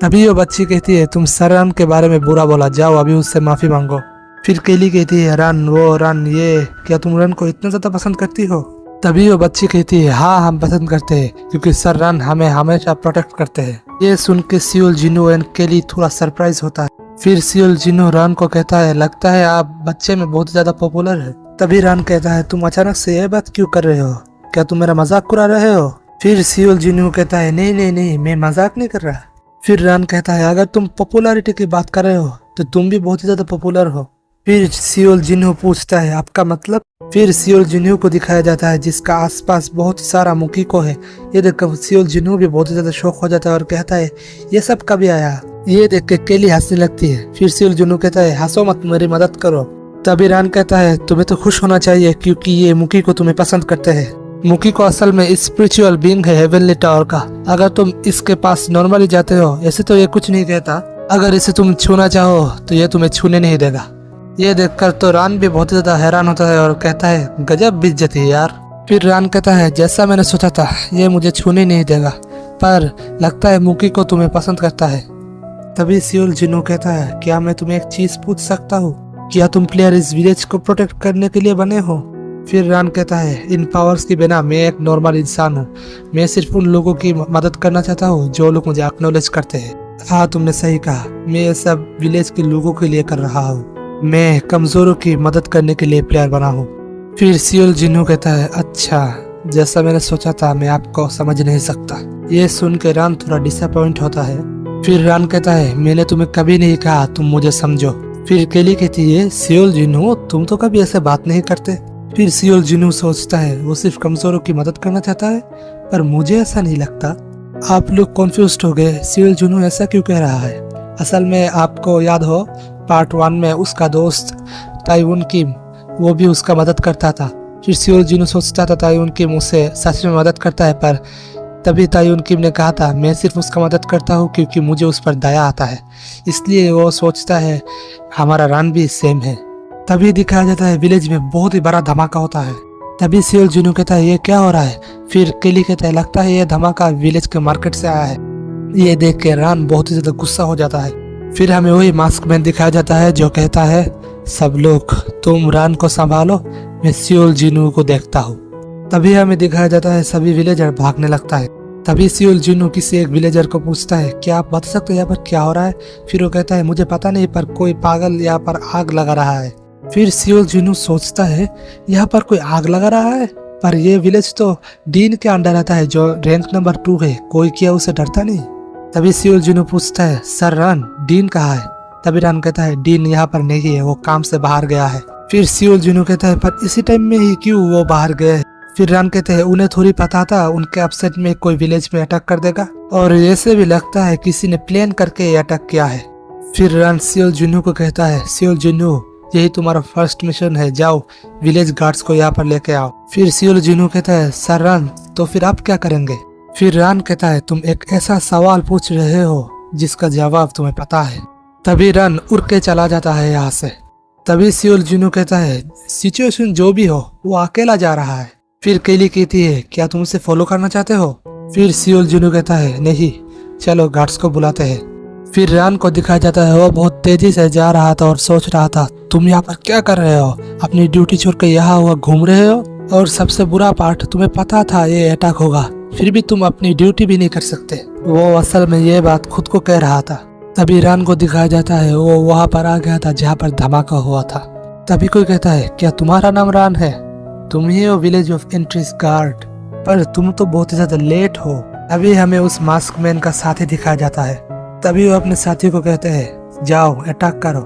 तभी वो बच्ची कहती है तुम सर रान के बारे में बुरा बोला, जाओ अभी उससे माफी मांगो। फिर केली कहती है रान वो रान ये क्या तुम रान को इतना ज्यादा पसंद करती हो। तभी वो बच्ची कहती है हाँ हम पसंद करते हैं क्योंकि सर रान हमें हमेशा प्रोटेक्ट करते हैं। ये सुन के सियोल जिनू एंड केली थोड़ा सरप्राइज होता है। फिर सियोल जिनू रान को कहता है लगता है आप बच्चे में बहुत ज्यादा पॉपुलर है। तभी रान कहता है तुम अचानक से ये बात क्यों कर रहे हो, क्या तुम मेरा मजाक उड़ा रहे हो। फिर सियोल जिनू कहता है नहीं नहीं नहीं मैं मजाक नहीं कर रहा। फिर रान कहता है अगर तुम पॉपुलैरिटी की बात कर रहे हो तो तुम भी बहुत ही ज्यादा पॉपुलर हो। फिर सियोल जिन्हो पूछता है आपका मतलब। फिर सियोल जिन्हो को दिखाया जाता है जिसका आसपास बहुत सारा मुकीको है। ये देखकर सियोल जिन्हो भी बहुत ही ज्यादा शौक हो जाता है और कहता है ये सब कभी आया। ये देख के केली हंसने लगती है। फिर सियोल जिन्हो कहता है हंसो मत, मेरी मदद करो। तभी रान कहता है तुम्हें तो खुश होना चाहिए क्योंकि ये मुकीको तुम्हें पसंद करते हैं। मुकीको असल में स्पिरिचुअल बीइंग है हेवनली टावर का। अगर तुम इसके पास नॉर्मली जाते हो ऐसे तो ये कुछ नहीं कहता, अगर इसे तुम छूना चाहो तो ये तुम्हें छूने नहीं देगा। ये देखकर तो रान भी बहुत ज्यादा हैरान होता है और कहता है गजब बेइज्जती है यार। फिर रान कहता है जैसा मैंने सोचा था ये मुझे छूने नहीं देगा, पर लगता है मुकीको तुम्हें पसंद करता है। तभी सियोल जिन्हो कहता है क्या मैं तुम्हें एक चीज पूछ सकता हूँ, क्या तुम प्लेयर इस विलेज को प्रोटेक्ट करने के लिए बने हो? फिर रान कहता है इन पावर्स के बिना मैं एक नॉर्मल इंसान हूँ, मैं सिर्फ उन लोगों की मदद करना चाहता हूँ जो लोग मुझे एक्नॉलेज करते हैं। हाँ तुमने सही कहा, मैं ये सब विलेज के लोगों के लिए कर रहा हूँ, मैं कमजोरों की मदद करने के लिए प्लेयर बना हूँ। फिर सियोल जिन्हो कहता है अच्छा, जैसा मैंने सोचा था मैं आपको समझ नहीं सकता। ये सुन के रान थोड़ा डिसअपॉइंट होता है। फिर रान कहता है मैंने तुम्हें कभी नहीं कहा तुम मुझे समझो। फिर केली कहती है सियोल जिन्हो तुम तो कभी ऐसे बात नहीं करते। फिर सियोल जिन्हो सोचता है वो सिर्फ कमजोरों की मदद करना चाहता है, पर मुझे ऐसा नहीं लगता। आप लोग कॉन्फ्यूज हो गए, सियोल जिन्हो ऐसा क्यों कह रहा है? असल में आपको याद हो पार्ट 1 में उसका दोस्त ताइवुन किम, वो भी उसका मदद करता था। फिर सियोल जिन्हो सोचता था ताइवुन किम उससे सच में मदद करता है, पर तभी ताइवुन किम ने कहा था मैं सिर्फ उसका मदद करता हूँ क्योंकि मुझे उस पर दया आता है, इसलिए वो सोचता है हमारा रन भी सेम है। तभी दिखाया जाता है विलेज में बहुत ही बड़ा धमाका होता है। तभी सियोल जिन्हो कहता है ये क्या हो रहा है? फिर केली कहता है लगता है ये धमाका विलेज के मार्केट से आया है। ये देख के रान बहुत ही ज्यादा गुस्सा हो जाता है। फिर हमें वही मास्क मैन दिखाया जाता है जो कहता है सब लोग तुम रान को संभालो, मैं सियोल जिन्हो को देखता हूँ। तभी हमें दिखाया जाता है सभी विलेजर भागने लगता है। तभी सियोल जिन्हो किसी एक विलेजर को पूछता है क्या आप बता सकते हो यहाँ पर क्या हो रहा है? फिर वो कहता है मुझे पता नहीं, पर कोई पागल यहाँ पर आग लगा रहा है। फिर सियोल जिन्हो सोचता है यहाँ पर कोई आग लगा रहा है, पर ये विलेज तो डीन के अंडर आता है जो रैंक नंबर 2 है, कोई क्या उसे डरता नहीं? तभी सियोल जिन्हो पूछता है सर रान डीन कहाँ है? तभी रान कहता है डीन यहाँ पर नहीं है, वो काम से बाहर गया है। फिर सियोल जिन्हो कहता है पर इसी टाइम में ही क्यों वो बाहर गए? फिर रान कहते हैं उन्हें थोड़ी पता था उनके अपसेट में कोई विलेज में अटैक कर देगा, और ऐसे भी लगता है किसी ने प्लान करके ये अटैक किया है। फिर रान सियोल जिन्हो को कहता है सियोल जिन्हो यही तुम्हारा फर्स्ट मिशन है, जाओ विलेज गार्ड्स को यहाँ पर लेके आओ। फिर सियोल जिन्हो कहता है सर रान तो फिर आप क्या करेंगे? फिर रान कहता है तुम एक ऐसा सवाल पूछ रहे हो जिसका जवाब तुम्हें पता है। तभी रान उड़ के चला जाता है यहाँ से। तभी सियोल जिन्हो कहता है सिचुएशन जो भी हो वो अकेला जा रहा है। फिर केली कहती है क्या तुम उसे फॉलो करना चाहते हो? फिर सियोल जिन्हो कहता है नहीं, चलो गार्ड्स को बुलाते हैं। फिर रान को दिखाया जाता है वो बहुत तेजी से जा रहा था और सोच रहा था तुम यहाँ पर क्या कर रहे हो? अपनी ड्यूटी छोड़ कर यहाँ हुआ घूम रहे हो, और सबसे बुरा पार्ट तुम्हें पता था ये अटैक होगा, फिर भी तुम अपनी ड्यूटी भी नहीं कर सकते। वो असल में ये बात खुद को कह रहा था। तभी रान को दिखाया जाता है वो वहाँ पर आ गया था जहाँ पर धमाका हुआ था। तभी कोई कहता है क्या तुम्हारा नाम रान है? तुम ही हो विलेज ऑफ एंट्रीज गार्ड, पर तुम तो बहुत ही ज्यादा लेट हो। अभी हमें उस मास्क मैन का साथी दिखाया जाता है। तभी वो अपने साथी को कहते हैं जाओ अटैक करो।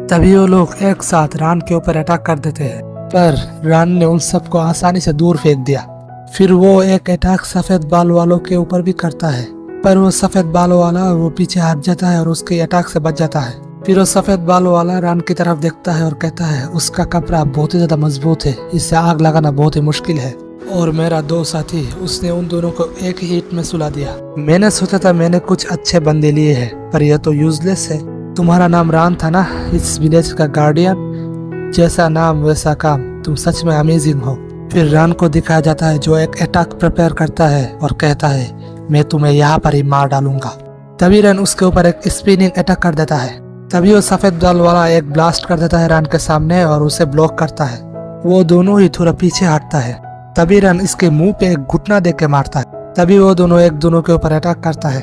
तभी वो लोग एक साथ रान के ऊपर अटैक कर देते हैं, पर रान ने उन सबको आसानी से दूर फेंक दिया। फिर वो एक अटैक सफेद बाल वालों के ऊपर भी करता है, पर वो सफेद बालों वाला वो पीछे हट जाता है और उसके अटैक से बच जाता है। फिर वो सफेद बालों वाला रान की तरफ देखता है और कहता है उसका कपड़ा बहुत ही ज्यादा मजबूत है, इससे आग लगाना बहुत ही मुश्किल है, और मेरा दो साथी उसने उन दोनों को एक ही हिट में सुला दिया। मैंने सोचा था मैंने कुछ अच्छे बंदे लिए हैं, पर यह तो यूजलेस है। तुम्हारा नाम रान था ना, इस विलेज का गार्डियन, जैसा नाम वैसा काम, तुम सच में अमेजिंग हो। फिर रान को दिखाया जाता है जो एक अटैक प्रिपेयर करता है और कहता है मैं तुम्हें यहाँ पर ही मार डालूंगा। तभी रान उसके ऊपर एक स्पिनिंग अटैक कर देता है। तभी वो सफेद बाल वाला एक ब्लास्ट कर देता है रान के सामने और उसे ब्लॉक करता है। वो दोनों ही थोड़ा पीछे हटता है। तभी रान इसके मुंह पे एक घुटना देके मारता है। तभी वो दोनों एक दोनों के ऊपर अटैक करता है।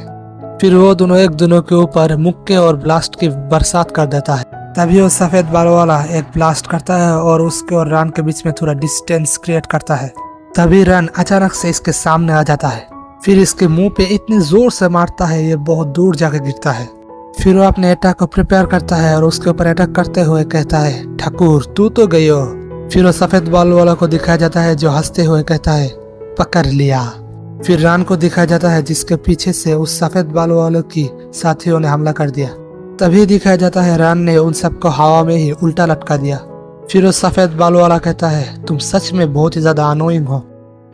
फिर वो दोनों एक दोनों के ऊपर मुक्के और ब्लास्ट की बरसात कर देता है। तभी वो सफेद बाल वाला एक ब्लास्ट करता है और उसके और रान के बीच में थोड़ा डिस्टेंस क्रिएट करता है। तभी रान अचानक से इसके सामने आ जाता है। फिर इसके मुंह पे इतने जोर से मारता है ये बहुत दूर जाकर गिरता है। फिर वो अपने अटैक को प्रिपेयर करता है और उसके ऊपर अटैक करते हुए कहता है, ठाकुर तू तो गई हो। फिर वो सफेद बालों वाला को दिखाया जाता है जो हंसते हुए कहता है, पकड़ लिया। फिर रान को दिखाया जाता है जिसके पीछे से उस सफेद बालों वालों की साथियों ने हमला कर दिया। तभी दिखाया जाता है रान ने उन सबको हवा में ही उल्टा लटका दिया। फिर वो सफेद बालों वाला कहता है, तुम सच में बहुत ही ज्यादा अनोइंग हो।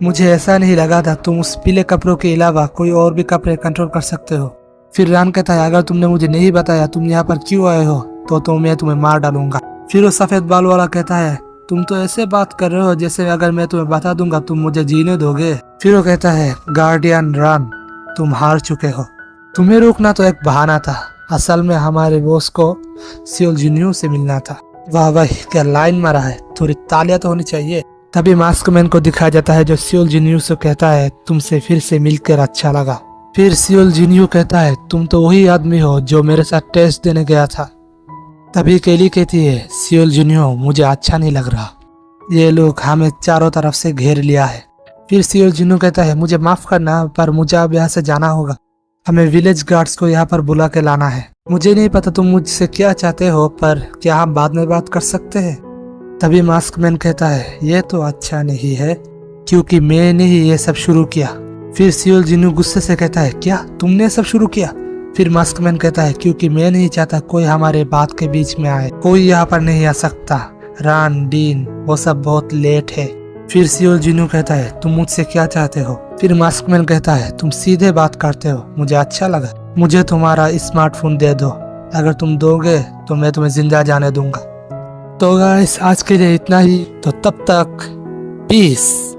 मुझे ऐसा नहीं लगा था तुम उस पीले कपड़ों के अलावा कोई और भी कपड़े कंट्रोल कर सकते हो। फिर रान कहता है, अगर तुमने मुझे नहीं बताया तुम यहाँ पर क्यों आए हो तो मैं तुम्हें मार डालूंगा। फिर वो सफेद बालों वाला कहता है, तुम तो ऐसे बात कर रहे हो जैसे अगर मैं तुम्हें बता दूंगा तुम मुझे जीने दोगे। फिर वो कहता है, गार्डियन रान तुम हार चुके हो। तुम्हें रोकना तो एक बहाना था, असल में हमारे बॉस को सियोल जुनियो से मिलना था। वाह वाह क्या लाइन मारा है, थोड़ी तालियां तो होनी चाहिए। तभी मास्कमैन को दिखाया जाता है जो सियोल जुनियो से कहता है, तुमसे फिर से मिलकर अच्छा लगा। फिर सियोल जुनियो कहता है, तुम तो वही आदमी हो जो मेरे साथ टेस्ट देने गया था। तभी केली कहती है, सियोल जुनियो मुझे अच्छा नहीं लग रहा, ये लोग हमें चारों तरफ से घेर लिया है। फिर सियोल जुनियो कहता है, मुझे माफ करना पर मुझे अब यहाँ से जाना होगा, हमें विलेज गार्ड्स को यहाँ पर बुला के लाना है। मुझे नहीं पता तुम मुझसे क्या चाहते हो पर क्या हम बाद में बात कर सकते हैं। तभी मास्कमैन कहता है, ये तो अच्छा नहीं है क्योंकि मैंने ही ये सब शुरू किया। फिर सियोल जुनियो गुस्से से कहता है, क्या तुमने सब शुरू किया? फिर मास्कमैन कहता है, क्योंकि मैं नहीं चाहता कोई हमारे बात के बीच में आए, कोई यहाँ पर नहीं आ सकता। रान डीन वो सब बहुत लेट है। फिर सियोल जुनियो कहता है, तुम मुझसे क्या चाहते हो? फिर मास्कमैन कहता है, तुम सीधे बात करते हो, मुझे अच्छा लगा, मुझे तुम्हारा स्मार्टफोन दे दो, अगर तुम दोगे तो मैं तुम्हें जिंदा जाने दूंगा। तो गाइस आज के लिए इतना ही, तो तब तक पीस।